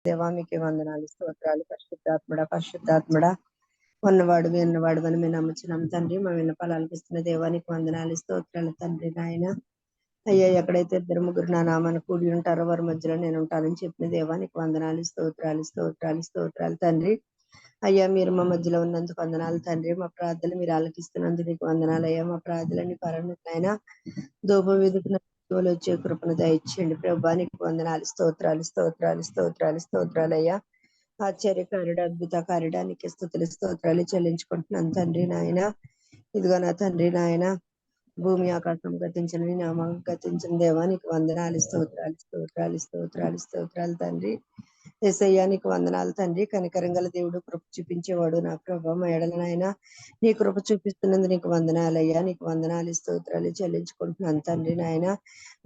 దేవా మీకే వందనాలు స్తోత్రాలు. పరిశుద్ధాత్ముడా ఉన్నవాడు విన్నవాడు అని మేము నమ్ముచున్నాం తండ్రి. మా విన్నపాలు ఆలకిస్తున్న దేవానికి వందనాలు స్తోత్రాలు తండ్రి. నాయన అయ్యా ఎక్కడైతే ఇద్దరు ముగ్గురు నా నామాన్ని కూడి ఉంటారో వారి మధ్యలో నేను ఉంటానని చెప్పిన దేవానికి వందనాలు స్తోత్రాలు తండ్రి. అయ్యా మీరు మా మధ్యలో ఉన్నందుకు వందనాలు తండ్రి. మా ప్రార్థనలు మీరు ఆలకిస్తున్నందుకు నీకు వందనాలు అయ్యా. మా ప్రార్థనని పరమైనా ధూపం వెతుకున్న వచ్చే కృపను దయచేయండి ప్రభానికి వందనాలు స్తోత్రాలు అయ్యా. ఆశ్చర్యకారుడు అద్భుతకారుడానికి స్తోత్రాలు చెల్లించుకుంటున్నాను తండ్రి. నాయన ఇదిగో నా తండ్రి నాయన భూమి ఆకాశం గతించిన నీ నామం గతించిన దేవానికి వందనాలు స్తోత్రాలు తండ్రి. యేసయ్యా నీకు వందనాలు తండ్రి. కనికరం గల దేవుడు కృప చూపించేవాడు నా ప్రభా మా ఎడల నాయన నీ కృప చూపిస్తున్నందు నీకు వందనాలయ్యా. నీకు వందనాలు స్తోత్రాలు చెల్లించుకుంటున్నాను తండ్రి నాయన.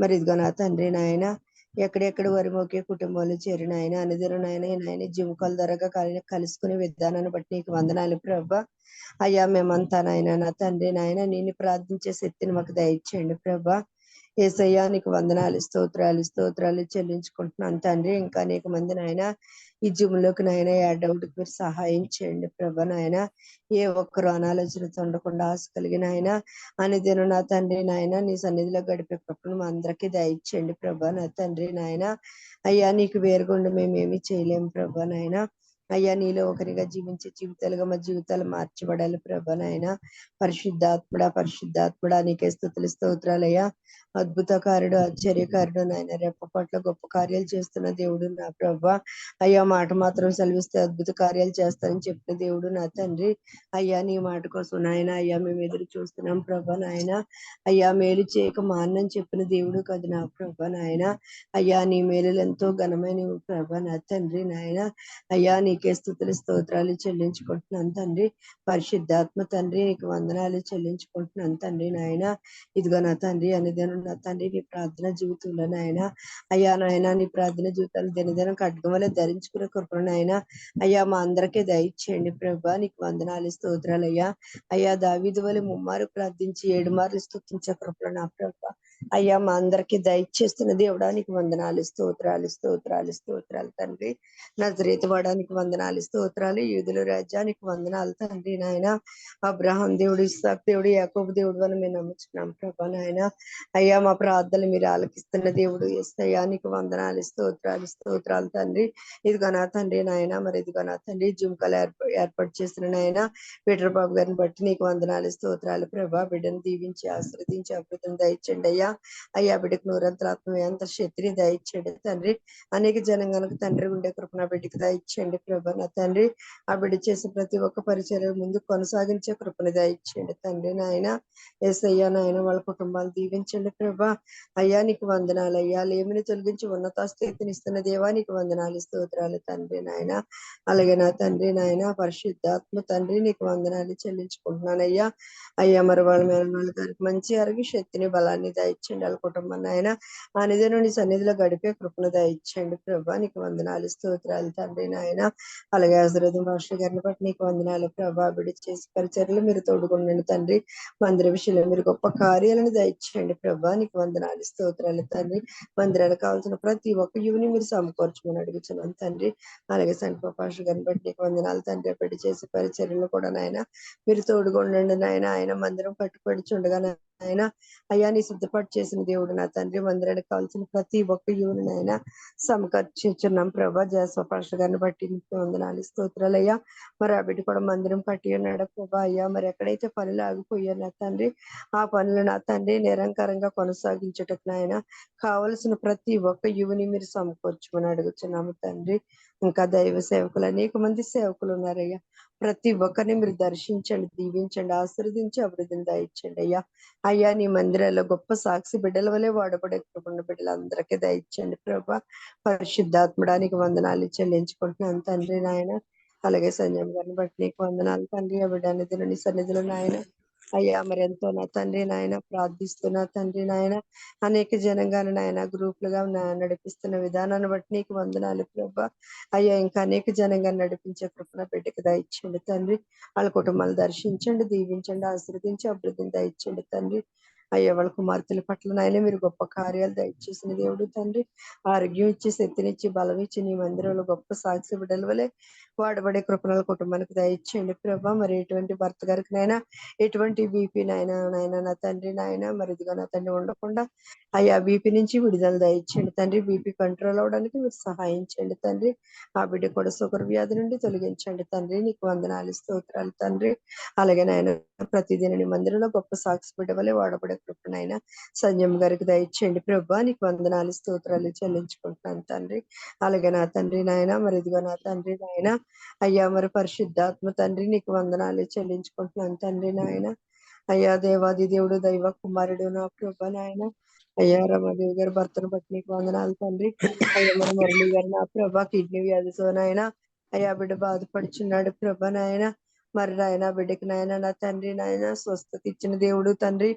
మరి ఇదిగో నా తండ్రి నాయన ఎక్కడెక్కడ వరి ఒకే కుటుంబాలు చేరిన ఆయన అనుదిన నాయన జిముకల ధరగా కలుసుకునే విధానాన్ని బట్టి నీకు వందనాలు ప్రభా. అయ్యా మేమంతా నాయన నా తండ్రి నాయన నేను ప్రార్థించే శక్తిని మాకు దయచేయండి ప్రభా. యేసయ్యా నీకు వందనాలు స్తోత్రాలు చెల్లించుకుంటున్నాను తండ్రి. ఇంకా అనేక మంది నాయన ఈ జిమ్లోకి నాయన యాడ్ అవుట్కి మీరు సహాయం చేయండి ప్రభా. నాయన ఏ ఒక్కరు అనాలోచనతో ఉండకుండా ఆశ కలిగిన ఆయన అనుదినం నా తండ్రి నాయన నీ సన్నిధిలో గడిపే కృపను మా అందరికీ దయచేయండి ప్రభా. నా తండ్రి నాయన అయ్యా నీకు వేరుగుండి మేమేమి చేయలేము ప్రభా. నాయన అయ్యా నీలో ఒకరిగా జీవించే జీవితాలుగా మా జీవితాలు మార్చబడాలి ప్రభా. నాయన పరిశుద్ధాత్ముడా నీకే స్తుతులు స్తోత్రాలయ్యా. అద్భుతకారుడు ఆశ్చర్యకారుడు నాయన రెప్ప పట్ల గొప్ప కార్యాలు చేస్తున్న దేవుడు నా ప్రభా. అయ్యా మాట మాత్రం సెలవిస్తే అద్భుత కార్యాలు చేస్తానని చెప్పిన దేవుడు నా తండ్రి. అయ్యా నీ మాట కోసం నాయన అయ్యా మేము ఎదురు చూస్తున్నాం ప్రభా. నాయన అయ్యా మేలు చేయక మానని చెప్పిన దేవుడు కదా నా ప్రభా. నాయన అయ్యా నీ మేలు ఎంతో ఘనమైన ప్రభా నా తండ్రి. నాయన అయ్యా నీకే స్తుతులు స్తోత్రాలు చెల్లించుకుంటున్నాను తండ్రి. పరిశుద్ధాత్మ తండ్రి నీకు వందనాలు చెల్లించుకుంటున్నాను తండ్రి. నాయన ఇదిగో నా తండ్రి అనుదినం నా తండ్రి నీ ప్రార్థన జీవితంలో నాయన అయ్యా నాయన నీ ప్రార్థన జీవితాలు దినదినం ఖడ్గం వల్ల ధరించుకునే కృపను నాయన అయ్యా మా అందరికీ దయచేయండి ప్రభా. నీకు వందనాలు స్తోత్రాలు అయ్యా. అయ్యా దావీదు వలె ముమ్మారు ప్రార్థించి 7 మార్లు స్తుతించే కృపను నా ప్రభా అయ్యా మా అందరికీ దయచేస్తున్న దేవుడానికి వందనాలు స్తోత్రాలు తండ్రి. నజరేతు వాడానికి వందనాలు స్తోత్రాలు. యూదుల రాజ్యానికి వందనాలు తండ్రి. నాయన అబ్రహాం దేవుడు ఇస్సాకు దేవుడు యాకోబు దేవుడు అని మేము నమ్ముచున్నాం ప్రభా. నాయన అయ్యా మా ప్రార్థనలు మీరు ఆలకిస్తున్న దేవుడు యేసయ్యా నీకు వందనాలు స్తోత్రాలు తండ్రి. ఇదిగో నా తండ్రి నాయన మరి ఇదిగో నా తండ్రి జుంకలు ఏర్పాటు చేసిన నాయన పీటర్ బాబు గారిని బట్టి నీకు వందనాలు స్తోత్రాలు ప్రభా. బిడ్డను దీవించి ఆశ్రదించి అభివృద్ధిని దయచేయండి అయ్యా. అయ్యా బిడ్డకు నూరంతరాత్మ ఎంత శక్తిని దయచేయండి తండ్రి. అనేక జనంగానికి తండ్రి ఉండే కృపణ బిడ్డకి దయచేయండి ప్రభా. నా తండ్రి ఆ బిడ్డ చేసే ప్రతి ఒక్క పరిచర్య ముందు కొనసాగించే కృపణ దయచేయండి తండ్రి. నాయన యేసయ్యా నాయన వాళ్ళ కుటుంబాలు దీవించండి ప్రభా. అయ్యా నీకు వందనాలు అయ్యా. లేమిని తొలగించి ఉన్నత స్థితిని ఇస్తున్న దేవా నీకు వందనాలు స్తోత్రాలు తండ్రి. నాయన అలాగే నా తండ్రి నాయన పరిశుద్ధాత్మ తండ్రి నీకు వందనాలు చెల్లించుకుంటున్నాను అయ్యా. అయ్యా మరి వాళ్ళ మేనమాల గారికి మంచి అరిగి శక్తిని బలాన్ని దయచేయండి. వాళ్ళ కుటుంబం నాయన ఆ నిధి నుండి సన్నిధిలో గడిపే కృపను దయచేయండి ప్రభా. నీకు వందనాలు స్తోత్రాలు తండ్రి. నాయన అలాగే హజరత్ మాస్టర్ గారిని బట్టి నీకు వందనాలు ప్రభా. బిడ్డ చేసి పరిచర్యలు మీరు తోడుకుండండి తండ్రి. మందిర విషయంలో మీరు గొప్ప కార్యాలను దయచేయండి ప్రభా. నీకు వందనాలు స్తోత్రాలు తండ్రి. మందిరానికి కావాల్సిన ప్రతి ఒక్క యువని మీరు సమకూర్చమని అడుగుతున్నాను తండ్రి. అలాగే సంటి పాస్టర్ గారిని బట్టి నీకు వందనాలు తండ్రి. బిడ్డ చేసే పరిచర్యలు కూడా నాయన మీరు తోడుకుండండి నాయన. ఆయన మందిరం కట్టుపడుచుండగా నాయన అయ్యా నీ సిద్ధపాటు చేసిన దేవుడు నా తండ్రి. మందిరానికి కావాల్సిన ప్రతి ఒక్క యువని నాయన సమకర్చున్నాం ప్రభా. జాస్వ పాస్టర్ గారిని బట్టి నీకు వందనాలు స్తోత్రాలు అయ్యా. మరి ఆ బిడ్డ కూడా మందిరం కట్టి ఉన్నాడు ప్రభా. అయ్యా మరి ఎక్కడైతే పనులు ఆగిపోయారు నా తండ్రి ఆ పనులు నా తండ్రి నిరంతరంగా కొనసాగించటకు నాయన కావలసిన ప్రతి ఒక్క యువని మీరు సమకూర్చుమని అడుగుతున్నాము తండ్రి. ఇంకా దైవ సేవకులు అనేక మంది సేవకులు ఉన్నారయ్యా. ప్రతి ఒక్కరిని మీరు దర్శించండి, దీవించండి, ఆశీర్వదించి అభివృద్ధిని దయచండి అయ్యా. అయ్యా నీ మందిరాల్లో గొప్ప సాక్షి బిడ్డల వలె వాడబడే కృపణ బిడ్డలందరికీ దయచండి ప్రభా. పరిశుద్ధాత్మడానికి వందనాలు చెల్లించుకుంటున్నాను తండ్రి నాయన. అలాగే సంజయ్ గారిని బట్టి నీకు వందనాలు తండ్రి. ఆ బిడ్డ నిధులు నీ సన్నిధిలో నాయన అయ్యా మరి ఎంతో నా తండ్రి నాయన ప్రార్థిస్తున్నా తండ్రి నాయన. అనేక జనంగాను నాయన గ్రూపులుగా నడిపిస్తున్న విధానాన్ని బట్టి నీకు వందనాలు ప్రభా. అయ్యా ఇంకా అనేక జనంగా నడిపించే కృపణ బిడ్డకి దయచండి తండ్రి. వాళ్ళ కుటుంబాలు దర్శించండి, దీవించండి, ఆశీర్వదించి అభివృద్ధిని దయచండి తండ్రి. అయ్యా వాళ్ళ కుమార్తెల పట్ల నాయన మీరు గొప్ప కార్యాలు దయచేసిన దేవుడు తండ్రి. ఆరోగ్యం ఇచ్చి, శక్తినిచ్చి, బలం ఇచ్చి నీ మందిరంలో గొప్ప సాక్షి బిడ్డల వలె వాడబడే కృపణల కుటుంబానికి దయచేయండి ప్రభా. మరి ఎటువంటి భర్త గారికి నాయన ఎటువంటి బీపీ నాయన నా తండ్రి నాయన మరి ఇదిగా నా తండ్రి ఉండకుండా అయ్యా బీపీ నుంచి విడుదల దయచేయండి తండ్రి. బీపీ కంట్రోల్ అవడానికి మీరు సహాయం చేయండి తండ్రి. ఆ బిడ్డ కూడా షుగర్ వ్యాధి నుండి తొలగించండి తండ్రి. నీకు వందనాలు స్తోత్రాలు తండ్రి. అలాగే నాయన ప్రతిదిన నీ మందిరంలో గొప్ప సాక్షి బిడ్డ వలె వాడబడే కృపనైనా సంజయ్ గారికి దయచేయండి ప్రభా. నీకు వందనాలు స్తోత్రాలు చెల్లించుకుంటున్నాను తండ్రి. అలాగే నా తండ్రి నాయన మరి ఇదిగో నా తండ్రి నాయన అయ్యా మరి పరిశుద్ధాత్మ తండ్రి నీకు వందనాలు చెల్లించుకుంటున్నాను తండ్రి నాయన. అయ్యా దేవాది దేవుడు దైవ కుమారుడు నా ప్రభా నాయన. అయ్యా రమాదేవి గారి భర్తను బట్టి నీకు వందనాలు తండ్రి. అయ్యా మరి మురళి గారు నా ప్రభా కిడ్నీ వ్యాధితో నాయన అయ్యా బిడ్డ బాధపడుచున్నాడు ప్రభా నాయన. మరి నాయన బిడ్డకి నాయన నా తండ్రి నాయన స్వస్థత ఇచ్చిన దేవుడు తండ్రి.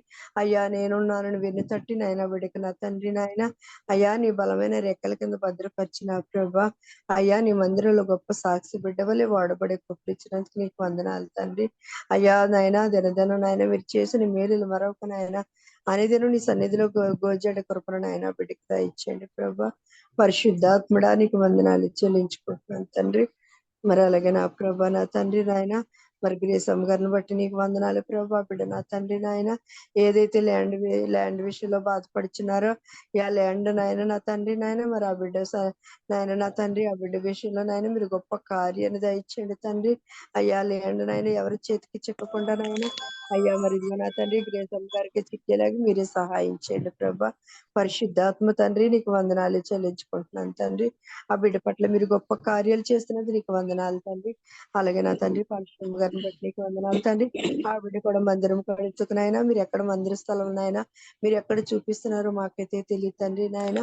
అయ్యా నేనున్నానని వెన్ను తట్టి నాయన బిడ్డకి నా తండ్రి నాయన అయ్యా నీ బలమైన రెక్కల కింద భద్రపరిచిన ప్రభా. అయ్యా నీ మందిరంలో గొప్ప సాక్షి బిడ్డ వలె వాడబడే కృపలు ఇచ్చినందుకు నీకు వందనాలు తండ్రి. అయ్యా నాయన దినదినం నాయన మీరు చేసిన మేలులు మరొక నాయన అనేదినం నీ సన్నిధిలో గోజాడ కృపను నాయన బిడ్డకి దయచేయండి ప్రభా. పరిశుద్ధాత్ముడా నీకు వందనాలు చెల్లించుకుంటున్నాను తండ్రి. మరి అలాగే నా ప్రభా నా తండ్రి నాయన మరి గ్రేసమ్మ గారిని బట్టి నీకు వందనాలు ప్రభా. బిడ్డ నా తండ్రి నాయన ఏదైతే ల్యాండ్ విషయంలో బాధపడుచున్నారో ఆ ల్యాండ్ నాయన నా తండ్రి నాయన మరి ఆ బిడ్డ నాయన నా తండ్రి ఆ బిడ్డ విషయంలో నాయన మీరు గొప్ప కార్యాన్ని దయచేయండి తండ్రి. అయ్యా ల్యాండ్ నాయన ఎవరి చేతికి చిక్కకుండా నాయన అయ్యా మరి ఇదిగో నా తండ్రి గ్రేసమ్మ గారికి చిక్కేలాగా మీరే సహాయం చేయండి ప్రభా. పరిశుద్ధాత్మ తండ్రి నీకు వందనాలు చెల్లించుకుంటున్నాను తండ్రి. ఆ బిడ్డ పట్ల మీరు గొప్ప కార్యాలు చేస్తున్నది నీకు వందనాలు తండ్రి. అలాగే నా తండ్రి పరిశుద్ధ గారిని బట్టి నీకు వందనాలు తండ్రి. ఆ బిడ్డ కూడా మందిరం కడుచుకునైనా మీరు ఎక్కడ మందిర స్థలం నాయన మీరు ఎక్కడ చూపిస్తున్నారో మాకైతే తెలియదు తండ్రి నాయన.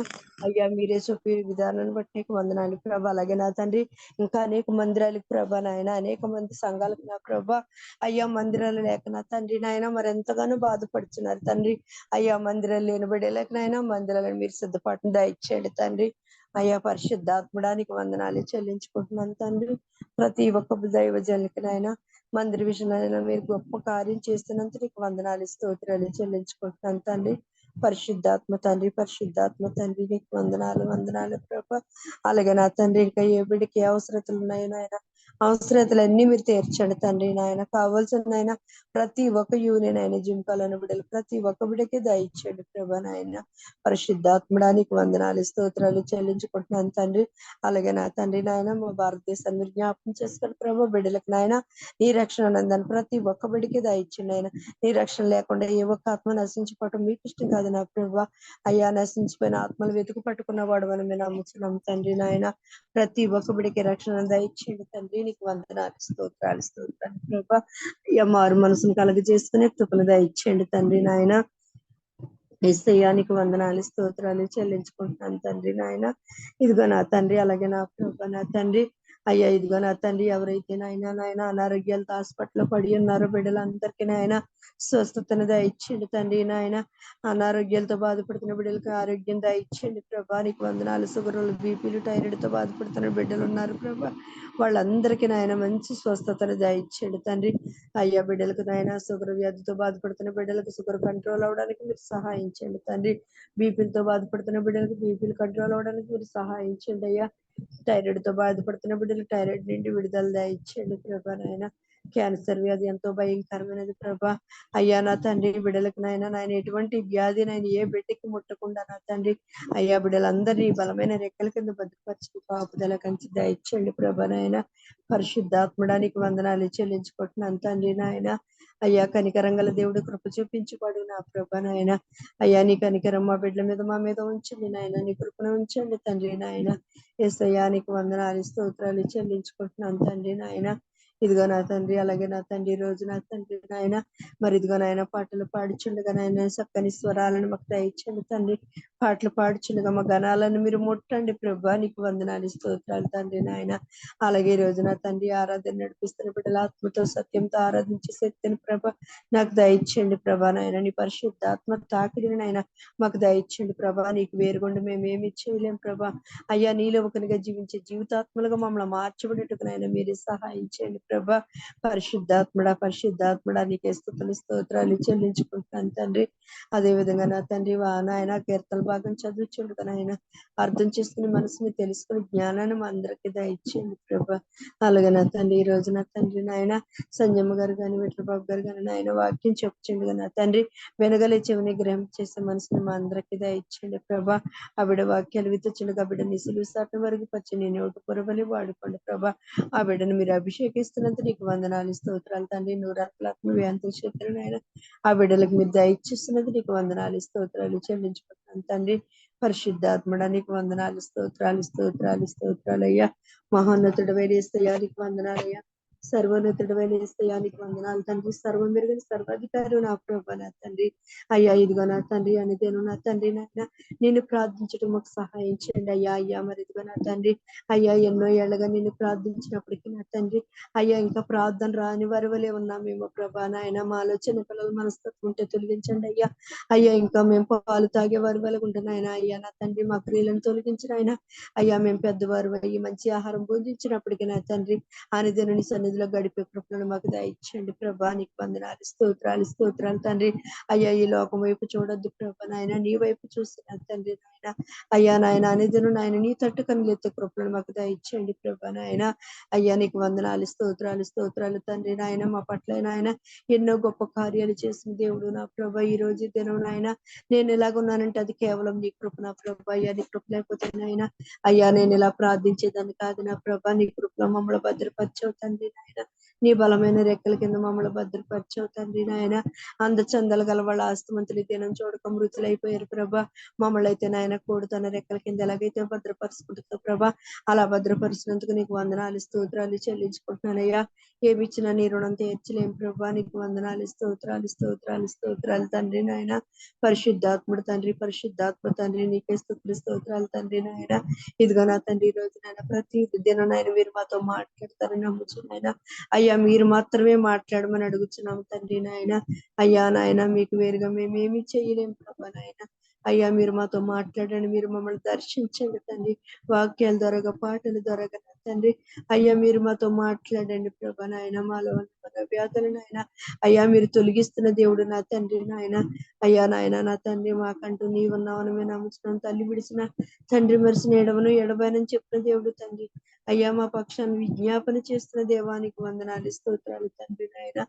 అయ్యా మీరే చూపే విధానాన్ని బట్టి నీకు వందనాలు ప్రభా. అలాగే నా తండ్రి ఇంకా అనేక మందిరాలకు ప్రభా నాయన అనేక మంది సంఘాలకు నా ప్రభా అయ్యా మందిరాలు లేక నా తండ్రి నాయన మరి ఎంతగానో బాధపడుతున్నారు తండ్రి. అయ్యా మందిరాలు లేని బిడ్డలేకనైనా మందిరాలను మీరు సిద్ధపాటును దయచేయండి తండ్రి. అయ్యా పరిశుద్ధాత్మడానికి వందనాలు చెల్లించుకుంటున్నాను తండ్రి. ప్రతి ఒక్క దైవజనులకినైనా మందిర విషయంలో మీరు గొప్ప కార్యం చేస్తున్నందుకు నీకు వందనాలు స్తోత్రాలు చెల్లించుకుంటున్నాను తండ్రి. పరిశుద్ధాత్మ తండ్రి నీకు వందనాలు ప్రభా. అలాగే నా తండ్రి ఇంకా ఏ బిడ్డకి ఏ అవసరతలు ఉన్నాయో నాయన అవసరతలన్నీ మీరు తీర్చండి తండ్రి నాయన. కావాల్సిన నాయన ప్రతి ఒక్క యూనియన్ అయిన జింకాలను బిడ్డలు ప్రతి ఒక్క బిడ్డకి దయచేయండి ప్రభా నాయన. పరిశుద్ధాత్మడానికి వందనాలు స్తోత్రాలు చెల్లించుకుంటున్నాను తండ్రి. అలాగే నా తండ్రి నాయన మా భారతదేశాన్ని మీరు జ్ఞాపకం చేసుకుని ప్రభా బిడ్డలకు నాయన నీ రక్షణ నందని ప్రతి ఒక్క బిడ్డకి దయచేయండి ఆయన. నీ రక్షణ లేకుండా ఏ ఒక్క ఆత్మ నశించిపోవటం మీకు ఇష్టం కాదు నా ప్రభా. అయ్యా నశించిపోయిన ఆత్మలు వెతుకు పట్టుకున్న వాడు అని మేము నమ్ముతున్నాం తండ్రి నాయన. ప్రతి ఒక్క బిడ్డకి రక్షణ దయచేయండి తండ్రి. నీకు వందనాలు స్తోత్రాలు ప్రభా. అయ్యా మారు మనసును కలుగజేసుకునే కృపను దయచేయండి తండ్రి నాయన. ఏసయ్యానికి వందనాలు స్తోత్రాలు చెల్లించుకుంటున్నాను తండ్రి నాయన. ఇదిగో నా తండ్రి అలాగే నా ప్రభా నా తండ్రి అయ్యా ఇదిగో నా తండ్రి ఎవరైతే నాయన అనారోగ్యాలతో హాస్పిటల్లో పడి ఉన్నారో బిడ్డలందరికీ నాయన స్వస్థతను దయచేయండి తండ్రి నాయన. అనారోగ్యాలతో బాధపడుతున్న బిడ్డలకు ఆరోగ్యం దయచేయండి ప్రభా. నీకు వందనాలు. షుగర్లు బీపీలు థైరాయిడ్ తో బాధపడుతున్న బిడ్డలు ఉన్నారు ప్రభా. వాళ్ళందరికీ నాయన మంచి స్వస్థతను దయచేయండి తండ్రి. అయ్యా బిడ్డలకు నాయన షుగర్ వ్యాధితో బాధపడుతున్న బిడ్డలకు షుగర్ కంట్రోల్ అవడానికి మీరు సహాయం చేయండి తండ్రి. బీపీలతో బాధపడుతున్న బిడ్డలకు బీపీలు కంట్రోల్ అవడానికి మీరు సహాయం చేయండి అయ్యా. థైరాయిడ్ తో బాధపడుతున్న బిడ్డలు థైరాయిడ్ నుండి విడుదల దయచేయండి ప్రభా నాయన. క్యాన్సర్ వ్యాధి ఎంతో భయంకరమైనది ప్రభా. అయ్యా నా తండ్రి బిడ్డలకు నాయన ఎటువంటి వ్యాధి నాయన ఏ బిడ్డకి ముట్టకుండా నా తండ్రి అయ్యా బిడ్డలందరినీ బలమైన రెక్కల కింద భద్రపరిచి కాపుదల కంచి దయచేయండి ప్రభా నాయన. పరిశుద్ధాత్మడానికి వందనాలు చెల్లించుకుంటున్నాను తండ్రి నాయన. అయ్యా కనికరంగల దేవుడు కృప చూపించుకోడు నా ప్రభా నాయన. అయ్యా నీ కనికరం మా బిడ్డల మీద మా మీద ఉంచండి నాయన. నీ కృపను ఉంచండి తండ్రి నాయన. యేసయ్యా నీకు వందనాలు స్తోత్రాలు చెల్లించుకుంటున్నాను తండ్రి నాయన. ఇదిగో నా తండ్రి అలాగే నా తండ్రి ఈ రోజు నా తండ్రి నాయన మరి ఇదిగో నాయన పాటలు పాడుచుండగా నాయన చక్కని స్వరాలను మాకు దయచండి తండ్రి. పాటలు పాడుచుండగా మా గణాలను మీరు ముట్టండి ప్రభా. నీకు వందనాలు స్తోత్రాలు తండ్రి నాయన. అలాగే ఈ రోజు నా తండ్రి ఆరాధన నడిపిస్తున్న బిడ్డల ఆత్మతో సత్యంతో ఆరాధించే శక్తిని ప్రభా నాకు దయచేయండి ప్రభా నాయన. నీ పరిశుద్ధాత్మ తాకిడిని నాయన మాకు దయచేయండి ప్రభా. నీకు వేరుగుండి మేము ఏమి చేయలేం ప్రభా. అయ్యా నీలో ఒకనిగా జీవించే జీవితాత్మలుగా మమ్మల్ని మార్చబడేట్టుకు నాయన మీరే సహాయం చేయండి ప్రభా. పరిశుద్ధాత్మడా నీకే స్తుతులు స్తోత్రాలు చెల్లించుకుంటున్నాను తండ్రి. అదే విధంగా నా తండ్రి నాయన కీర్తన భాగం చదువుచుండగా నాయన అర్థం చేసుకుని మనసుని తెలుసుకుని జ్ఞానాన్ని మా అందరికీ దయచేయండి ప్రభా. అలాగే నా తండ్రి ఈ రోజు నా తండ్రి నాయన సంజమ్మ గారు కానీ విఠలబాబు గారు కానీ నాయన వాక్యం చెప్పుచుండగా నా తండ్రి వెనగలే చెవిని గ్రహం చేసే మనసుని మా అందరికీ దయచేయండి ప్రభా. ఆవిడ వాక్యాలు వితచుండగా ఆ బిడ్డని సిలువ సాటం వరకు పచ్చి నేను ఒకటి పొరబలి వాడుకోండి ప్రభా. ఆ బిడ్డను మీరు అభిషేకిస్తున్నంత నీకు వందనాలు స్తోత్రాలు తండ్రి. నూరాత్మలాత్మ వ్యాంతుల క్షేత్రం ఆయన ఆ బిడ్డలకు మీరు దయచేస్తున్నది నీకు వందనాలు స్తోత్రాలు చెల్లించుకుంటున్నాను తండ్రి. పరిశుద్ధాత్మడా నీకు వందనాలు స్తోత్రాలు అయ్యా. మహోన్నతుడు వేరేస్తయ్యా నీకు వందనాలయ్యా. సర్వోన్నతుడు వేరేస్తయ్యా నీకు వందనాలు తండ్రి. సర్వం మెరుగని సర్వాధికారి నా ప్రభా నా తండ్రి. అయ్యా ఇదిగో నా తండ్రి అనిదేను నా తండ్రి నాయన నేను ప్రార్థించడం మాకు సహాయం చేయండి అయ్యా. మరి ఇదిగో నా తండ్రి అయ్యా ఎన్నో ఏళ్ళగా నేను ప్రార్థించినప్పటికీ నా తండ్రి అయ్యా ఇంకా ప్రార్థన రాని వారి వలే ఉన్నామేమో ప్రభా నాయన. మా ఆలోచన పిల్లల మనస్తత్వం ఉంటే తొలగించండి అయ్యా. ఇంకా మేము పాలు తాగే వారి వల్ల ఉంటున్నాయన అయ్యా నా తండ్రి. మా క్రియలను తొలగించిన ఆయన అయ్యా. మేము పెద్దవారు అయ్యి మంచి ఆహారం భోజించినప్పటికీ నా తండ్రి ఆనిదేనుని సన్నిధిలో గడిపే కృపలను మాకు దయచేయండి ప్రభా. నీకు వందనాలు స్తోత్రాలు తండ్రి. అయ్యా ఈ లోకం వైపు చూడొద్దు ప్రభా నాయన నీ వైపు చూసిన తండ్రి నాయన అయ్యా నాయన అనేదిను నాయన నీ తట్టు కనులెత్తే కృపలను మాకు దయచేయండి ప్రభా నాయన. అయ్యా నీకు వందనాలు స్తోత్రాలు తండ్రి నాయన. మా పట్ల నాయన ఎన్నో గొప్ప కార్యాలు చేసిన దేవుడు నా ప్రభా. ఈ రోజు దినం నాయన నేను ఎలాగున్నానంటే అది కేవలం నీ కృప నా ప్రభా. అయ్యా నీ కృప లేకపోతే నాయన అయ్యా నేను ఇలా ప్రార్థించేదాన్ని కాదు నా ప్రభా. నీ కృపలో మమ్మల్ని భద్రపరచవు తండ్రి నాయన. నీ బలమైన రెక్కల కింద మమ్మల్ని భద్రపరచవు తండ్రి నాయన. అందచందలు గల వాళ్ళ ఆస్తుమంతులు దినం చూడక మృతులైపోయారు ప్రభా. మమ్మల్ని అయితే నాయన కోడు తన రెక్కల కింద ఎలాగైతే భద్రపరుచుకుంటుందో ప్రభా అలా భద్రపరిచినందుకు నీకు వందనాలు స్తోత్రాలు చెల్లించుకుంటున్నానయ్యా. ఏమిచ్చినా నీ రుణం తీర్చలేం ప్రభా. నీకు వందనాలు స్తోత్రాలు తండ్రి నాయన. పరిశుద్ధాత్మ తండ్రి నీకే స్తోత్రాలు తండ్రి నాయన. ఇదిగో నా తండ్రి ఈ రోజు నాయన ప్రతి దినం నాయన మీరు మాతో మాట్లాడతారని నమ్ముచున్నాయన అయ్యా. మీరు మాత్రమే మాట్లాడమని అడుగుచున్నాము తండ్రి నాయన. అయ్యా నాయన మీకు వేరుగా మేమేమి చేయలేం ప్రభా నాయన. అయ్యా మీరు మాతో మాట్లాడండి. మీరు మమ్మల్ని దర్శించండి తండ్రి. వాక్యాల ద్వారా పాటల ద్వారా తండ్రి అయ్యా మీరు మాతో మాట్లాడండి ప్రభా నాయన. మాలో ఉన్న వ్యాధులు నాయన అయ్యా మీరు తొలగిస్తున్న దేవుడు నా తండ్రి నాయన. అయ్యా నాయన నా తండ్రి మాకంటూ నీ ఉన్నావని మేము నమ్ముతున్నాం. తల్లి విడిచిన తండ్రి మరిసిన ఎడవను ఎడబానని చెప్పిన దేవుడు తండ్రి అయ్యా. మా పక్షాన్ని విజ్ఞాపన చేస్తున్న దేవానికి వందనాలు స్తోత్రాలు తండ్రి నాయన.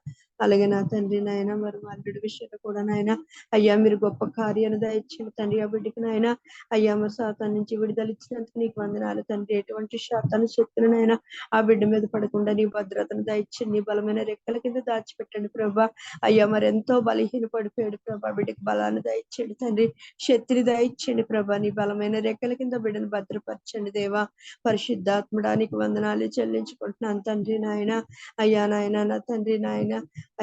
అలాగే నా తండ్రి నాయన మరి మా బిడ్డ విషయంలో కూడా నాయన అయ్యా మీరు గొప్ప కార్యాన్ని దయచేయండి తండ్రి. ఆ బిడ్డకి నాయన అయ్యా మరి సాతాను నుంచి విడుదల ఇచ్చినందుకు నీకు వందనాలు తండ్రి. ఎటువంటి శాతాన్ని శక్తులు నాయన ఆ బిడ్డ మీద పడకుండా నీ భద్రతను దయచేయండి. నీ బలమైన రెక్కల కింద దాచిపెట్టండి ప్రభా. అయ్యా మరి ఎంతో బలహీన పడిపోయాడు ప్రభా. బిడ్డకి బలాన్ని దయచేయండి తండ్రి. శక్తిని దయచేయండి ప్రభా. నీ బలమైన రెక్కల కింద బిడ్డను భద్రపరచండి దేవా. పరిశుద్ధాత్మడానికి వందనాలు చెల్లించుకుంటున్నాను తండ్రి నాయన. అయ్యా నాయన నా తండ్రి నాయన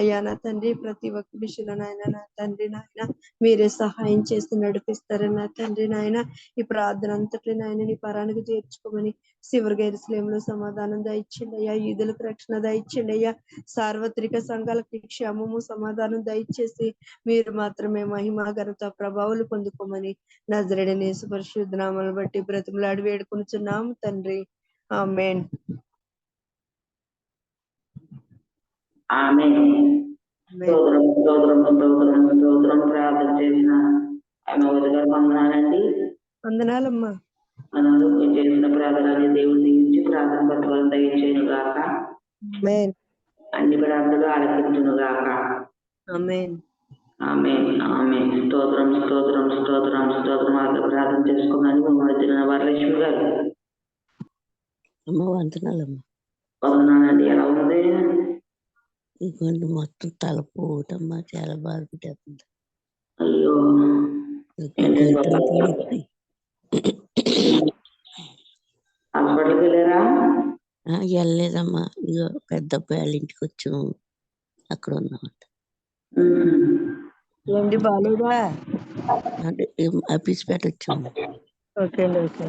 అయ్యా నా తండ్రి ప్రతి ఒక్క విషయంలో నాయన నా తండ్రి నాయన మీరే సహాయం చేసి నడిపిస్తారని నా తండ్రి నాయన. ఈ ప్రార్థన అంతట్లో నాయన నీ పరానికి చేర్చుకోమని శివరిగా ఎరుసలేంలో సమాధానం దయచేయండి అయ్యా. ఈదులకు రక్షణ దయచేయండి అయ్యా. సార్వత్రిక సంఘాలకు క్షేమము సమాధానం దయచేసి మీరు మాత్రమే మహిమ ఘనత ప్రభావాలు పొందుకోమని నజరేయుడైన యేసు పరిశుద్ధ నామమును బట్టి బ్రతిమలాడి వేడుకొనుచున్నాము తండ్రి. ఆమేన్. ప్రార్థన చేసిన వందనాలండి. వందనాలమ్మా. మనం చేసిన ప్రార్థనని దేవుడు దీవించి ప్రార్థన పత్రాలను దయచేయను గాక. అన్ని ప్రార్థనలు ఆలకించును గాక. ఆమేన్. స్తోత్రం. ప్రార్థన చేసుకున్నాను. వరలక్ష్మి గారు వందనాలండి. ఎలా ఉంది? ఇదిగోండి మొత్తం తలపోటమ్మా చాలా బాధపడుతుంది. అయ్యో హాస్పిటల్కి వెళ్ళారా? వెళ్ళలేదమ్మా. ఇగో పెద్ద వాళ్ళ ఇంటికి వచ్చాము. అక్కడ ఉన్నామంట. ఏంటి బాగాలేదా? అంటే ఆఫీస్పేట వచ్చాము. ఓకే అండి. ఓకే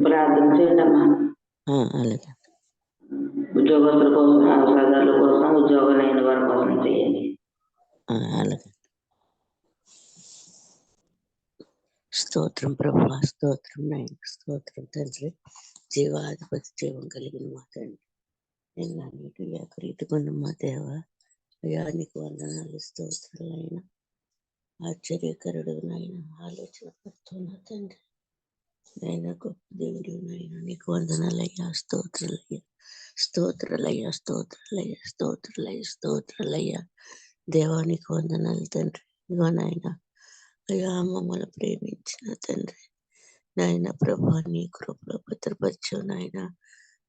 ప్రార్థన చేయండి అమ్మా. అలాగే. ఉద్యోగస్తుల కోసం అవసరాల కోసం ఉద్యోగం లేని వారి కోసం చేయండి. అలాగే. స్తోత్రం ప్రభా. స్తోత్రం నాయన. స్తోత్రం తండ్రి. జీవాధిపతి జీవం కలిగిన మా తండ్రి, నేను అన్నిటి ఏకరీతికున్న మా దేవ, అయ్యా నీకు వందనాలు స్తోత్రాలైనా, ఆశ్చర్యకరుడు నాయన, ఆలోచన పడుతున్న తండ్రి, నైనా గొప్ప దేవుడు నాయన, నీకు వందనాలయ్యా, స్తోత్రాలయ్యా, స్తోత్రాలయ్యా, స్తోత్రాలయ్యా, స్తోత్రాలయ్యా, స్తోత్రాలయ్యా, దేవానికి వందనాలు తండ్రి. ఇగో నాయన, అయ్యా మమ్మల్ని ప్రేమించిన తండ్రి, నాయన ప్రభా నీ కృపలో భద్రపరచు నాయన,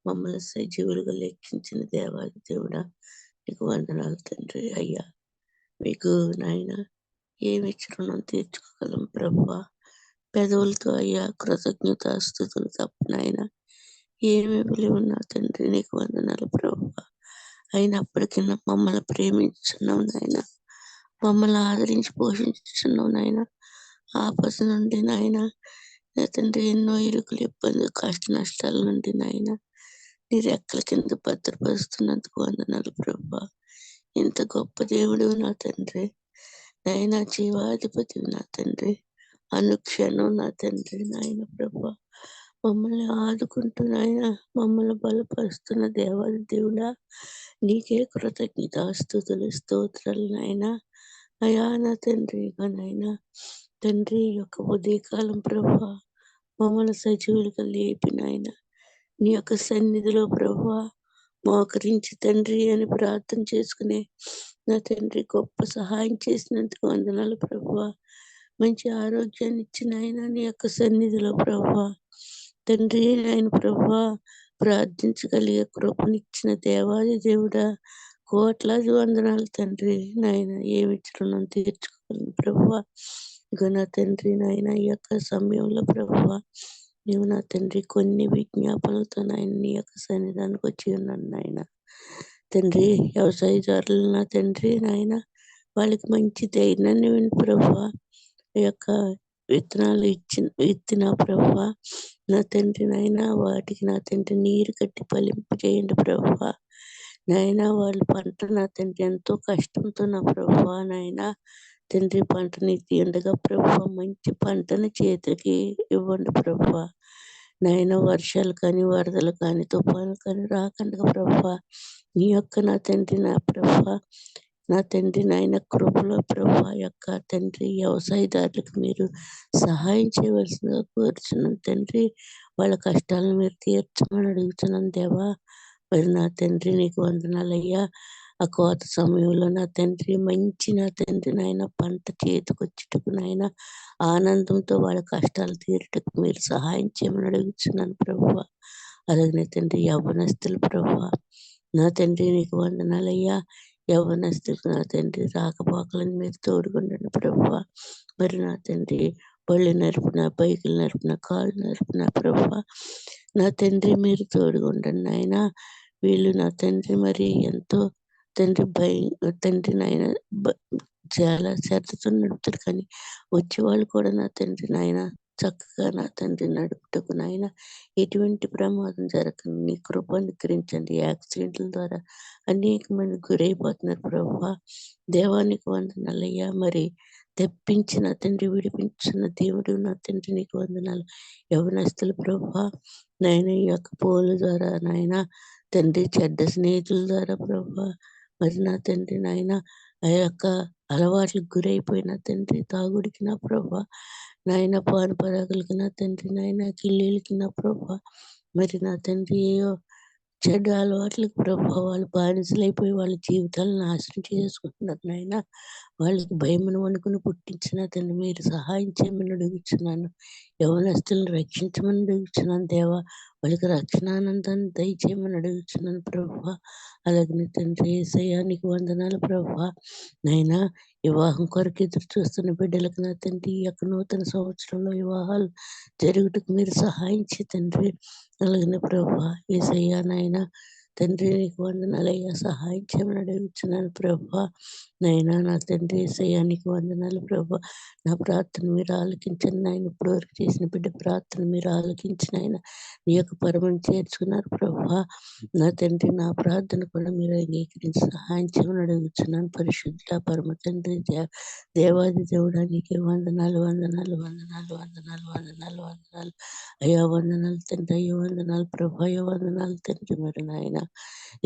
మమ్మల్ని సజీవులుగా లెక్కించిన దేవాది దేవుడా నీకు వందనాలు తండ్రి. అయ్యా మీకు నాయన ఏమి రుణం తీర్చుకోగలం ప్రభా, పెదవులతో అయ్యా కృతజ్ఞతాస్తుతులు తప్ప నాయన ఏమి విలువ ఉన్నా తండ్రి నీకు వందనాలు ప్రభా. అయినప్పటికీ మమ్మల్ని ప్రేమించున్నావు నాయన, మమ్మల్ని ఆదరించి పోషించున్నావు నాయన, ఆపద నుండి నాయన తండ్రి ఎన్నో ఇరుకులు ఇబ్బందులు కష్ట నష్టాల నుండి నాయన నీ రెక్కల కింద భద్రపరుస్తున్నందుకు వందనాలు ప్రభా. ఇంత గొప్ప దేవుడు నా తండ్రి, నాయన జీవాధిపతి నా తండ్రి, అనుక్షణం నా తండ్రి నాయన ప్రభా మమ్మల్ని ఆదుకుంటూ నాయన మమ్మల్ని బలపరుస్తున్న దేవాది దేవుడా నీకే కృతజ్ఞతాస్తుతులు స్తోత్రాలు నాయన. అయా నా తండ్రి, నాయన తండ్రి యొక్క ఉదయకాలం ప్రభా మమ్మల్ని సజీవులుగా లేపి నాయన నీ యొక్క సన్నిధిలో ప్రభా మోకరించి తండ్రి అని ప్రార్థన చేసుకునే నా తండ్రి గొప్ప సహాయం చేసినందుకు వందనాలు ప్రభా. మంచి ఆరోగ్యాన్ని ఇచ్చిన ఆయన నీ యొక్క సన్నిధిలో ప్రభా తండ్రి నాయన ప్రభా ప్రార్థించగలిగే కృపనిచ్చిన దేవాది దేవుడా కోట్లాది వందనాలు తండ్రి. నాయన ఏమి రుణం తీర్చుకోగలను ప్రభా. ఇక నా తండ్రి నాయన ఈ యొక్క సమయంలో ప్రభా నీవు నా తండ్రి కొన్ని విజ్ఞాపనలతో నాయన నీ యొక్క సన్నిధానికి వచ్చి ఉన్నాను నాయన. తండ్రి వ్యవసాయదారులు నా తండ్రి నాయన వాళ్ళకి మంచి ధైర్యాన్ని విని ప్రభా, ఈ యొక్క విత్తనాలు విత్తిన ప్రభా నా తండ్రి నాయన వాటికి నా తండ్రి నీరు కట్టి ఫలింపు చేయండి ప్రభా. నాయన వాళ్ళ పంట నా తండ్రి ఎంతో కష్టంతో నా ప్రభా నాయన తండ్రి పంటని తీయండగా ప్రభా మంచి పంటని చేతికి ఇవ్వండి ప్రభా. నాయన వర్షాలు కానీ వరదలు కానీ తుఫాను కానీ రాకుండా ప్రభా నీ యొక్క నా తండ్రి నా ప్రభా నా తండ్రి నాయన కృపలో ప్రభా యొక్క తండ్రి వ్యవసాయదారులకు మీరు సహాయం చేయవలసిందిగా కోరుచున్నాను తండ్రి. వాళ్ళ కష్టాలను మీరు తీర్చమని అడుగుతున్నాను దేవా. మరి నా తండ్రి నీకు వందనాలయ్యా. ఆ కోత సమయంలో నా తండ్రి మంచి నా తండ్రి నాయన పంట చేతికొచ్చుటకు నాయన ఆనందంతో వాళ్ళ కష్టాలు తీరుటకు మీరు సహాయం చేయమని అడుగుతున్నాను ప్రభా. అలాగే తండ్రి యవ్వనస్తులు ప్రభా నా తండ్రి నీకు వందనాలయ్యా. యవ్వనస్తులకు నా తండ్రి రాకపోకలను మీరు తోడుకుండండి ప్రభా. మరి నా తండ్రి బళ్ళు నడిపిన బైకులు నడిపిన కాళ్ళు నడిపిన ప్రభా నా తండ్రి మీరు తోడుకుండండి నాయన. వీళ్ళు నా తండ్రి మరి ఎంతో తండ్రి తండ్రి నాయన చాలా శ్రద్ధతో నడుపుతారు కానీ వచ్చేవాళ్ళు కూడా నా తండ్రి నాయన చక్కగా నా తండ్రి నడుపుటకు నాయన ఎటువంటి ప్రమాదం జరగకుండా నీ కృప అనుగ్రహించండి. యాక్సిడెంట్ల ద్వారా అనేక మంది గురైపోతున్నారు ప్రభా. దేవానికి వందనాలయ్యా. మరి తెప్పించిన తండ్రి విడిపించిన దేవుడు నా తండ్రి నీకు వందనాలు. యవనస్తులు ప్రభా నాయన ఈ యొక్క పోల ద్వారా నాయన తండ్రి చెడ్డ స్నేహితుల ద్వారా ప్రభా మరి నా తండ్రి నాయన ఆ యొక్క అలవాట్లకు గురైపోయిన తండ్రి తాగుడికి నా ప్రభా నాయన పాను పరాగులకి నా తండ్రి నాయన కిల్లీలకి నా ప్రభా మరి నా తండ్రి ఏయో చెడ్డ అలవాట్లకు ప్రభా వాళ్ళు బానిసలైపోయి వాళ్ళ జీవితాలను నాశనం చేసుకుంటున్నారు నాయన. వాళ్ళకి భయమును వణుకును పుట్టించిన తండ్రి మీరు సహాయం చేయమని అడుగుతున్నాను. యవనస్తులను రక్షించమని అడుగుతున్నాను దేవా. వాళ్ళకి రక్షణానందాన్ని దయచేయమని అడుగుతున్నాను ప్రభా. అలాగే తండ్రి యేసయ్యా నీకు వందనాలు ప్రభా. నైనా వివాహం కొరకు ఎదురు చూస్తున్న బిడ్డలకు నా తండ్రి ఈ యొక్క నూతన సంవత్సరంలో వివాహాలు జరుగుటకు మీరు సహాయం చేయ తండ్రి. అలాగే ప్రభా యేసయ్యా నాయన తండ్రి నీకు వందనాలయ్యా సహాయం చేయమని అడుగుతున్నాను ప్రభా. నైనా నా తండ్రి యేసయ్యా నీకు వందనాలు ప్రభా. నా ప్రార్థన మీరు ఆలకించండి నాయన. ఇప్పుడు వరకు చేసిన బిడ్డ ప్రార్థన మీరు ఆలకించిన ఆయన నీ యొక్క పరమని చేర్చుకున్నారు ప్రభా. ప్రభా. నా తండ్రి నా ప్రార్థన కూడా మీరు అంగీకరించి సహాయం చేయమని అడుగుతున్నాను. పరిశుద్ధ పరమ తండ్రి దేవాది దేవుడానికి వందనాలు వందనాలు వందనాలు వందనాలు వందనాలు వందనాలు. అయ్యా వందనాలు తండ్రి, అయ్యో వందనాలు ప్రభా, అయ్యో వందనాలు తండ్రి. మరి నాయన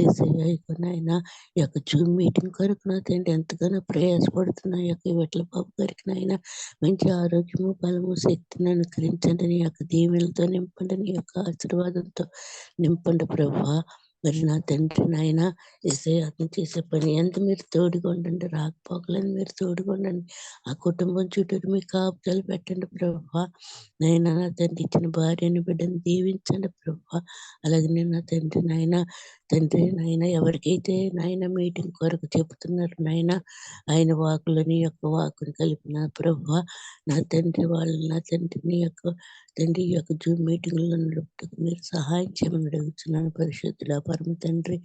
ఏసయ్యా ఇక నాయన ఈ యొక్క జూమ్ మీటింగ్ కొరకు నా తండ్రి ఎంతగానో ప్రయాసపడుతున్నా. ఈ యొక్క విట్ల బాబు గారికి నాయన మంచి ఆరోగ్యము బలము శక్తిని అనుకరించండి. నీ యొక్క దీవెనలతో నింపండి, నీ యొక్క ఆశీర్వాదంతో నింపండి ప్రభా. మరి నా తండ్రి నాయన ఏసయ్య అతను చేసే పని ఎంత మీరు తోడుగా ఉండండి, రాకపోకలని మీరు తోడుగా ఉండండి. ఆ కుటుంబం చుట్టూ మీ కాపుదలు పెట్టండి ప్రభా. నైనా నా తండ్రి ఇచ్చిన భార్యని బిడ్డను దీవించండి ప్రభా. అలాగే నా తండ్రి నాయన ఎవరికైతే నాయన మీటింగ్ కొరకు చెబుతున్నారు నాయన ఆయన వాకులని యొక్క వాకుని కలిపిన ప్రభా. నా తండ్రి వాళ్ళు నా తండ్రి నీ యొక్క తండ్రి ఈ యొక్క జూమ్ మీటింగ్లో నడుపుటకు మీరు సహాయం చేయమని అడుగుతున్నాను. పరిశుద్ధుల పరమ తండ్రి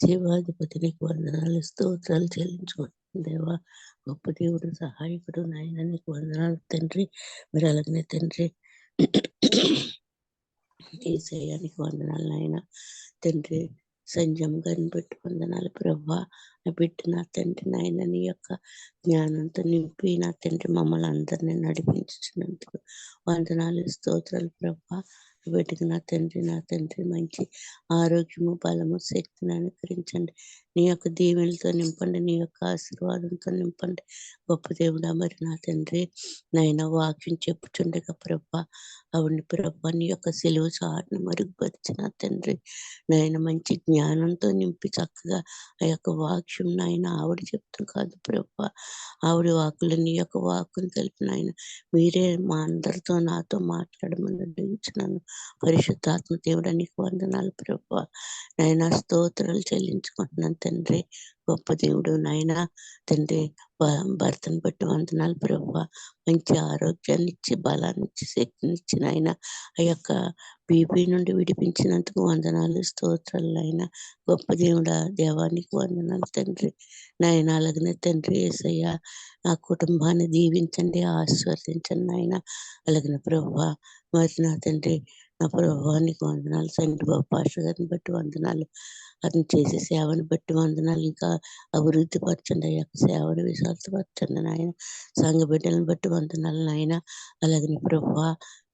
జీవాధిపతి నీకు వందనాలు స్తోత్రాలు చెల్లించుకుంటున్నాను దేవా. గొప్ప దేవుడు సహాయకుడు నాయన నీకు వందనాలు తండ్రి. మీరు అలాగనే తండ్రి ఏసయ్యానికి వందనాలు నాయన తండ్రి. సంజమ్ గారిని బట్టి వందనాలు ప్రభా. నా బిడ్డ నా తండ్రి నాయన నీ యొక్క జ్ఞానంతో నింపి నా తండ్రి మమ్మల్ని అందరినీ నడిపించినందుకు వందనాలు స్తోత్రాలు ప్రభా. బిడ్డకి నా తండ్రి మంచి ఆరోగ్యము బలము శక్తిని అనుకరించండి. నీ యొక్క దీవెనలతో నింపండి, నీ యొక్క ఆశీర్వాదంతో నింపండి. గొప్ప దేవుడా మరి నా తండ్రి నాయన వాక్యం చెప్పుచుండగా ప్రభా అవును ప్రభా నీ యొక్క సెలవు చాటును మరుగుపరిచిన తండ్రి నాయన మంచి జ్ఞానంతో నింపి చక్కగా ఆ యొక్క వాక్యం నాయన ఆవిడ చెప్తాం కాదు ప్రభా. ఆవిడ వాకులు నీ యొక్క వాక్కుని కలిపిన ఆయన మీరే మా అందరితో నాతో మాట్లాడమని అడిగించున్నాను. పరిశుద్ధాత్మ దేవుడా నీకు వందనాలు ప్రభా. నాయన స్తోత్రాలు చెల్లించుకుంటున్నాను తండ్రి. గొప్ప దేవుడు నాయన తండ్రి భర్తను బట్టి వందనాలు ప్రభా. మంచి ఆరోగ్యాన్ని ఇచ్చి బలాన్ని ఇచ్చి శక్తిని ఇచ్చి నాయన ఆ యొక్క బీపీ నుండి విడిపించినందుకు వందనాలు స్తోత్రాలు నాయన. గొప్ప దేవుడా దేవానికి వందనాలు తండ్రి నాయన. అలాగనే తండ్రి యేసయ్య ఆ కుటుంబాన్ని దీవించండి, ఆశీర్వదించండి నాయన. అలాగనే ప్రభా మరి నా తండ్రి నా ప్రభావానికి వందనాలు. తండ్రి బాబు పాస్టర్ గారిని బట్టి వందనాలు, అతను చేసే సేవను బట్టి వందనాలు. ఇంకా అభివృద్ధి పరచండి, ఆ యొక్క సేవను విశాలపరచండి నాయన. సంఘ బిడ్డలను బట్టి వందనాలు నాయన. అలాగనే ప్రభా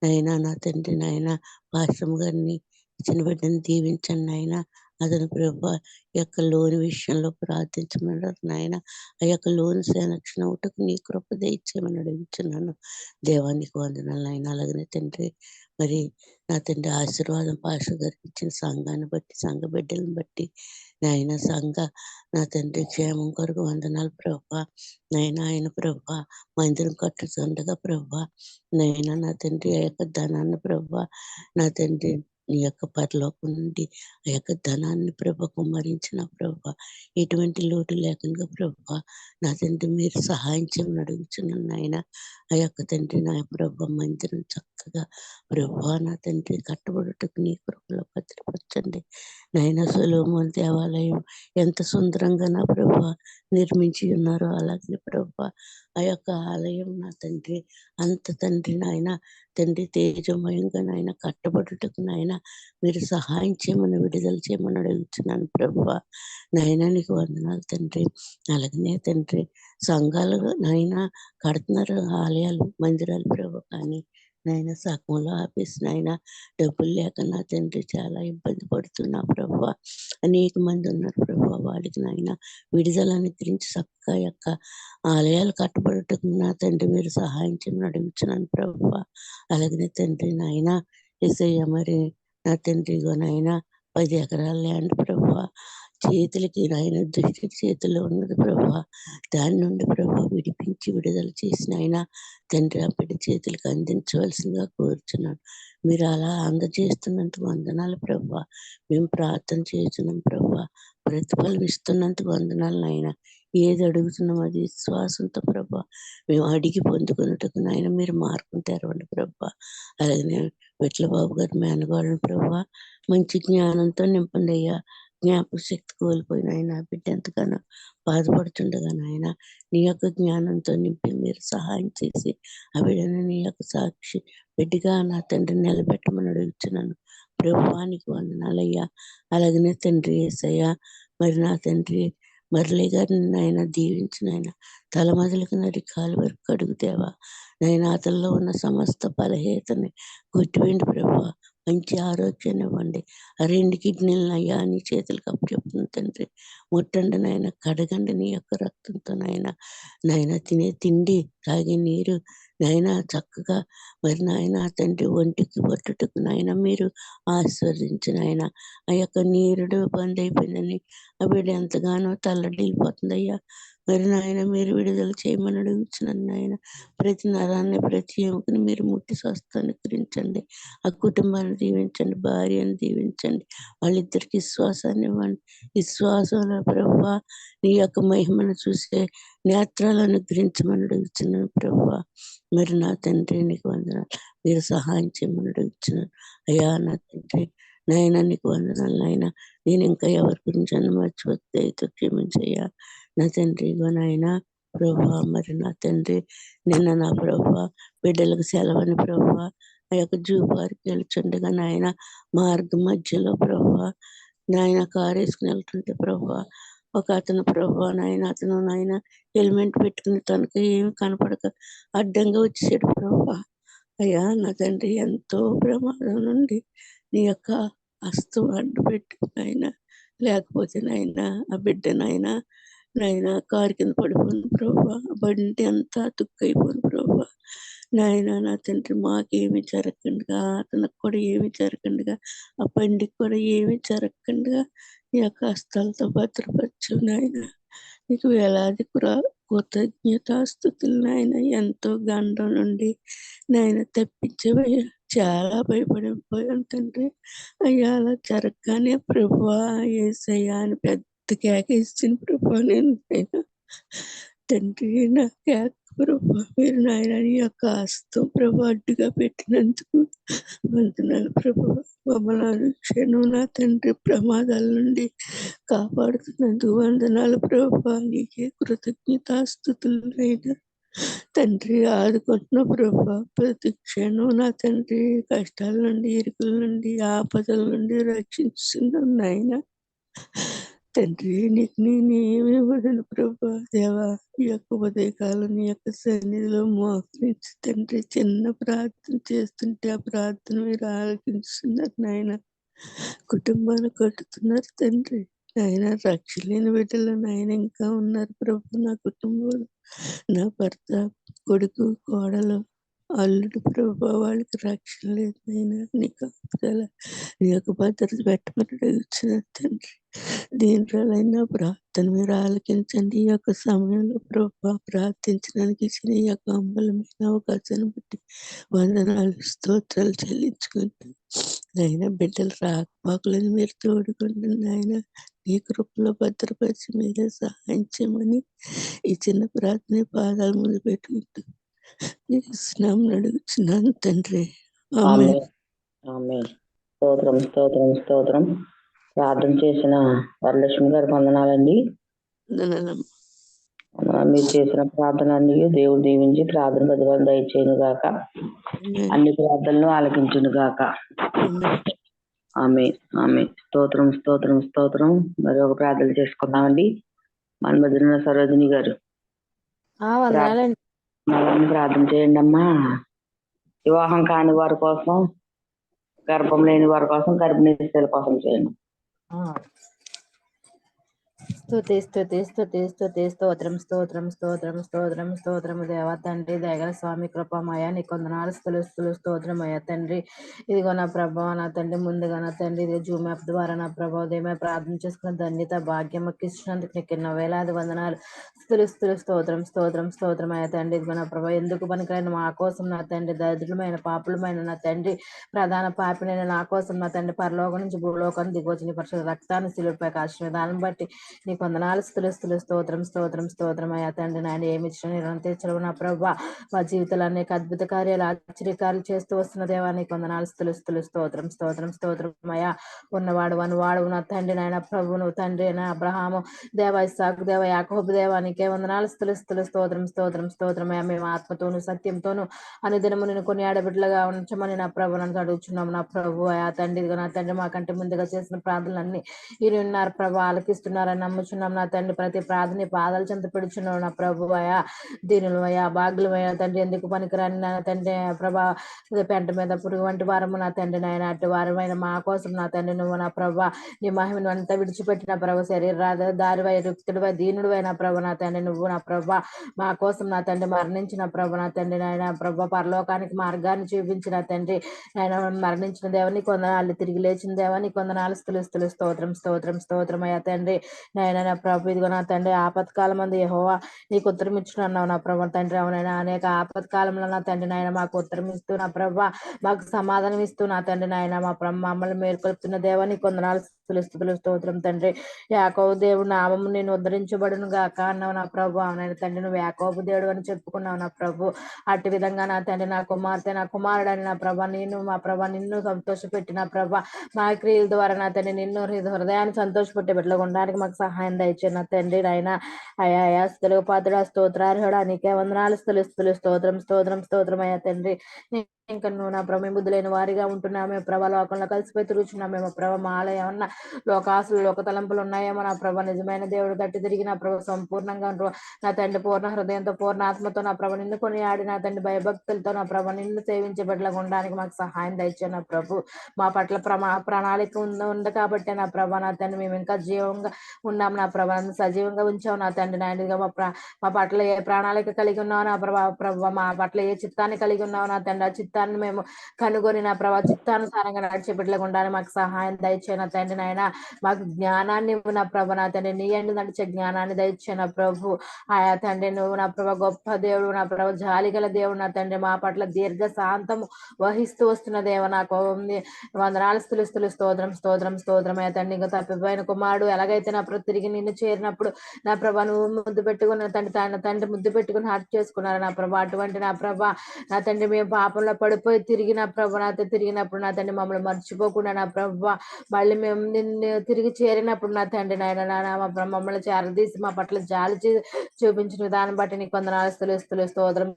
నాయన నా తండ్రి నాయన పాస్టర్ గారిని ఇచ్చిన బిడ్డను దీవించండి నాయన. అతను ప్రభా యొక్క లోన్ విషయంలో ప్రార్థించమన్నారు నాయన. ఆ యొక్క లోన్ సంరక్షణ ఒకటి నీ కృప దయచేయమని అడుగుతున్నాను. దేవానికి వందనాలు నాయన. అలాగనే తండ్రి మరి నా తండ్రి ఆశీర్వాదం పాస్టర్ గారికి ఇచ్చిన సంఘాన్ని బట్టి సంఘ బిడ్డలను బట్టి నాయన నా తండ్రి క్షేమం కొరకు వందనాలు ప్రభా. నాయన ఆయన ప్రభా మందిరం కట్టుతుండగా ప్రభా నాయన నా తండ్రి ఆ యొక్క ధనాన్ని ప్రభా నా తండ్రి నీ యొక్క పరలోకం నుండి ఆ యొక్క ధనాన్ని ప్రభ కుమ్మరించిన ప్రభా ఎటువంటి లోటు లేకుండా ప్రభా నా తండ్రి మీరు సహాయం చేయమని అడుగుతున్నాను నాయన. ఆ యొక్క తండ్రి నా ప్రభ మందిరం చక్కగా ప్రభా నా తండ్రి కట్టబడుటకు నీ కృపలో భద్రపరచండి నాయన. సొలొమోను దేవాలయం ఎంత సుందరంగా నా ప్రభా నిర్మించి ఉన్నారో అలాగే ప్రభా ఆ యొక్క ఆలయం నా తండ్రి అంత తండ్రి నాయన తండ్రి తేజమయంగా నాయన కట్టబడుటకు నాయన మీరు సహాయం చేయమని విడుదల చేయమని అడుగుతున్నాను ప్రభా. నాయన నీకు వందనాలు తండ్రి. అలాగనే తండ్రి సంఘాలు నాయన కడుతున్నారు ఆలయాలు మందిరాలు ప్రభా. కానీ నాయన సగంలో ఆపేసి నాయన డబ్బులు లేక నా తండ్రి చాలా ఇబ్బంది పడుతున్నా ప్రభా. అనేక మంది ఉన్నారు ప్రభా. వాడికి నాయన విడుదల అనుగ్రహించి చక్కగా యొక్క ఆలయాలు కట్టబడటకు నా తండ్రి మీరు సహాయం చేయమని అడుగుతున్నాను ప్రభా. అలాగనే తండ్రి నాయన యేసయ్య మరి నా తండ్రిగో నాయన 10 ఎకరాల ల్యాండ్ ప్రభా చేతులకి నాయన దృష్టి చేతుల్లో ఉన్నది ప్రభా. దాని నుండి ప్రభా విడిపించి విడుదల చేసిన ఆయన తండ్రి ఆ బిడ్డ చేతులకు అందించవలసిందిగా కోరుచున్నాను. మీరు అలా అందజేస్తున్నందుకు వందనాలు ప్రభా. మేము ప్రార్థన చేస్తున్నాం ప్రభా. ప్రతిఫలం ఇస్తున్నందుకు వందనాలు నాయన. ఏది అడుగుతున్నాం అది విశ్వాసంతో ప్రభా మేము అడిగి పొందుకున్నట్టుకు నాయన మీరు మార్గం తెరవండి ప్రభా. అలాగే విట్ల బాబు గారి మేనగాళ్ళని ప్రభా మంచి జ్ఞానంతో నింపండి అయ్యా. జ్ఞాపక శక్తి కోల్పోయిన ఆయన బిడ్డ ఎంతగానో బాధపడుతుండగా నాయన నీ యొక్క జ్ఞానంతో నింపి మీరు సహాయం చేసి ఆ బిడ్డను నీ యొక్క సాక్షి బిడ్డగా నా తండ్రిని నిలబెట్టమని అడుగుతున్నాను. ప్రభువానికి వందనాలయ్యా. అలాగనే తండ్రి యేసయ్యా, మరి నా తండ్రి మరలి గారిని నాయన దీవించిన ఆయన తల మొదలుకు నడి కాలు వరకు కడుగుతేవా నాయన అతనిలో ఉన్న సమస్త బలహీనతని కొట్టివేండి ప్రభా. మంచి ఆరోగ్యాన్ని ఇవ్వండి. ఆ 2 కిడ్నీలను అయ్యా నీ చేతులకు అప్పచెప్తున్న తండ్రి. ముట్టండి నాయన, కడగండి నీ యొక్క రక్తంతో నాయన తినే తిండి, తాగే నీరు నాయన చక్కగా మరి నాయన తండ్రి ఒంటికి పట్టుటకు నాయన మీరు ఆశీర్వదించిన ఆయన. ఆ యొక్క నీరుడు బంద్ అయిపోయిందని ఆ బిడ్డ ఎంతగానో తల్లడిల్లిపోతుందయ్యా. మరి నాయన మీరు విడుదల చేయమని అడుగుతున్నాను నాయన. ప్రతి నరాన్ని, ప్రతి ఎముకని మీరు ముట్టి స్వస్థాన్ని గురించండి. ఆ కుటుంబాన్ని దీవించండి, భార్యను దీవించండి, వాళ్ళిద్దరికి విశ్వాసాన్ని ఇవ్వండి. విశ్వాసంలో ప్రభువా నీ యొక్క మహిమను చూసే నేత్రాలను అనుగ్రహించమని అడుగుతున్నాను ప్రభువా. మరి నా తండ్రి నీకు వందనాలు. మీరు సహాయం చేయమని అడుగుతున్నాను అయ్యా. నా తండ్రి నాయన నీకు వందనాలు నాయన. నేను ఇంకా ఎవరి గురించి అన్న మర్చిపోతే అయితే క్షమించయ్యా నా తండ్రి. ఇగో నాయన ప్రభువా, మరి నా తండ్రి నిన్న నా ప్రభువా బిడ్డలకు సెలవని ప్రభువా ఆ యొక్క జూ పార్క్ వెళ్తుండగా నాయన మార్గం మధ్యలో ప్రభువా నాయన కారు వేసుకుని వెళ్తుంటే ప్రభువా ఒక అతను ప్రభువా నాయన హెల్మెట్ పెట్టుకుని తనకు ఏమి కనపడక అడ్డంగా వచ్చేసాడు ప్రభువా. అయ్యా నా తండ్రి ఎంతో ప్రమాదం నుండి నీ యొక్క హస్తం అడ్డు పెట్టుకుని లేకపోతే ఆ బిడ్డ నాయన కారు కింద పడిపోను ప్రభా. బండి అంతా తుక్కైపోను ప్రభా. నాయన నా తండ్రి మాకేమి జరగకుండా, అతనికి కూడా ఏమి జరగకుండా, ఆ బండికి కూడా ఏమి జరగకుండా నీ యొక్క హస్తాలతో భద్రపరచు నాయన. నీకు వేలాది కృతజ్ఞతాస్తుతులు నాయన. ఎంతో గండం నుండి నాయన తప్పించబోయా. చాలా భయపడిపోయాను తండ్రి. అయ్యా అలా జరగగానే ప్రభువా యేసయ్యా అని పెద్ద కేక ఇచ్చిన ప్రభువా నేను తండ్రి. నా కేక ప్రభా మీరు నాయన నీ యొక్క హస్తం ప్రభు అడ్డుగా పెట్టినందుకు వందనాలు ప్రభు. మమ్మల్ని క్షణం నా తండ్రి ప్రమాదాల నుండి కాపాడుతున్నందుకు వందనాలు ప్రభా. నీకే కృతజ్ఞతాస్తుతులు అయినా తండ్రి. ఆదుకుంటున్న ప్రభా ప్రతి క్షణం నా తండ్రి కష్టాల నుండి, ఇరుకుల నుండి, ఆపదల నుండి రక్షిస్తున్నాను నాయన తండ్రి. నీకు నేనేమి ఇవ్వను ప్రభా. దేవా ఈ యొక్క ఉదయకాలం నీ యొక్క సన్నిధిలో మోకరించి తండ్రి చిన్న ప్రార్థన చేస్తుంటే ఆ ప్రార్థన మీరు ఆలకిస్తున్నారు నాయన. కుటుంబాన్ని కట్టుతున్నారు తండ్రి. నాయన రక్షణ లేని బిడ్డలు నాయన ఇంకా ఉన్నారు ప్రభు. నా కుటుంబంలో నా భర్త, కొడుకు, కోడలు, అల్లుడు ప్రభా వాళ్ళకి రక్షణ లేదు నాయన. నీ కాపుదల నీ యొక్క భద్రత పెట్టమని అడుగుతున్నారు తండ్రి. దీంట్లోనైనా ప్రార్థన మీరు ఆలకించండి. ఈ యొక్క సమయంలో ప్రభా ప్రార్థించడానికి ఇచ్చిన ఈ యొక్క అమూల్యమైన అవకాశాన్ని బట్టి వందనాలు స్తోత్రాలు చెల్లించుకుంటాను నాయన. బిడ్డలు రాకపోకలను మీరు తోడుకుంటుంది నాయన. నీ కృపలో భద్రపరిచి మీరే సహాయం చేయమని ఈ చిన్న ప్రార్థన పాదాల ముందు పెట్టుకుంటూ స్నామం అడుగుతున్నాను తండ్రి. ఆమేన్. ఆమేన్. స్తోత్రం స్తోత్రం స్తోత్రం. ప్రార్థన చేసిన వరలక్ష్మి గారికి వందనాలండి. మీరు చేసిన ప్రార్థనలన్నీ దేవుడు దీవించి ప్రార్థన బదులు దయచేయను గాక. అన్ని ప్రార్థనలు ఆలకించును గాక. ఆమేన్ ఆమేన్. స్తోత్రం స్తోత్రం స్తోత్రం. మరి ఒక ప్రార్థన చేసుకున్నామండి. మన మధ్యన సరోజిని గారు ప్రార్థన చేయండి అమ్మా. వివాహం కాని వారి కోసం, గర్భం లేని వారి కోసం, గర్భిణీ స్త్రీల కోసం చేయండి. స్తుతి స్తుతి స్తుతి స్తుతి స్తోత్రం స్తోత్రం స్తోత్రం స్తోత్రం స్తోత్రము దేవ తండ్రి. దయగల స్వామి కృపమయ నీ కొందనాలు స్తులు స్తోత్రమయ్య తండ్రి. ఇదిగో నా ప్రభావ నా తండ్రి ముందుగా నా తండ్రి ఇది జూమ్ యాప్ ద్వారా నా ప్రభావ దేమే ప్రార్థన చేసుకున్న ధన్యత భాగ్యం ఇచ్చినందుకు నీకు ఎన్నో వేలాది వందనాలు స్తులు స్తోత్రం స్తోత్రం స్తోత్రమయ్య తండ్రి. ఇదిగో నా ప్రభావ ఎందుకు పనికిరైన మా కోసం నా తండ్రి దరిద్రమైన పాపులమైన నా తండ్రి ప్రధాన పాపినైన నా కోసం నా తండ్రి పరలోకం నుంచి భూలోకం దిగొచ్చిన పరిశుద్ధ రక్తాన్ని శిలువపై కాల్చిన దాన్ని బట్టి నీ నీకు వందనాలు స్తోత్రం స్తోత్రం స్తోత్రం అయ్యా తండ్రి నాయన ఏమి ఇచ్చిన నేను తెచ్చలవు నా ప్రభా మా జీవితాలు అనేక అద్భుత కార్యాలు ఆశ్చర్యకార్యాలు చేస్తూ వస్తున్న దేవా నీకు వందనాలు స్తోత్రం స్తోత్రం స్తోత్రం అయ్యా ఉన్నవాడు వాడు నా తండ్రి నాయన ప్రభు నువ్వు తండ్రి అయిన అబ్రహాము దేవ ఇస్సాకు దేవ యాకోబు దేవా నీకే వందనాలు స్తోత్రం స్తోత్రం అయ్యా మేము ఆత్మతోను సత్యంతోను అనుదినము నేను కొన్ని ఆడబిడ్డలుగా ఉంచమని నా ప్రభు నన్ను అడుగుచున్నాము నా ప్రభు అయా తండ్రి ఇదిగో నా తండ్రి మాకంటే ముందుగా చేసిన ప్రార్థనలన్నీ ఈ ఉన్నారు ప్రభు ఆలకిస్తున్నారని నమ్ముచున్నాం నా తండ్రి ప్రతి ప్రార్థన పాదాలు చెంత పెడుచున్నావు నా ప్రభు అయా దీనులు అయా బాగులు అయా తండ్రి ఎందుకు పనికిరాని నా తండ్రి ప్రభా పెంట మీద పురుగు వంటి వారము నా తండ్రి నాయన అటు వారమైన మా కోసం నా తండ్రి నువ్వు నా ప్రభా నీ మహిమను అంతా విడిచిపెట్టిన ప్రభు శరీర దారివై రుక్తుడివై దీనుడివై నా ప్రభు నా తండ్రి నువ్వు నా ప్రభా మా కోసం నా తండ్రి మరణించిన ప్రభు నా తండ్రి నాయన ప్రభా పరలోకానికి మార్గాన్ని చూపించిన తండ్రి ఆయన మరణించిన దేవని కొందనాలు తిరిగి లేచిన దేవని కొందనాలు స్తోత్రం అయ్యా తండ్రి నాయన నా ప్రభు ఇదిగో నా తండ్రి ఆపత్కాలం మంది యెహోవా నీకు ఉత్తరం ఇచ్చున్నావు నా ప్రభు తండ్రి అవునైనా అనేక ఆపత్కాలంలో నా తండ్రి నాయన మాకు ఉత్తరం ఇస్తూ నా ప్రభు మాకు సమాధానం ఇస్తూ నా తండ్రి నాయన మమ్మల్ని మేల్కొల్పుతున్న దేవని కొందనాలు స్తోత్రం తండ్రి యాకోబు దేవుడు నామము నేను ఉద్ధరించబడును గాక అన్నావు నా ప్రభు అవునైనా తండ్రి నువ్వు యాకోబు దేవుడు అని చెప్పుకున్నావు నా ప్రభు అట్టి విధంగా నా తండ్రి నా కుమార్తె నా కుమారుడు అని నా ప్రభ నేను మా ప్రభ నిన్ను సంతోషపెట్టిన ప్రభ మా క్రియల ద్వారా నా తండ్రి నిన్ను హృదయాన్ని సంతోషపెట్టి బిడ్డలు ఉండడానికి మాకు సహాయం దయచే నా తండ్రి నాయన అయా స్థులు పాత్ర స్తోత్రార్హుడా నీకే వందనాలు స్తోత్రం అయ్యా తండ్రి ఇంకా నువ్వు నా ప్రభ బుద్ధులైన వారిగా ఉంటున్నామే ప్రభ లోకంలో కలిసిపోయి తిరుగుచున్నామేమో ప్రభ మాలో ఏమన్నా లోకాసులు లోక తలంపులు ఉన్నాయేమో నా ప్రభ నిజమైన దేవుడు తట్టి తిరిగి నా ప్రభ సంపూర్ణంగా నా తండ్రి పూర్ణ హృదయంతో పూర్ణ ఆత్మతో నా ప్రభ నిన్ను కొని ఆడి నా తండ్రి భయభక్తులతో నా ప్రభ నిన్ను సేవించే బిడ్డలుగా ఉండడానికి మాకు సహాయం దయచే నా ప్రభు మా పట్ల ప్రణాళిక ఉంది కాబట్టి నా ప్రభ నా తండ్రి మేము ఇంకా జీవంగా ఉన్నాం నా ప్రభ సజీవంగా ఉంచావు నా తండ్రి నాయనగా మా పట్ల ఏ ప్రణాళిక కలిగి ఉన్నావు నా ప్రభ మా పట్ల ఏ చిత్తాన్ని కలిగి ఉన్నావు నా తండ్రి ఆ చిత్తాన్ని మేము కనుగొని నా ప్రభా చిత్తానుసారంగా నడిచే బిడ్డలుగా ఉండాలని మాకు సహాయం దయచే నా తండ్రి నాయన మాకు జ్ఞానాన్ని నా ప్రభ నా తండ్రి నీ ఎందు నడిచే జ్ఞానాన్ని దయచే నా ప్రభు ఆయా తండ్రి నువ్వు నా ప్రభ గొప్ప దేవుడు నా ప్రభ జాలిగల దేవుడు నా తండ్రి మా పట్ల దీర్ఘ శాంతము వహిస్తూ వస్తున్న దేవ నాకు వందనాలు స్తోత్రం అయ్యా తండ్రి ఇంకా తప్పిపోయిన కుమారుడు ఎలాగైతే నా ప్రభు తిరిగి నిన్ను చేరినప్పుడు నా ప్రభ నువ్వు ముద్దు పెట్టుకున్న తండ్రి ముద్దు పెట్టుకుని హత్య చేసుకున్నారు నా ప్రభ అటువంటి నా ప్రభ నా తండ్రి మేము పాపంలో పడిపోయి తిరిగి నా ప్రభ నాతో తిరిగినప్పుడు నా తండ్రి మమ్మల్ని మర్చిపోకుండా నా ప్రభ మళ్ళీ మేము నిన్ను తిరిగి చేరినప్పుడు నా తండ్రి నాయన మమ్మల్ని చేరదీసి మా పట్ల జాలి చూపించిన విధానం బట్టి నీకు వందనాలు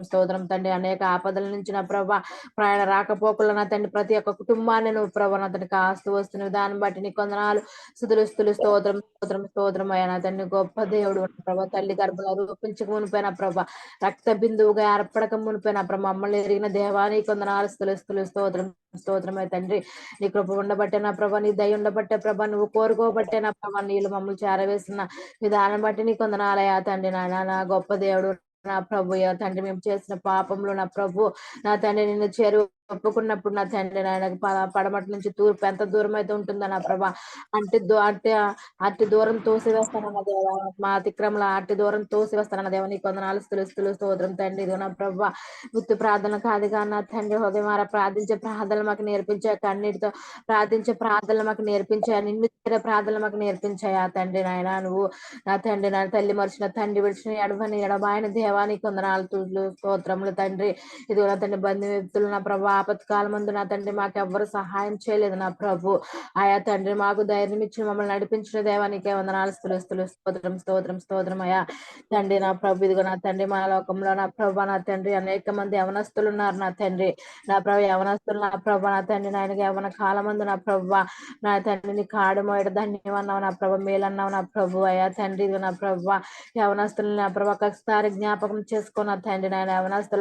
స్తోత్రం తండ్రి అనేక ఆపదల నుంచి నా ప్రభ ప్రయాణ రాకపోకల్లో నా తండ్రి ప్రతి ఒక్క కుటుంబాన్ని నువ్వు ప్రభ నా తండ్రి కాస్తూ వస్తున్న విధానం బట్టి నీకు వందనాలు స్తోత్రం అయ్యా నా తండ్రి గొప్ప దేవుడు ప్రభ తల్లి గర్భంలో రూపించక మునిపోయిన ప్రభ రక్త బిందువుగా ఏర్పడక మునిపోయిన ప్రభ మమ్మల్ని ఎరిగిన దేవానికి కొందనాలు స్తోత్రం అయ్యా తండ్రి నీ కృప ఉండబట్టే నా ప్రభ నీ దయ ఉండబట్టే ప్రభ నువ్వు కోరుకోబట్టే నా ప్రభ నీళ్ళు మమ్మల్ని చేరవేసిన విధానం బట్టి నీ కొందనాలయ్యా తండ్రి నా గొప్ప దేవుడు నా ప్రభు తండ్రి మేము చేసిన పాపంలో నా ప్రభు నా తండ్రి నిన్ను ఒప్పుకున్నప్పుడు నా తండ్రి నాయన పడమటి నుంచి తూర్పు ఎంత దూరం అయితే ఉంటుందో నా ప్రభ అట్టి దూరం తోసివేస్తానన్న దేవ మా అతిక్రమల అట్టి దూరం తోసివేస్తానన్న దేవ నీ కొందనాలు స్తోత్రం తండ్రి ఇది నా ప్రభ గుర్తు ప్రార్థన కాదుగా నా తండ్రి హృదయం ప్రార్థించే ప్రార్థనలు మాకు నేర్పించా కన్నీటితో ప్రార్థించే ప్రార్థనలు మాకు నేర్పించా నిన్ను ప్రార్థనలు మాకు నేర్పించాయా తండ్రి నాయన నువ్వు నా తండ్రి నా తల్లి మరిచిన తండ్రి విడిచిన ఎడబాయన దేవానికి కొందనాలు స్తోత్రములు తండ్రి ఇది నా తండ్రి బంధుమిత్రులు నా ప్రభు ఆపత్కాల ముందు నా తండ్రి మాకు ఎవ్వరు సహాయం చేయలేదు నా ప్రభు ఆయా తండ్రి మాకు ధైర్యం ఇచ్చి మమ్మల్ని నడిపించిన దేవానికే వందనాలు స్తోత్రం అయ్యా తండ్రి నా ప్రభు ఇదిగో నా తండ్రి మా లోకంలో నా ప్రభు నా తండ్రి అనేక మంది యవనస్తులు ఉన్నారు నా తండ్రి నా ప్రభు యవనస్తులు నా ప్రభు నా తండ్రి నాయనకి యవన కాలమందు నా ప్రభు నా తండ్రిని కాడు మోయడ ధన్యమన్నావు నా ప్రభు మేలన్నావు నా ప్రభు అయ్యా తండ్రి ఇదిగో నా ప్రభు యవనస్తులు నా ప్రభు ఒకసారి జ్ఞాపకం చేసుకున్న తండ్రి నాయన యవనస్తు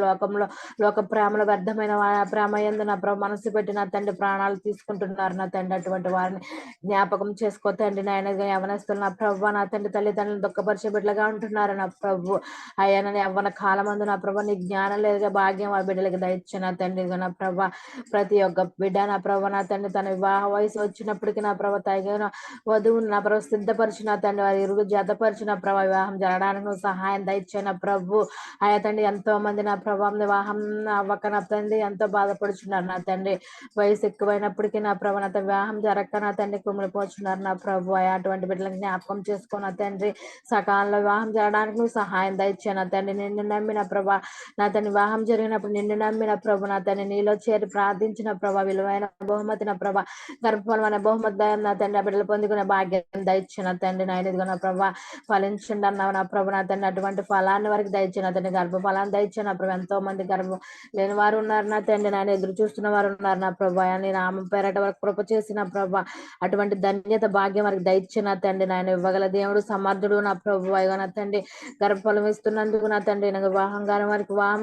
లోక ప్రేమలో వ్యర్థమైన ప్రేమ యందు నా ప్రభు మనసు పెట్టి నా తండ్రి ప్రాణాలు తీసుకుంటున్నారు నా తండ్రి అటువంటి వారిని జ్ఞాపకం చేసుకో తండ్రి నాయన యవనస్తులు నా ప్రభు నా తండ్రి తల్లిదండ్రులు దుఃఖపరిచే బిడ్డలుగా ఉంటున్నారు నా ప్రభు అయ్యా యవ్వన కాలమందు నా ప్రభు నీ జ్ఞానం లేదుగా భాగ్యం ఆ బిడ్డలకి దయచ్చు నా తండ్రి నా ప్రభు ప్రతి ఒక్క బిడ్డ నా ప్రభు నా తండ్రి తన వివాహ వయసు వచ్చినప్పటికీ నా ప్రభు తగిన వధువును నా ప్రభు సిద్ధపరిచిన తండ్రి వారి ఇరుగు జతపరిచిన ప్రభు వివాహం జరగడానికి నువ్వు సహాయం దయచే నా ప్రభు ఆయా తండ్రి ఎంతో మంది నా ప్రభావం వివాహం అవ్వక నా తండ్రి ఎంతో బాధ బాధపడుచున్నారు నా తండ్రి. వయసు ఎక్కువైనప్పటికీ నా ప్రభు నా వివాహం జరగక నా తండ్రి కుమిలిపోతున్నారు నా ప్రభు. అటువంటి బిడ్డలకు జ్ఞాపకం చేసుకున్న తండ్రి, సకాలంలో వివాహం జరగడానికి నువ్వు సహాయం దయచే నా తండ్రి. నిన్ను నమ్మిన ప్రభా నా తండ్రి వివాహం జరిగినప్పుడు నిన్ను నమ్మిన ప్రభు నా తండ్రి, నీలో చేరి ప్రార్థించిన ప్రభా విలువైన బహుమతి నా ప్రభా, గర్భఫలం అనే బహుమతి నా తండ్రి ఆ బిడ్డలు పొందుకునే భాగ్యం దయచిన తండ్రి. నాయన ఇదిగో నా ప్రభా ఫలించండి అన్నావు నా ప్రభు నా తండ్రి. అటువంటి ఫలాన్ని వరకు దయచిన తండ్రి, గర్భఫలాన్ని దయచిన నా ప్రభు. ఎంతో మంది గర్భం లేని వారు ఉన్నారు నా తండ్రి, నాయన ఎదురు చూస్తున్న వారు ఉన్నారు నా ప్రభా. నీ నామం పేరట వరకు కృప చేసిన ప్రభా, అటువంటి ధన్యత భాగ్యం వరకు దయచిన తండ్రి. నాయన ఇవ్వగల దేవుడు సమర్థుడు నా ప్రభు. అయ్యో నా తండ్రి గర్భఫలం ఇస్తున్నందుకు నా తండ్రి, నాకు వివాహంగారం వారికి వివాహం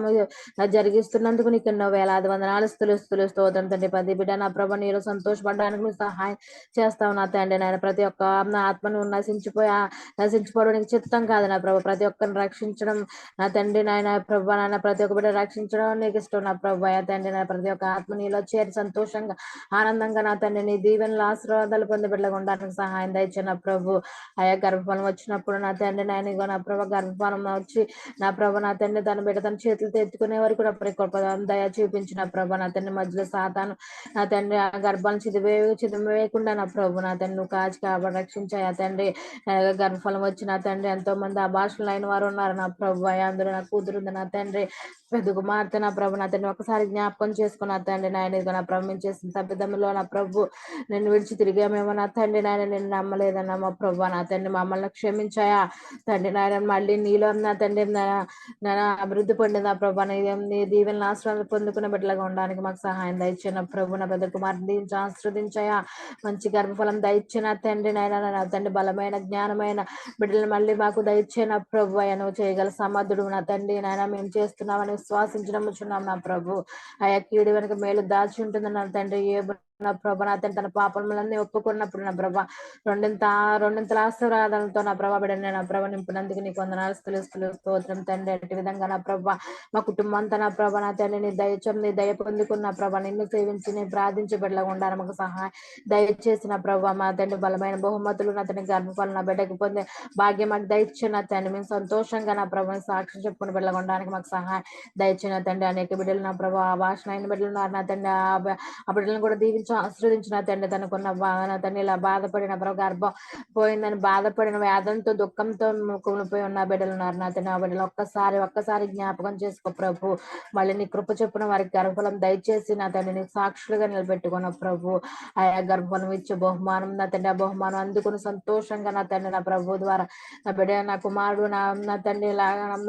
జరిగిస్తున్నందుకు నీకు ఎన్నో వేలాది వందనాలు స్తోత్రం తండ్రి. పది బిడ్డ నా ప్రభు నీలో సంతోషపడడానికి నువ్వు సహాయం చేస్తావు నా తండ్రి. నాయన ప్రతి ఒక్క నా ఆత్మను నశించిపోవడానికి చిత్తం కాదు నా ప్రభు, ప్రతి ఒక్కరిని రక్షించడం నా తండ్రి. నాయన ప్రభు నాయన ప్రతి ఒక్క బిడ్డ రక్షించడం నీకు ఇష్టం నా ప్రభు. అయ్యా తండ్రి నా ప్రతి ఒక్క ఆత్మ నీలో చేరి సంతోషంగా ఆనందంగా నా తండ్రి నీ దీవెనలు ఆశీర్వాదాలు పొంది బిడ్డగా ఉండడానికి సహాయం దయచిన ప్రభు. అయా గర్భఫలం వచ్చినప్పుడు నా తండ్రి నాయన ఇగో నా ప్రభు గర్భఫలం వచ్చి నా ప్రభు నా తండ్రి తన బిడ్డ తన చేతులతో ఎత్తుకునే వరకు నా కృప దయ చూపించిన ప్రభు నా తండ్రి. మధ్యలో సాతాను నా తండ్రి ఆ గర్భాలను చిదివేయకుండా నా ప్రభు నా తండ్రి నువ్వు కాచి కాబట్టి రక్షించాయా తండ్రి. గర్భఫలం వచ్చి నా తండ్రి ఎంతో మంది ఆ భాషలు అయిన వారు ఉన్నారు నా ప్రభు. అయ్యా అందరూ నా కూతురుంది నా తండ్రి, పెద్ద కుమార్తె నా ప్రభు నా తండ్రి ఒకసారి జ్ఞాపకం చేసుకున్న తండ్రి. నాయన ఇదిగో నా ప్రభు మేము చేసిన తప్పిదమ్ములో నా ప్రభు నిన్ను విడిచి తిరిగామేమో నా తండ్రి. నాయన నిన్ను నమ్మలేదన్నా మా ప్రభు నా తండ్రి, మమ్మల్ని క్షమించాయా తండ్రి. నాయన మళ్ళీ నీలో నా తండ్రి అభివృద్ధి పొందిన నా ప్రభు నీ దీవెన ఆశ్రయాలు పొందుకున్న బిడ్డలుగా ఉండడానికి మాకు సహాయం దయచిన ప్రభు. నా పెద్ద కుమార్తె దీవించి ఆశీర్వదించాయా, మంచి గర్భఫలం దయచిన తండ్రి. నాయన నా తండ్రి బలమైన జ్ఞానమైన బిడ్డలు మళ్ళీ మాకు దయచిన ప్రభు. అయ్యా నువ్వు చేయగల సమర్థుడు నా తండ్రి. నాయన మేము చేస్తున్నామని విశ్వాసించడం నా ప్రభు. అయ్యా కీడు వెనుక మేలు దాచి ఉంటుంది నా తండ్రి. ఏ నా ప్రభా నా తండ్రి తన పాపములన్నీ ఒప్పుకున్నప్పుడు నా ప్రభా రెండింతల ఆశీర్వాదాలతో నా ప్రభా బిడ్డని నా ప్రభా నింపినందుకు నీకు వందనాలు స్తోత్రం తండ్రి. అటు విధంగా నా ప్రభా మా కుటుంబం అంతా నా ప్రభా నా తండ్రి నీ దయ పొందుకున్న ప్రభా నిన్ను సేవించి నేను ప్రార్థించి బిడ్డలాగా ఉండాలి మాకు సహాయం దయచేసిన ప్రభా. మా తండ్రి బలమైన బహుమతులు నా తండ్రి గర్భఫలం నా బిడ్డకు పొందే భాగ్యం మాకు దయచిన తండ్రి. మేము సంతోషంగా నా ప్రభాని సాక్షి చెప్పుకుని బిడ్డలాగా ఉండడానికి మాకు సహాయం దయచిన తండ్రి. అనేక బిడ్డలు నా ప్రభా ఆ భాషణ అయిన బిడ్డలు ఉన్నారు నా తండ్రి, ఆ బిడ్డలను కూడా దీవించి ఆశ్రదించిన తండ్రి. తనకున్న నా తండ్రి ఇలా బాధపడిన గర్భం పోయిందని బాధపడిన వేదంతో దుఃఖంతో కుమిలిపోయి ఉన్న బిడ్డలు ఉన్నారు నా తండ్రి. ఆ బిడ్డలు ఒక్కసారి జ్ఞాపకం చేసుకో ప్రభు. మళ్ళీ నీ కృప చెప్పున వారికి గర్భఫలం దయచేసి నా తండ్రి నీ సాక్షులుగా నిలబెట్టుకున్న ప్రభు. ఆయా గర్భఫలం ఇచ్చే బహుమానం నా తండ్రి, ఆ బహుమానం అందుకుని సంతోషంగా నా తండ్రి నా ప్రభు ద్వారా నా బిడ్డ నా కుమారుడు నా తండ్రి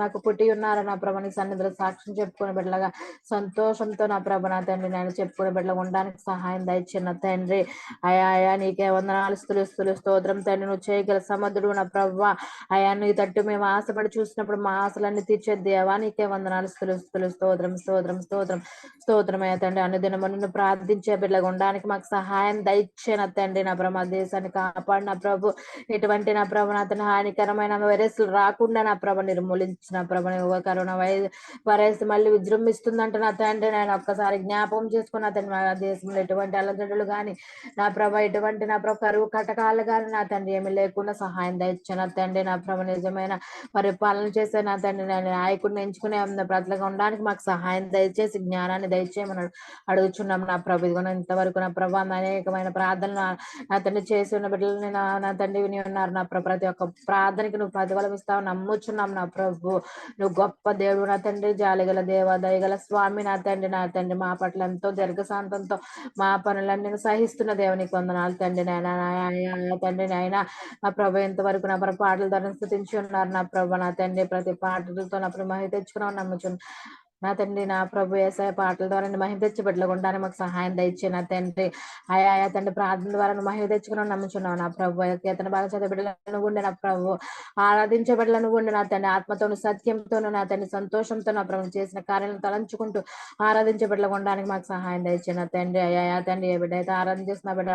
నాకు పుట్టి ఉన్నారు నా ప్రభు నీ సన్నిధిలో సాక్ష్యం చెప్పుకునే బిడ్డలాగా సంతోషంతో నా ప్రభు నా తండ్రి నేను చెప్పుకునే బిడ్డలాగా ఉండడానికి సహాయం దయచిన తండ్రి. అయా నీకే వందనాలు స్తోత్రం తండ్రి. నువ్వు చేయగల సమర్థుడు నా ప్రభు. అయా నీ తట్టు మేము ఆశపడి చూసినప్పుడు మా ఆశలన్నీ తీర్చే దేవా నీకే వందనాలు స్తోత్రం అయ్యా తండ్రి. అనుదినము నిన్ను ప్రార్థించే బిడ్డగా ఉండడానికి మాకు సహాయం దయచిన తండ్రి. నా ప్రభు మా దేశాన్ని కాపాడిన ప్రభు, ఎటువంటి నా ప్రభు నా తండ్రి హానికరమైన వైరస్లు రాకుండా నా ప్రభు నిర్మూలించిన ప్రభు. కరోనా వైరస్ మళ్ళీ విజృంభిస్తుందంట నా తండ్రి. నేను ఒక్కసారి జ్ఞాపకం చేసుకున్న తండ్రి మా దేశంలో ఎటువంటి అల్లజడులు కానీ నా ప్రభ ఎటువంటి నా ప్రభు కరువు కటకాలు కానీ నా తండ్రి ఏమి లేకుండా సహాయం దయచిన తండ్రి. నా ప్రభు నిజమైన పరిపాలన చేసే నా తండ్రి నేను నాయకుడిని ఎంచుకునే ప్రజలుగా ఉండడానికి మాకు సహాయం దయచేసి జ్ఞానాన్ని దయచేయమని అడుగుచున్నాం నా ప్రభు. ఇదిగో ఇంతవరకు నా ప్రభు అనేకమైన ప్రార్థనలు నా తండ్రి చేసి ఉన్న బిడ్డలని నా తండ్రి విని ఉన్నారు నా ప్రభు. ప్రతి ఒక్క ప్రార్థనకి నువ్వు ప్రతిఫలం ఇస్తావు నమ్ముచున్నాం నా ప్రభు. నువ్వు గొప్ప దేవుడు నా తండ్రి, జాలిగల దేవ దయగల స్వామి నా తండ్రి. మా పట్ల ఎంతో దీర్ఘశాంతంతో మా పనులన్నీ సహిస్తున్న దేవునికి వందనాలు తండ్రి. నాయన తండ్రి నాయన నా ప్రభు ఎంతవరకు నా ప్రభు పాటల ద్వారా స్థుతించి ఉన్నారు నా ప్రభు నా తండ్రి. ప్రతి పాటలతో నా ప్రభు మహిమ తెచ్చుకున్నావు నమ్ముచున్నాను నా తండ్రి. నా ప్రభు ఏసయ పాటల ద్వారా మహిమ తెచ్చి బిడ్డలుగుండానికి మాకు సహాయం దయచే నా తండ్రి. ఆయా తండ్రి ప్రార్థన ద్వారా మహిమ తెచ్చుకున్నావు నమ్ముచున్నావు నా ప్రభు. కీర్తన బాగా చదివే బిడ్డలను గుండె నా ప్రభు, ఆరాధించే బిడ్డలను గుండె నా తండ్రి, ఆత్మతోను సత్యంతోను నా తండ్రి సంతోషంతో నా ప్రభు చేసిన కార్యాలను తలంచుకుంటూ ఆరాధించే బిడ్డలు ఉండడానికి మాకు సహాయం దయచే నా తండ్రి. అయా తండ్రి ఏ బిడ్డ అయితే ఆరాధన చేసిన బిడ్డ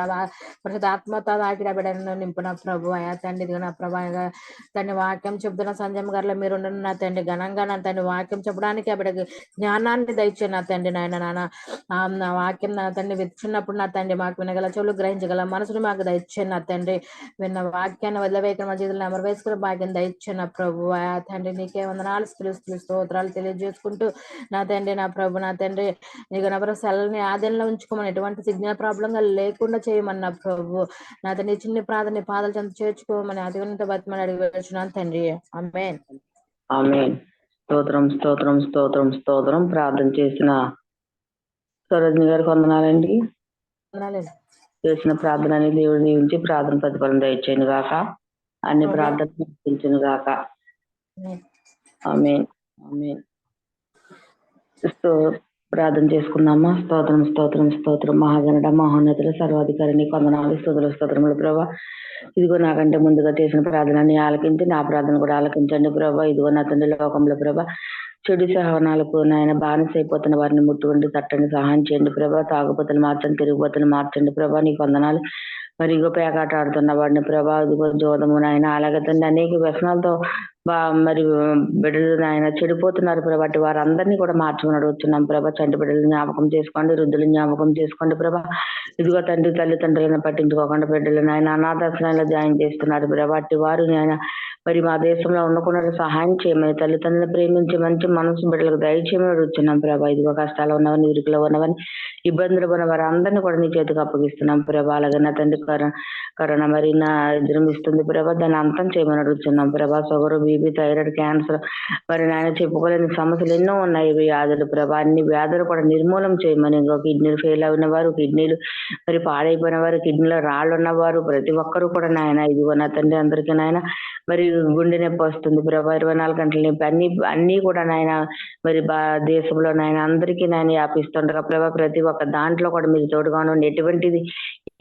ప్రతి ఆత్మతో దాకిన బిడ్డను నింపున ప్రభు. అయా తండ్రి ఇదిగో నా ప్రభు తండ్రి వాక్యం చెబుతున్న సంజయ్ గారిలో మీరు నా తండ్రి ఘనంగా నా తండ్రి వాక్యం చెప్పడానికి ఆ బిడ్డకి జ్ఞానాన్ని దయచే నా తండ్రి నాయన నా వాక్యం నా తండ్రి విచ్చున్నప్పుడు నా తండ్రి మాకు వినగల చెవులు గ్రహించగల మనసుని మాకు దయచే నా తండ్రి విన్న వాక్యాన్ని వదిలివేయకుండా మా జీవితంలో అమరు వేసుకుని భాగ్యం దయచే నా ప్రభు తండ్రి నీకే వందనాలు స్తోత్రాలు తెలియజేసుకుంటూ నా తండ్రి నా ప్రభు నా తండ్రి నీకు నా ప్రభు సెలవుని ఆధీనంలో ఉంచుకోమని ఎటువంటి సిగ్నల్ ప్రాబ్లం లేకుండా చేయమన్నా ప్రభు నా తండ్రి చిన్న ప్రార్థన పాదాలు చెంత చేర్చుకోమని అతిగంత బతిమని అడిగి వచ్చున్నాను తండ్రి ఆమేన్. ఆమేన్. స్తోత్రం స్తోత్రం స్తోత్రం స్తోత్రం. ప్రార్థన చేసిన సరోజిని గారికి వందనాలండి. చేసిన ప్రార్థనని దేవుడు దీవించి ప్రార్థన ప్రతిఫలం దయచేయను గాక, అన్ని ప్రార్థనలు నడిపించును గాక. ఆమేన్ ఆమేన్. ప్రార్థన చేసుకున్నామా. స్తోత్రం స్తోత్రం స్తోత్రం. మహాగణుడ మహోన్నతుల సర్వాధికారిని వందనాలు స్తోత్రములు ప్రభా. ఇదిగో నాకంటే ముందుగా చేసిన ప్రార్థనని ఆలకించి నా ప్రార్థన కూడా ఆలకించండి ప్రభా. ఇదిగో నా తండ్రి లోకంలో ప్రభా చెడు సహనాలకు నాయన బానిస అయిపోతున్న వారిని ముట్టుకుంటూ తట్టండి, సహాయం చేయండి ప్రభా. తాగుబోతులు మార్చండి, తిరిగిపోతులు మార్చండి ప్రభా. నీకు వందనాలు. మరి ఇగో పేకాట ఆడుతున్న వాడిని ప్రభా, ఇదిగో జోదము నాయన అలాగే తండ్రి అనేక వ్యసనాలతో మరి బిడ్డలు నాయన చెడిపోతున్నారు ప్రభా. వారందరినీ కూడా మార్చమని అడుగుతున్నాం ప్రభా. చంటి బిడ్డలు జ్ఞాపకం చేసుకోండి, వృద్ధులు జ్ఞాపకం చేసుకోండి ప్రభా. ఇదిగో తండ్రి తల్లిదండ్రులను పట్టించుకోకుండా బిడ్డలు నాయన అనాథాశ్రయంలో జాయిన్ చేస్తున్నారు ప్రభా. అట్టి వారు నాయన మరి మా దేశంలో ఉండకుండా సహాయం చేయమని, తల్లిదండ్రులను ప్రేమించి మంచి మనసు బిడ్డలకు దయచేయమని అడుగుతున్నాం ప్రభా. ఇదిగో కష్టాలు ఉన్నవని, ఇరుకులో ఉన్నవని, ఇబ్బందులు ఉన్న వారు అందరినీ కూడా నీ చేతికి అప్పగిస్తున్నాం ప్రభా. అలాగే నా తండ్రి కరోనా మరి నా ఎదురుమిస్తుంది ప్రభా, దాన్ని అంతం చేయమని అడుగుతున్నాం ప్రభా. షుగర్, బీపీ, థైరాయిడ్, క్యాన్సర్ మరి నాయన చెప్పుకోలేని సమస్యలు ఎన్నో ఉన్నాయి వ్యాధులు ప్రభా. అన్ని వ్యాధులు కూడా నిర్మూలన చేయమని, ఇంకో కిడ్నీలు ఫెయిల్ అయిన వారు, కిడ్నీలు మరి పాడైపోయిన వారు, కిడ్నీలో రాళ్ళు ఉన్నవారు ప్రతి ఒక్కరు కూడా నాయన ఇదిగో నా తండ్రి అందరికీ నాయన మరి గుండె నొప్పి వస్తుంది ప్రభా. 24 గంటల నొప్పి అన్ని కూడా నాయన మరి దేశంలో నాయన అందరికీ నాయన వ్యాపిస్తుండగా ప్రభా. ప్రతి ఒక్క దాంట్లో కూడా మీరు తోడుగా ఉండండి. ఎటువంటిది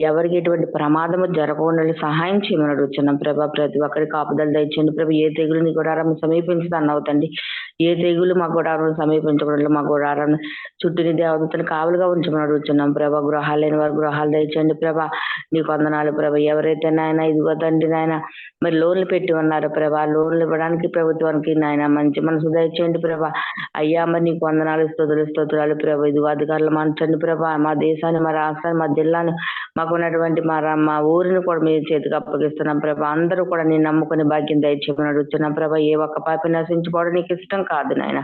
ఎవరికి ఎటువంటి ప్రమాదము జరగకుండా సహాయం చేయమని అడుగుతున్నాం ప్రభా. ప్రతి ఒక్కరికి కాపుదల దయచేయండి ప్రభా. ఏ తెగులు గుడారం సమీపించదని అవుతండి, ఏ తెగులు మా గుడారం సమీపించకూడదు. మా గుడారం చుట్టూని దేవతను కావులుగా ఉంచమని అడుగుతున్నాం ప్రభా. గృహాలు లేని వారు గృహాలు దయచేయండి ప్రభా. నీకు వందనాలు ప్రభా. ఎవరైతే నాయన ఇదిగో తండ్రి నాయన మరి లోన్లు పెట్టి ఉన్నారు ప్రభా, లోన్లు ఇవ్వడానికి ప్రభుత్వానికి నాయన మంచి మనసు దయచేయండి ప్రభా. అయ్యా మరి నీకు వందనాలు స్తోత్రాలు ప్రభా. ఇదిగో అధికారులు మార్చండి ప్రభా. మా దేశాన్ని, మా రాష్ట్రాన్ని, మా జిల్లాను, మాకు ఉన్నటువంటి మా ఊరిని కూడా మీ చేతికి అప్పగిస్తున్నాం ప్రభా. అందరూ కూడా నేను నమ్ముకుని భాగ్యం దయచేయమని అడుగుతున్నాం ప్రభా. ఏ ఒక్క పాపి నశించుకోవడం నీకు ఇష్టం కాదు నాయన.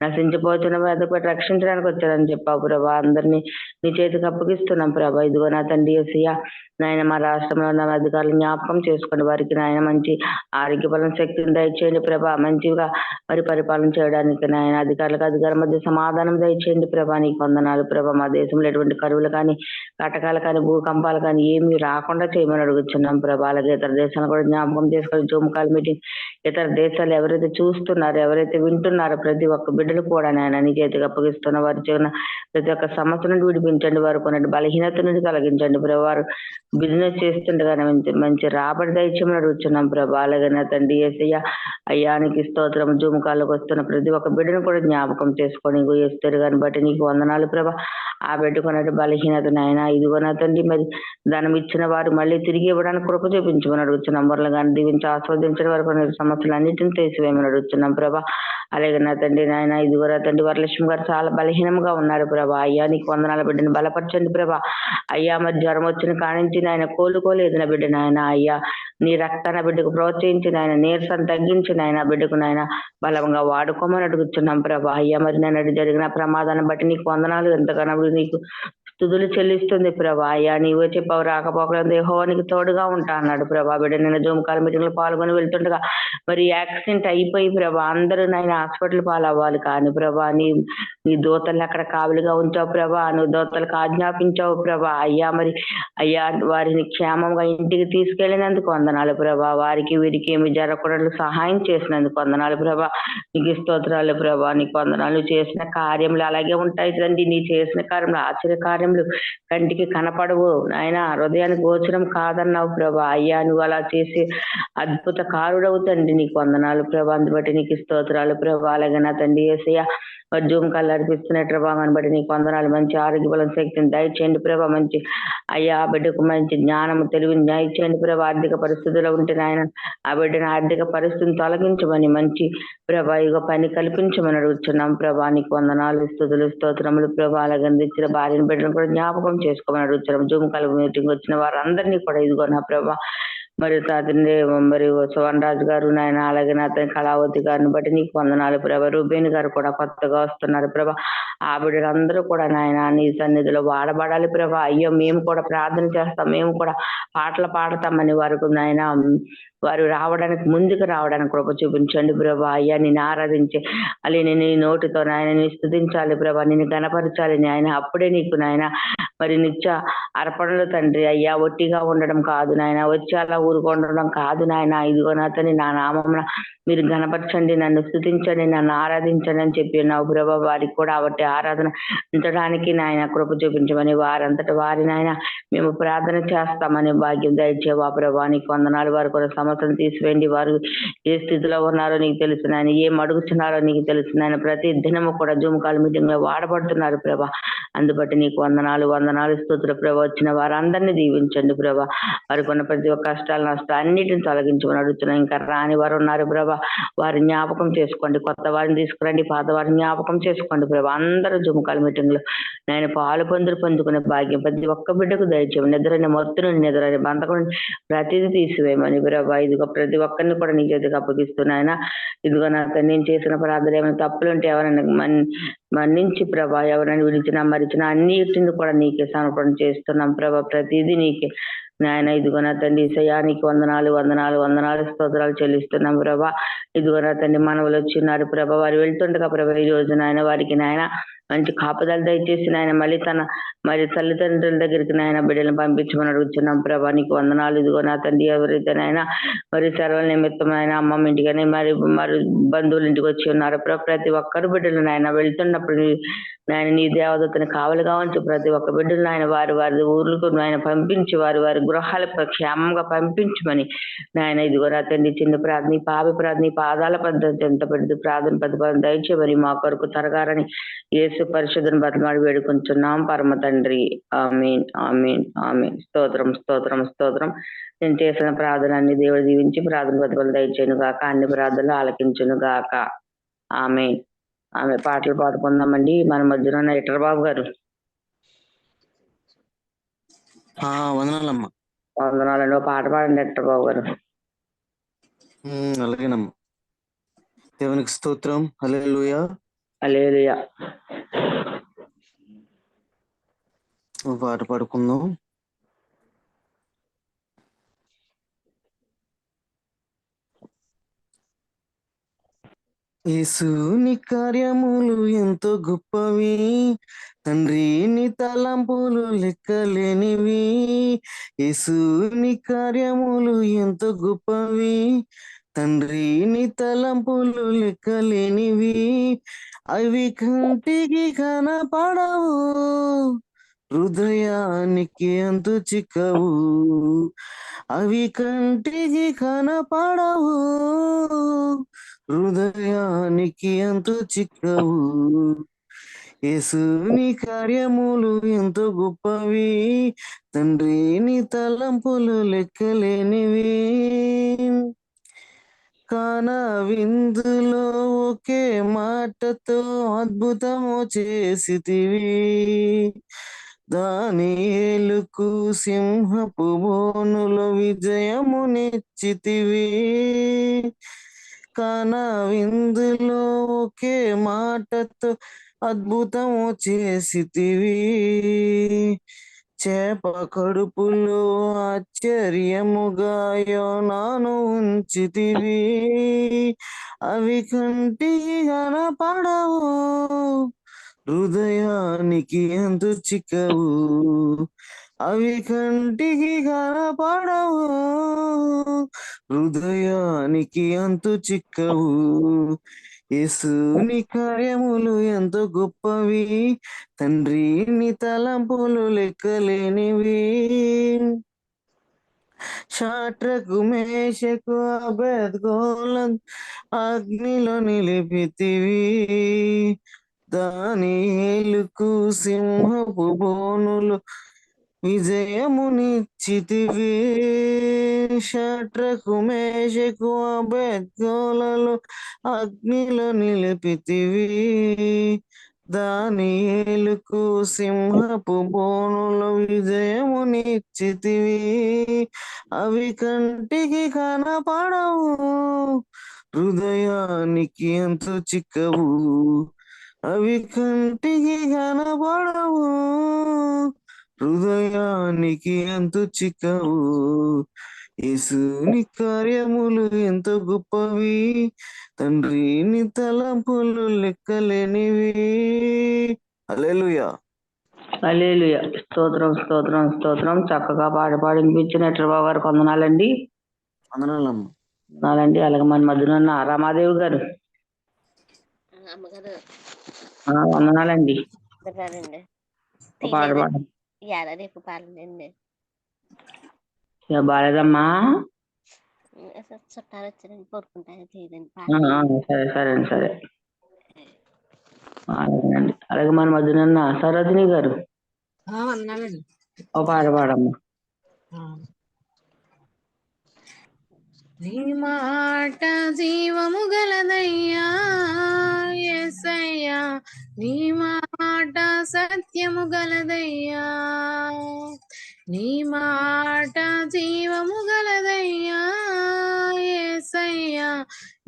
నశించిపోతున్న అదొకటి రక్షించడానికి వచ్చారని చెప్పావు ప్రభా. అందరినీ నీ చేతికి అప్పగిస్తున్నాం ప్రభా. ఇదిగో నా తండ్రి యేసయ్యా నాయన మా రాష్ట్రంలో ఉన్న అధికారులు జ్ఞాపకం చేసుకోండి. వారికి నాయన మంచి ఆరోగ్య బలం శక్తిని దయచేయండి ప్రభా. మంచిగా మరి పరిపాలన చేయడానికి నాయన అధికారుల మధ్య సమాధానం దయచేయండి ప్రభా. నీకు వందనాలు ప్రభా. మా దేశంలో ఎటువంటి కరువులు కానీ, కటకాలు కానీ, భూకంపాలు కానీ ఏమి రాకుండా చేయమని అడుగుతున్నాం ప్రభా. అలాగే ఇతర దేశాలను కూడా జ్ఞాపకం చేసుకొని జూమ్ కాల్ మీటింగ్ ఇతర దేశాలు ఎవరైతే చూస్తున్నారో, ఎవరైతే వింటున్నారో ప్రతి ఒక్క బిడ్డలు కూడా నాయన నీ చేతికి అప్పగిస్తున్న వారి జీవన ప్రతి ఒక్క సమస్య నుండి విడిపించండి. వారు కొన్నట్టు బలహీనత నుండి కలిగించండి ప్రభా. వారు బిజినెస్ చేస్తుండగానే మంచి రాబడి దయచేయమని అడుగుతున్నాం ప్రభా. అలాగే నా తండ్రి యేసయ్య అయ్యానికి స్తోత్రం. జూమ్ కాల్లోకి వస్తున్న ప్రతి ఒక్క బిడ్డను కూడా జ్ఞాపకం చేసుకొని ఎస్తరు గాని బట్టి నీకు వందనాలు ప్రభా. ఆ బిడ్డకున్నట్టు బలహీనత నాయన ఇదిగో నా తండ్రి మరి ధనం ఇచ్చిన వారు మళ్ళీ తిరిగి ఇవ్వడానికి కృప చూపించమని అడుగుతున్నాం. వరలు కానీ దీవించి ఆస్వాదించడం వరకు సమస్యలు అన్నింటిని తీసివేయమని అడుగుతున్నాం ప్రభా. అలాగే నా తండ్రి నాయన ఇదిగో నా తండ్రి వరలక్ష్మి గారు చాలా బలహీనంగా ఉన్నారు ప్రభా. అయ్యా నీకు వందనాల బిడ్డను బలపరచండి ప్రభా. అయ్యా మరి జ్వరం వచ్చిన కానించి నాయన కోలుకోలేదు నా బిడ్డ నాయన. అయ్యా నీ రక్తాన బిడ్డకు ప్రోత్సహించి నాయన నీరసం తగ్గించి నాయన బిడ్డకు నాయన బలంగా వాడుకోమని అడుగుతున్నాం ప్రభా. అయ్యా మరి నేను జరిగిన ప్రమాదాన్ని బట్టి నీకు వందనాలు. ఎంతగానో నీకు స్తుతులు చెల్లిస్తుంది ప్రభా. అయ్యా నీవే చెప్పావు రాకపోకలేదు యెహోవానికి తోడుగా ఉంటా అన్నాడు ప్రభా. బిడ్డ నేను జూమ్ కాల్ మీటింగ్ లో పాల్గొని వెళ్తుండగా మరి యాక్సిడెంట్ అయిపోయి ప్రభా అందరూ నాయన హాస్పిటల్ పాలవ్వాలి కానీ ప్రభా నీ దూతల్ని అక్కడ కావులుగా ఉంచావు ప్రభా. నువ్వు దూతలకు ఆజ్ఞాపించావు ప్రభా. అయ్యా మరి అయ్యా వారిని క్షేమంగా ఇంటికి తీసుకెళ్లినందుకు వందనాలు ప్రభా. వారికి వీరికి ఏమి జరగకూడదు సహాయం చేసినందుకు వందనాలు ప్రభా. నీకు స్తోత్రాలు ప్రభా. నీకు వందనాలు. చేసిన కార్యములు అలాగే ఉంటాయి తండ్రి. నీ చేసిన కార్యములు ఆశ్చర్య కార్యములు కంటికి కనపడవు ఆయన హృదయానికి గోచరం కాదన్నావు ప్రభా. అయ్యా నువ్వు అలా చేసి అద్భుత కారుడవు తండ్రి. నీకు వందనాలు ప్రభా. అందుబట్టి నీకు స్తోత్రాలు ప్రభా. అలాగే నా తండ్రి యేసయ్య జూమ్ కాల్ నడిపిస్తున్న ప్రభావాన్ని బట్టి నీకు వందనాలు. మంచి ఆరోగ్య బలం శక్తిని దయచేయండి ప్రభా. మంచి అయ్యా ఆ బిడ్డకు మంచి జ్ఞానము తెలివిని దయచేయండి ప్రభా. ఆర్థిక పరిస్థితుల్లో ఉంటే నాయన ఆ బిడ్డను ఆర్థిక పరిస్థితిని తొలగించమని మంచి ప్రభా ఇక పని కల్పించమని అడుగుతున్నాం ప్రభా. నీకు వందనాలు స్తుతులు స్తోత్రములు ప్రభా. అలాగే అందించిన భార్యను బిడ్డను కూడా జ్ఞాపకం చేసుకోమని అడుగుతున్నాం. జూమ్ కాల్ మీటింగ్ వచ్చిన వారందరినీ కూడా ఇదిగో నా ప్రభా మరి అతని మరి సువన్ రాజు గారు నాయన, అలాగే అతని కళావతి గారిని బట్టి నీకు వందనాలు ప్రభా. రూబేన్ గారు కూడా కొత్తగా వస్తున్నారు ప్రభా. ఆ బిడ్డలందరూ కూడా నాయన నీ సన్నిధిలో వాడబడాలి ప్రభా. అయ్యో మేము కూడా ప్రార్థన చేస్తాం, మేము కూడా పాటలు పాడతామని వరకు నాయన వారు రావడానికి ముందుకు రావడానికి కృప చూపించండి ప్రభా. అయ్యా నిన్ను ఆరాధించే అలా నేను నీ నోటితో నాయన నీ స్తుతించాలి ప్రభా, నిన్ను గణపరచాలి నాయన. అప్పుడే నీకు నాయన మరి నిత్య అర్పణలు తండ్రి. అయ్యా ఒట్టిగా ఉండడం కాదు నాయన, వచ్చి అలా ఊరుకొండడం కాదు నాయన. ఇదిగో నాతని నా నామమున మీరు గణపరచండి, నన్ను స్తుతించండి, నన్ను ఆరాధించండి అని చెప్పి ఉన్నావు ప్రభా. వారికి కూడా ఒకటి ఆరాధన ఉంచడానికి నాయన కృప చూపించమని వారంతటి వారి నాయన మేము ప్రార్థన చేస్తామని భాగ్యం దయచేవా ప్రభా. నీకు వందనాలు. వారు కూడా సమస్యను తీసివేయండి. వారు ఏ స్థితిలో ఉన్నారో నీకు తెలుసు నాయన, ఏం అడుగుతున్నారో నీకు తెలుసు నాయన. ప్రతి దినము కూడా జూమ్ కాల్ మీటింగ్ లో వాడబడుతున్నారు ప్రభా. అందుబట్టి నీకు వందనాలు వందనాలు స్తుతులు ప్రభా. వచ్చిన వారందరినీ దీవించండి ప్రభా. వారికి ఉన్న ప్రతి ఒక్క కష్టాలు నష్టాలు అన్నిటిని తొలగించమని అడుగుతున్నాం. ఇంకా రాని వారు ఉన్నారు ప్రభా, వారి జ్ఞాపకం చేసుకోండి. కొత్త వారిని తీసుకురండి, పాత వారిని జ్ఞాపకం చేసుకోండి ప్రభా. అందరూ జూమ్ కాల్ మీటింగ్ లో నేను పాలు పొందుకునే భాగ్యం ప్రతి ఒక్క బిడ్డకు దయచేయండి. నిద్రని మొత్తు నుండి నిద్రని బంధకం ప్రతిదీ తీసివేయమని ప్రభా. ఇదిగో ప్రతి ఒక్కరిని కూడా నీ చేతికి అప్పగిస్తున్నాయన. ఇదిగో నాకు నేను చేసిన ప్రార్థన ఏమైనా తప్పులు ఉంటే ఎవరైనా మన్నించి ప్రభా. ఎవరైనా విడిచినా మరిచినా అన్నిటిని కూడా నీకే సమర్పణ చేస్తున్నాం ప్రభా. ప్రతిదీ నీకే నాయన. ఇదిగో నా తండ్రి ఈసయానికి వందనాలు వందనాలు వందనాలు స్తోత్రాలు చెల్లిస్తున్నాం ప్రభా. ఇదిగో నా తండ్రి మనవులు వచ్చిన్నారు ప్రభా. వారు వెళ్తుండగా ప్రభా ఈ రోజు నాయన వారికి నాయన మంచి కాపుదలు దయచేసి నాయన మళ్ళీ తన మరి తల్లిదండ్రుల దగ్గరికి నాయన బిడ్డలను పంపించమని అడుగుతున్నాం ప్రభా. నీకు వందనాలు. ఇదిగో నా తండ్రి ఎవరైతే నాయన మరి సెలవుల నిమిత్తం ఆయన అమ్మమ్మ ఇంటికని మరి బంధువుల ఇంటికి వచ్చి ఉన్నారు ప్రభా. ప్రతి ఒక్కరు బిడ్డలు నాయన వెళ్తున్నప్పుడు నాయన నీ దేవదత్తని కావలిగా ఉంచి ప్రతి ఒక్క బిడ్డలు నాయన వారి వారి ఊర్లకు నాయన పంపించి వారి వారి గృహాలకు క్షేమంగా పంపించమని నాయన. ఇదిగో నా తండ్రి చిన్న ప్రార్థన పాపి ప్రార్థన పాదాల పద్ధతి ఎంత పెద్ద ప్రార్థన ప్రతిపాదన దయచేయమని మా కొరకు తరగారని యేసు పరిశుద్ధను బతిమాడి వేడుకుంటున్నాం పరమ తండ్రి. ఆమేన్ ఆమేన్ ఆమేన్. స్తోత్రం స్తోత్రం స్తోత్రం. నేను చేసిన ప్రార్థనని దేవుడు దీవించి ప్రార్థన ప్రతిఫలం దయచేయను గాక, అన్ని ప్రార్థనలు ఆలకించును గాక. ఆమేన్. ఆమె పాటలు పాడుకుందామండి. మన మధ్యలో ఉన్న ఎటర్ బాబు గారు. వందనాలమ్మా. వందనాలండి. ఒక పాట పాడండి ఎటర్ బాబు గారు. అలాగేనమ్మా. దేవునికి స్తోత్రం. హల్లెలూయా హల్లెలూయా. పాట పాడుకుందాం. యేసుని కార్యములు ఎంతో గొప్పవి, తండ్రి నీ తలంపులు లెక్కలేనివి. యేసుని కార్యములు ఎంతో గొప్పవి, తండ్రి నీ తలంపులు లెక్కలేనివి. అవి కంటికి కనపడవు, హృదయానికి అంతు చిక్కవు. అవి కంటికి కనపడవు, హృదయానికి అంతు చిక్కవు. యేసుని కార్యములు ఎంతో గొప్పవి, తండ్రి నీ తలంపులు లెక్కలేనివి. కాన విందులో ఒకే మాటతో అద్భుతము చేసితివి. దానియేలుకు సింహపు బోనులో విజయమునిచ్చితివి. కాన విందులో ఒకే మాటతో అద్భుతము చేసితివి. చేప కడుపులో ఆశ్చర్యముగా యోనాను ఉంచితివి. అవి కంటికి కనపడవు, హృదయానికి అంతు చిక్కవు. అవి కంటికి కనపడవు, హృదయానికి అంతు చిక్కవు. యేసుని కార్యములు ఎంతో గొప్పవి, తండ్రి నీ తలంపులు లెక్కలేనివి. షాట్రకు మేషకు అబేద్గోలను అగ్నిలో నిలిపితివి. దానియేలుకు సింహపు బోనులు విజయమునిచ్చితివి. షట్రకు మేషకు అబేద్గోలలో అగ్నిలో నిలిపితివి. దానియేలుకు సింహపు బోనుల విజయమునిచ్చితివి. అవి కంటికి కనపడవు, హృదయానికి ఎంతో చిక్కవు. అవి కంటికి కనపడవు, హృదయానికి ఎంతో చిక్కవు. యేసుని కార్యములు ఎంతో గొప్పవి, తండ్రి నీ తలంపులు లెక్కలేనివి. హల్లెలూయా. హల్లెలూయా. స్తోత్రం స్తోత్రం స్తోత్రం. చక్కగా పాడి వినిపించినట్లు గారికి వందనాలండి. వందనాలమ్మ. వందనాలండి. అలాగే మన మధ్యన ఉన్న రామాదేవి గారు అమ్మగారు వందనాలండి. రండి ఒక పాట పాడండి. రేపు పాలండి బాలేదమ్మా. చుట్టాలు వచ్చారని కోరుకుంటాను తీయదండి. సరే సరే సరే అలాగేనండి. అలాగే మన మధ్యన ఉన్న సరోజిని గారు ఒక పాట పాడమ్మా. నీ మాట జీవము గలదయ్యా యేసయ్యా, నీ మాట సత్యము గలదయ్యా. నీ మాట జీవము గలదయ్యా యేసయ్యా,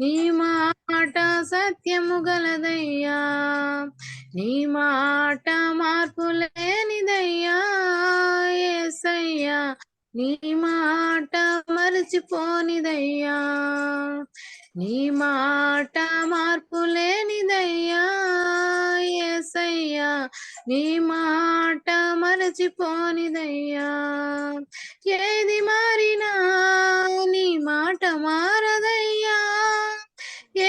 నీ మాట సత్యము గలదయ్యా. నీ మాట మార్పు లేనిదయ్యా యేసయ్యా, నీ మాట మరచిపోనిదయ్యా. నీ మాట మార్పు లేనిదయ్యా యేసయ్యా, నీ మాట మరచిపోనిదయ్యా. ఏది మారినా నీ మాట మారదయ్యా,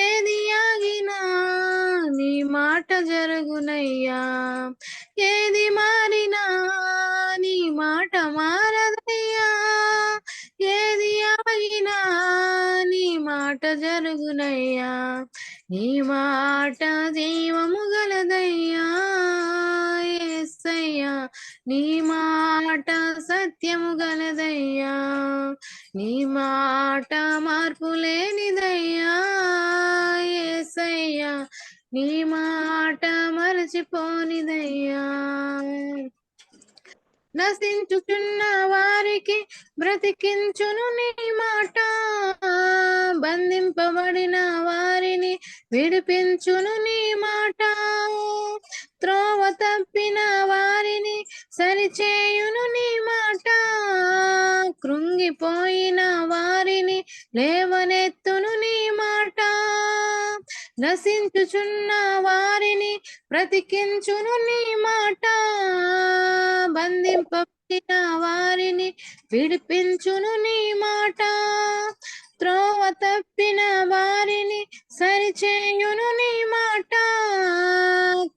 ఏది ఆగినా నీ మాట జరుగునయ్యా. ఏది మారినా నీ మాట మారదయ్యా, ఏది ఆగినా నీ మాట జరుగునయ్యా. నీ మాట జీవము గలదయ్యా యేసయ్యా, నీ మాట సత్యము గలదయ్యా. నీ మాట మార్పు లేనిదయ్యా యేసయ్యా, నీ మాట మరచిపోనిదయ్యా. నశించుచున్న వారికి బ్రతికించును నీ మాట, బంధింపబడిన వారిని విడిపించును నీ మాట. త్రోవ తప్పిన వారిని సరిచేయును నీ మాట, కృంగిపోయిన వారిని లేవనెత్తును నీ మాట. నశించుచున్న వారిని బ్రతికించును నీ మాట, బంధింపబడిన వారిని విడిపించును నీ మాట. త్రోవ తప్పిన వారిని సరిచేయును నీ మాట,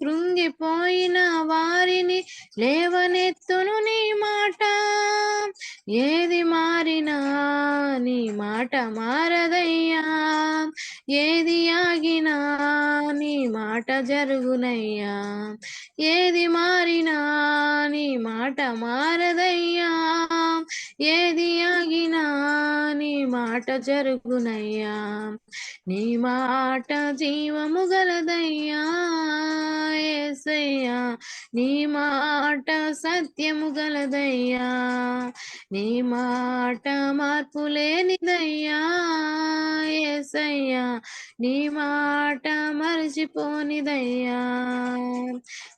కృంగిపోయిన వారిని లేవనెత్తును నీ మాట. ఏది మారినా నీ మాట మారదయ్యా, ఏది ఆగినా నీ మాట జరుగునయ్యా. ఏది మారినా నీ మాట మారదయ్యా, ఏది ఆగినా నీ మాట జరుగునయ్యా. నీ మాట జీవము గలదయ్యా యేసయ్యా, నీ మాట సత్యము గలదయ్యా. నీ మాట మార్పు లేనిదయ్యా యేసయ్యా, నీ మాట మరచిపోనిదయ్యా.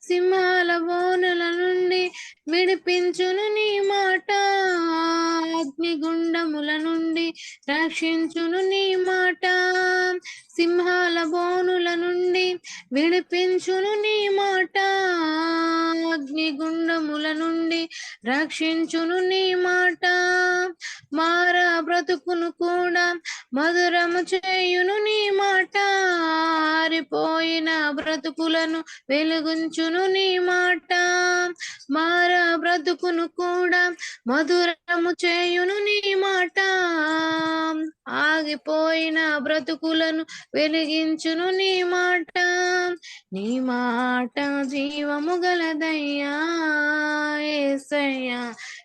సింహాల బోనుల నుండి విడిపించును నీ మాట, అగ్నిగుండముల నుండి రక్షించును నీ మాట. సింహాల బోనుల నుండి విడిపించును నీ మాట, అగ్నిగుండముల నుండి రక్షించును నీ మాట. మారా బ్రతుకును కూడా మధురము చేయును నీ మాట, ఆరిపోయిన బ్రతుకులను వెలుగుంచును నీ మాట. మారా బ్రతుకును కూడా మధురము చేయును నీ మాట, ఆగిపోయిన బ్రతుకులను వెలిగించును నీ మాట. నీ మాట జీవము గలదయ్యా యేసయ్యా,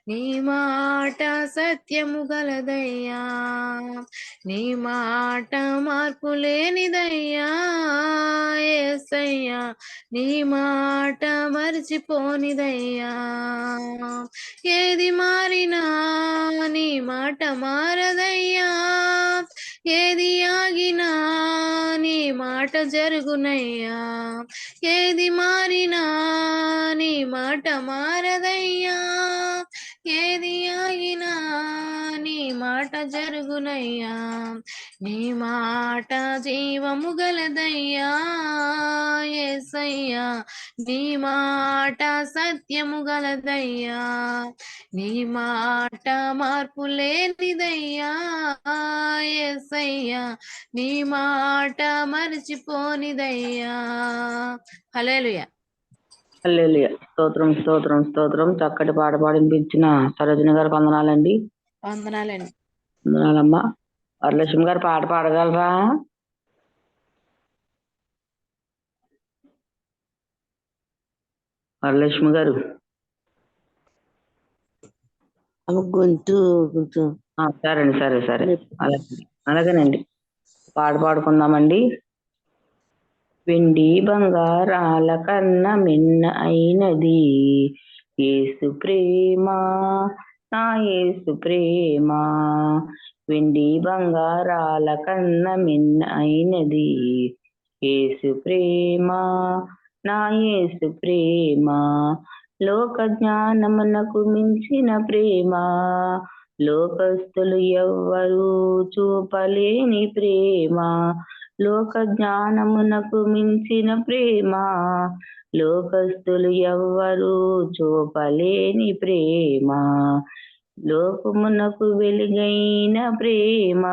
నీ మాట సత్యము గలదయ్యా, నీ మాట మార్పు లేనిదయ్యా యేసయ్యా, నీ మాట మరిచిపోనిదయ్యా. ఏది మారినా నీ మాట మారదయ్యా, ఏది ఆగినా నీ మాట జరుగునయ్యా. ఏది మారినా నీ మాట మారదయ్యా, ఏది ఆగినా నీ మాట జరుగునయ్యా. నీ మాట జీవము గలదయ్యా యేసయ్యా, నీ మాట సత్యము గలదయ్యా, నీ మాట మార్పు లేనిదయ్యా యేసయ్యా, నీ మాట మరిచిపోనిదయ్యా. హల్లెలూయా. హల్లెలూయా. స్తోత్రం స్తోత్రం స్తోత్రం. చక్కటి పాట పాడించిన సరోజిని గారికి వందనాలండి. వందనాలండి. వందనాలమ్మా. వరలక్ష్మి గారు పాట పాడగలరా? వరలక్ష్మి గారు గొంతు సరేండి, సరే సరే, అలాగేనండి. పాట పాడుకుందామండి. వెండి బంగారాల కన్న మిన్న అయినది యేసు ప్రేమ, నా యేసు ప్రేమ. వెండి బంగారాల కన్న మిన్న అయినది యేసు ప్రేమ, నా యేసు ప్రేమ. లోక జ్ఞానమునకు మించిన ప్రేమ, లోకస్తులు ఎవ్వరూ చూపలేని ప్రేమ. లోక జ్ఞానమునకు మించిన ప్రేమ, లోకస్తులు ఎవ్వరూ చూపలేని ప్రేమ. లోకమునకు వెలుగైన ప్రేమ,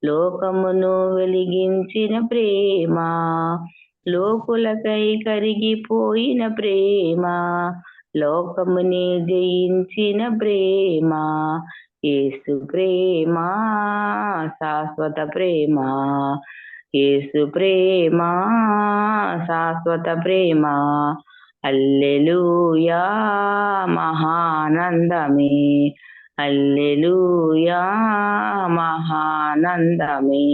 లోకమును వెలిగించిన ప్రేమ. లోకులకై కరిగిపోయిన ప్రేమ, లోకముని జయించిన ప్రేమ. యేసు ప్రేమ శాశ్వత ప్రేమ, యేసు ప్రేమ శాశ్వత ప్రేమ. హల్లెలూయా మహానందమే, హల్లెలూయా మహానందమే.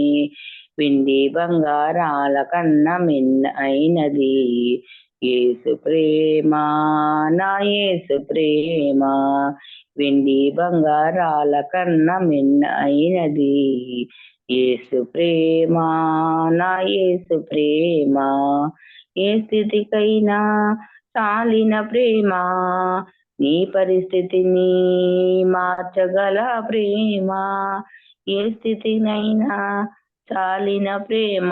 వెండి బంగారాల కన్న మిన్న అయినది యేసు ప్రేమ, నా యేసు ప్రేమ. వెండి బంగారాల కన్న మిన్న అయినది యేసు ప్రేమ, నా యేసు ప్రేమ. ఏ స్థితికైనా చాలిన ప్రేమ, నీ పరిస్థితిని మార్చగల ప్రేమ. ఏ స్థితినైనా చాలిన ప్రేమ,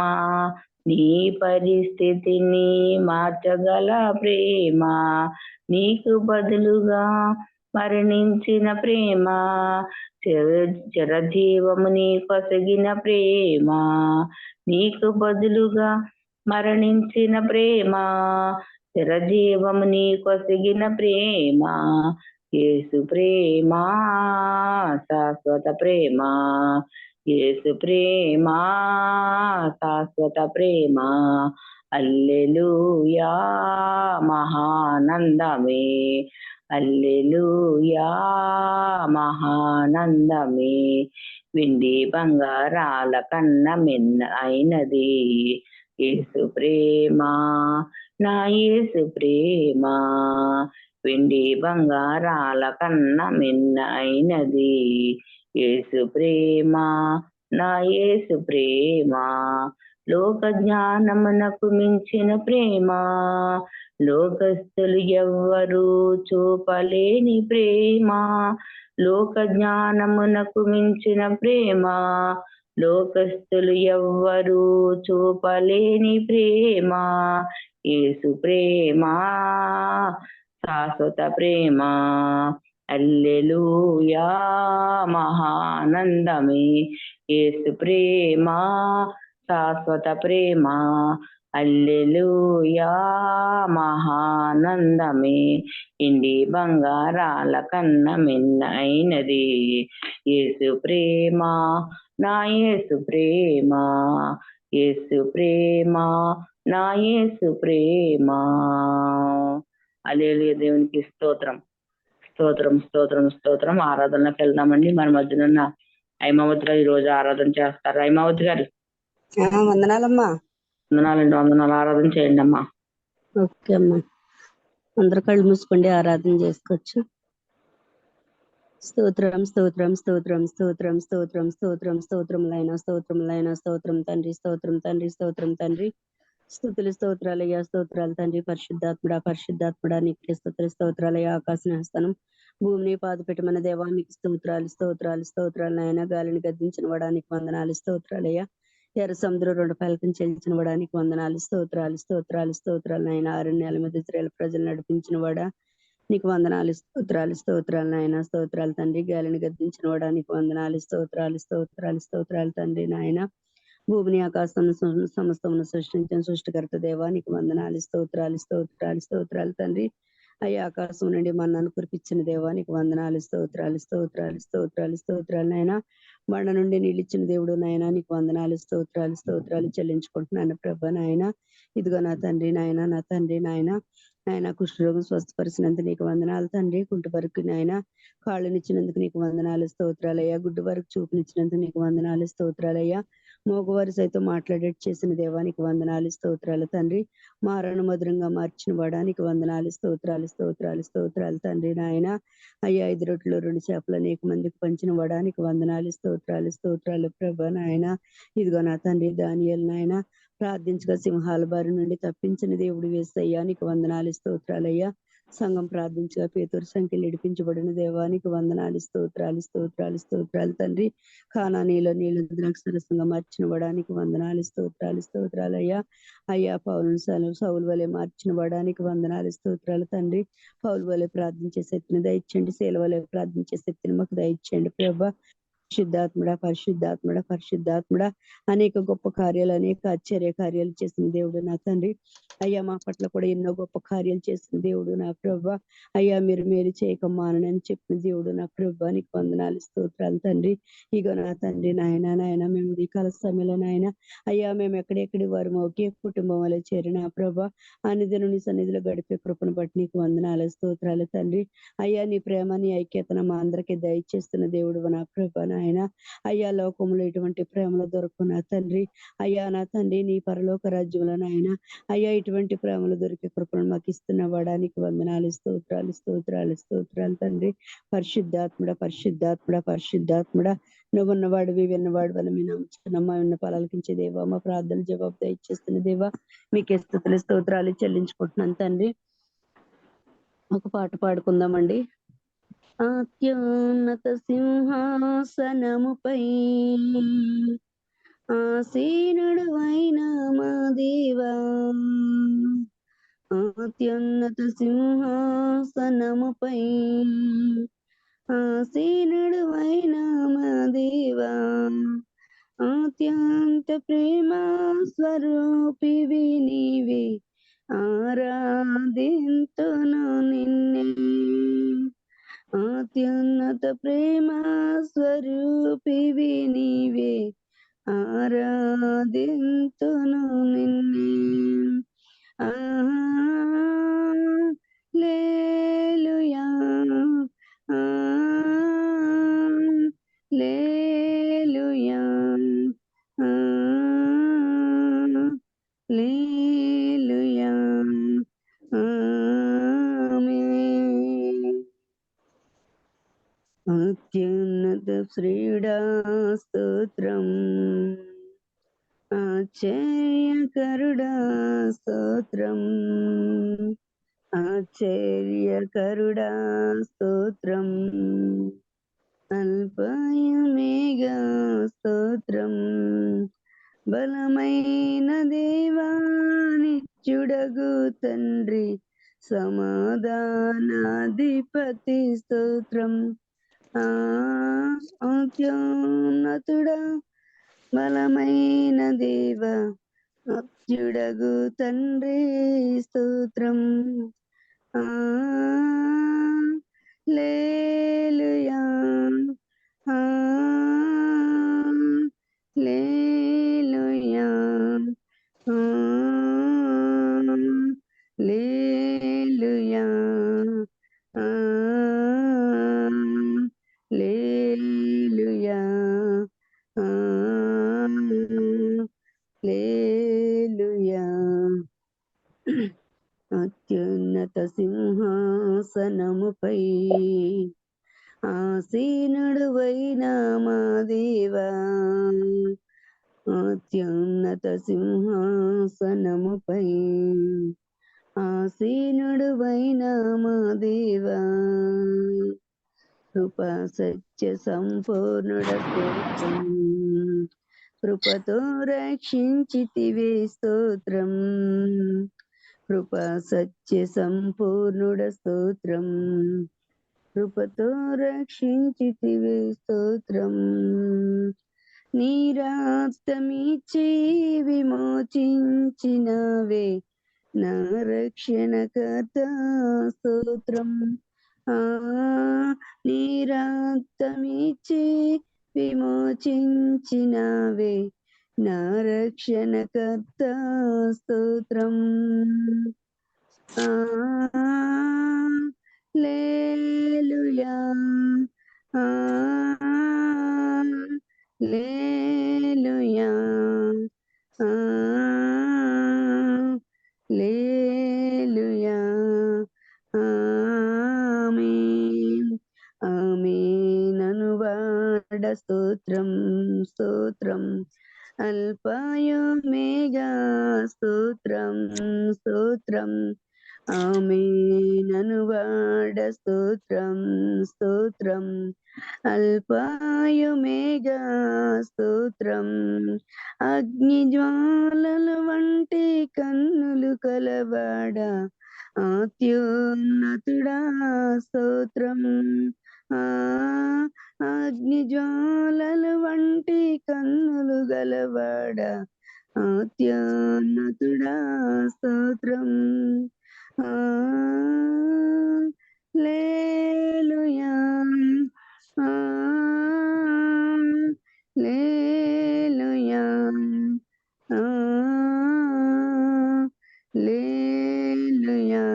నీ పరిస్థితిని మార్చగల ప్రేమ. నీకు బదులుగా మరణించిన ప్రేమ, చిరజీవముని కొసగిన ప్రేమ. నీకు బదులుగా మరణించిన ప్రేమ, చిరజీవముని కొసగిన ప్రేమ. యేసు ప్రేమ శాశ్వత ప్రేమ, యేసు ప్రేమ శాశ్వత ప్రేమ. హల్లెలూయా మహానందమే, హల్లెలూయా మహానందమే. వెండి బంగారాల కన్న మిన్న అయినది యేసు ప్రేమ, నా యేసు ప్రేమ. వెండి బంగారాల కన్న మిన్న అయినది యేసు ప్రేమ, నా యేసు ప్రేమ. లోక జ్ఞానమునకు మించిన ప్రేమ, లోకస్తులు ఎవ్వరూ చూపలేని ప్రేమ. లోక జ్ఞానమునకు మించిన ప్రేమ, లోకస్తులు ఎవ్వరూ చూపలేని ప్రేమ. యేసు ప్రేమ శాశ్వత ప్రేమ. హల్లెలూయా మహానందమే. యేసు ప్రేమ శాశ్వత ప్రేమ. హల్లెలూయా మహానందమే ఇండి బంగారాల కన్న మిన్నైనది యేసు ప్రేమ నా యేసు ప్రేమ యేసు ప్రేమ నా యేసు ప్రేమ. హల్లెలూయా. దేవునికి స్తోత్రం స్తోత్రం స్తోత్రం స్తోత్రం. ఆరాధనలోకి వెళ్దామండి. మన మధ్యన ఉన్న హైమావతి గారు ఈ రోజు ఆరాధన చేస్తారు. హైమావతి గారు వందనాలమ్మా. వందనాలండి. వందనాలు. ఆరాధన చేయండి అమ్మా. ఓకే అమ్మా. అందరు కళ్ళు మూసుకోండి, ఆరాధన చేసుకోవచ్చు. స్తోత్రం స్తోత్రం స్తోత్రం స్తోత్రం స్తోత్రం స్తోత్రం స్తోత్రములైన స్తోత్రములైన స్తోత్రం తండ్రి, స్తోత్రం తండ్రి, స్తోత్రం తండ్రి, స్తుతులు స్తోత్రాలయ్యా, స్తోత్రాలు తండ్రి. పరిశుద్ధాత్ముడా పరిశుద్ధాత్ముడా నీకే స్తుతులు స్తోత్రాలయ్యా. ఆకాశం హస్తనం భూమిని పాదపెట్టమన్న దేవా మీకు స్తోత్రాలు స్తోత్రాలు స్తోత్రాలు నాయన. గాలిని గద్దించిన వాడానికి వందనాలు స్తోత్రాలయ్యా. ఎర్ర సముద్రం 2 పలకం చెల్లించిన వాడానికి వందనాలు స్తోత్రాలు స్తోత్రాలు స్తోత్రాలు నాయన. అరణ్యాల మీద ఇశ్రాయేలు ప్రజలు నడిపించిన వాడా నీకు వందనాలు స్తోత్రాలు స్తోత్రాలు నాయన. స్తోత్రాలు తండ్రి. గాలిని గద్దించిన వాడానికి వందనాలు స్తోత్రాలు స్తోత్రాలు స్తోత్రాలు తండ్రి నాయన. భూమిని ఆకాశం సమస్తమును సృష్టించిన సృష్టికర్త దేవా నీకు వందనాలు స్తోత్రాలు స్తోత్రాలు స్తోత్రాలు తండ్రి. అయ్యా ఆకాశం నుండి మన్నాను కురిపించిన దేవా నీకు వందనాలు స్తోత్రాలు స్తోత్రాలు స్తోత్రాలు స్తోత్రాలు నాయన. బండ నుండి నీళ్ళిచ్చిన దేవుడు నాయన నీకు వందనాలు స్తోత్రాలు స్తోత్రాలు చెల్లించుకుంటున్నాను ప్రభా నాయన. ఇదిగో నా తండ్రి నాయన, నా తండ్రి నాయన. నాయన కుష్ఠరోగం స్వస్థపరిచినందుకు నీకు వందనాలు తండ్రి. కుంటి వరకు నాయన కాళ్ళనిచ్చినందుకు నీకు వందనాలు స్తోత్రాలయ్యా. గుడ్డు వరకు చూపునిచ్చినందుకు నీకు వందనాలు స్తోత్రాలయ్యా. మోగవారు సైతం మాట్లాడేట్టు చేసిన దేవానికి వందనాలు స్తోత్రాలు తండ్రి. మారణ మధురంగా మార్చిన వాడానికి వందనాలు స్తోత్రాలు స్తోత్రాలు స్తోత్రాలు తండ్రి నాయన. అయ్యా 5 రొట్టెలు 2 చేపలు అనేక మందికి పంచిన వాడానికి వందనాలు స్తోత్రాలు స్తోత్రాలు ప్రభా నాయన. ఇదిగో నా తండ్రి దానియేలు నాయన ప్రార్థించగా సింహాల బారి నుండి తప్పించిన దేవుడు యేసయ్యా నీకు వందనాలు స్తోత్రాలయ్యా. సంఘం ప్రార్థించగా పేతురు సంఖ్యలు ఇడిపించబడిన దేవానికి వందనాలు స్తోత్రాలు స్తోత్రాలు స్తోత్రాలు తండ్రి. కానానీలో నీళ్ళు ద్రాక్షరసంగా మార్చిన వాడానికి వందనాలు స్తోత్రాలు స్తోత్రాలయ్యా. అయ్యా పౌలును సౌలు వలె మార్చిన వాడానికి వందనాలు స్తోత్రాలు తండ్రి. పౌలు వలె ప్రార్థించే శక్తిని దయచేయండి, శీల వలె ప్రార్థించే శక్తిని మాకు దయచేయండి ప్రభా. పరిశుద్ధాత్ముడా పరిశుద్ధాత్ముడా పరిశుద్ధాత్ముడా అనేక గొప్ప కార్యాలు అనేక ఆశ్చర్య కార్యాలు చేసిన దేవుడు నా తండ్రి. అయ్యా మా పట్ల కూడా ఎన్నో గొప్ప కార్యాలు చేసిన దేవుడు నా ప్రభా. అయ్యా మీరు మేలు చేయక మానని చెప్పిన దేవుడు నా ప్రభా నీకు వందనాలు స్తోత్రాలు తండ్రి. ఇగో నా తండ్రి నాయన నాయన మేము ఈ కాల సమయంలో నాయన అయ్యా మేము ఎక్కడెక్కడి వారు ఒకే కుటుంబం వల్ల చేరిన ప్రభా అన్నిదిన నీ సన్నిధిలో గడిపే కృపను బట్టి నీకు వందనాలు స్తోత్రాలు తండ్రి. అయ్యా నీ ప్రేమ నీ ఐక్యతను మా అందరికీ దయచేస్తున్న దేవుడు నా ప్రభా నాయన. అయ్యా లోకంలో ఇటువంటి ప్రేమలో దొరకన తండ్రి. అయ్యా నా తండ్రి నీ పరలోక రాజ్యంలో నాయన అయ్యా ఇటువంటి ప్రేమలు దొరికే కృపను మాకు ఇస్తున్న వాడానికి వందనాలు స్తోత్రాలు స్తోత్రాలు స్తోత్రాలు తండ్రి. పరిశుద్ధాత్ముడ పరిశుద్ధాత్ముడ పరిశుద్ధాత్ముడ నువ్వున్నవాడివి విన్నవాడు వల్ల మీ నమ్ముచున్నమ్మా విన్న పలాలకించే దేవా మా ప్రార్థన జవాబు దయచేస్తున్న దేవా మీకే స్తుతులు స్తోత్రాలు చెల్లించుకుంటున్నాను తండ్రి. ఒక పాట పాడుకుందామండి. అత్యున్నత సింహాసనముపై ఆసీనుడు అయిన మా దేవా, అత్యున్నత సింహాసనముపై ఆసీనుడు అయిన మా దేవా, అత్యంత ప్రేమ స్వరూపివి నీవే ఆరాధింతును నిన్నే, అత్యున్నత ప్రేమ స్వరూపివి నీవే ఆరాధింతును నిన్నే. హల్లెలూయా హల్లెలూయా హల్లెలూయా ఆమేన్. అత్యున్నత శ్రీడా స్తోత్రం, ఆశ్చర్యకరుడా స్తోత్రం, ఆశ్చర్యకరుడా స్తోత్రం, అల్పయమేగా స్తోత్రం, బలమైన దేవా నిత్యుడగు తండ్రి సమాధానాధిపతి స్తోత్రం, అత్యున్నతుడా బలమైన దేవ అత్యుడగు తండ్రి స్తోత్రం. హల్లెలూయా, హల్లెలూయా, హల్లెలూయా, హల్లెలూయా, హల్లెలూయా. అత్యున్నత సింహాసనముపై ఆసీనుడువైన మా దేవా, అత్యున్నత సింహాసనముపై ఆసీనుడువైన మా దేవా, కృపా సత్య సంపూర్ణుడ స్తోత్రం. కృపతో రక్షించితివే స్తోత్రం. కృపా సత్య సంపూర్ణుడ స్తోత్రం. కృపతో రక్షించితివే స్తోత్రం. నీ రక్తమిచ్చి విమోచించినవే నా రక్షణకర్త స్తోత్రం. నీ రక్తమిచ్చి విమోచించినవే నా రక్షణకర్త స్తోత్రం. హల్లెలూయా, హల్లెలూయా, హల్లెలూయా, ఆమేన్, ఆమేన్ అనువాడ స్తోత్రం, స్తోత్రం. అల్ఫాయొమేగా స్తోత్రం, స్తోత్రం. ఆమేన్ అనువాడ స్తోత్రం, స్తోత్రం. అల్ఫాయొమేగా స్తోత్రం. అగ్ని జ్వాలల వంటి కన్నులు కలవాడ అత్యున్నతుడా స్తోత్రం. అగ్ని జ్వాలల వంటి కన్నులు గలవాడ అత్యున్నతుడా స్తోత్రం. హల్లెలూయా, హల్లెలూయా, హల్లెలూయా,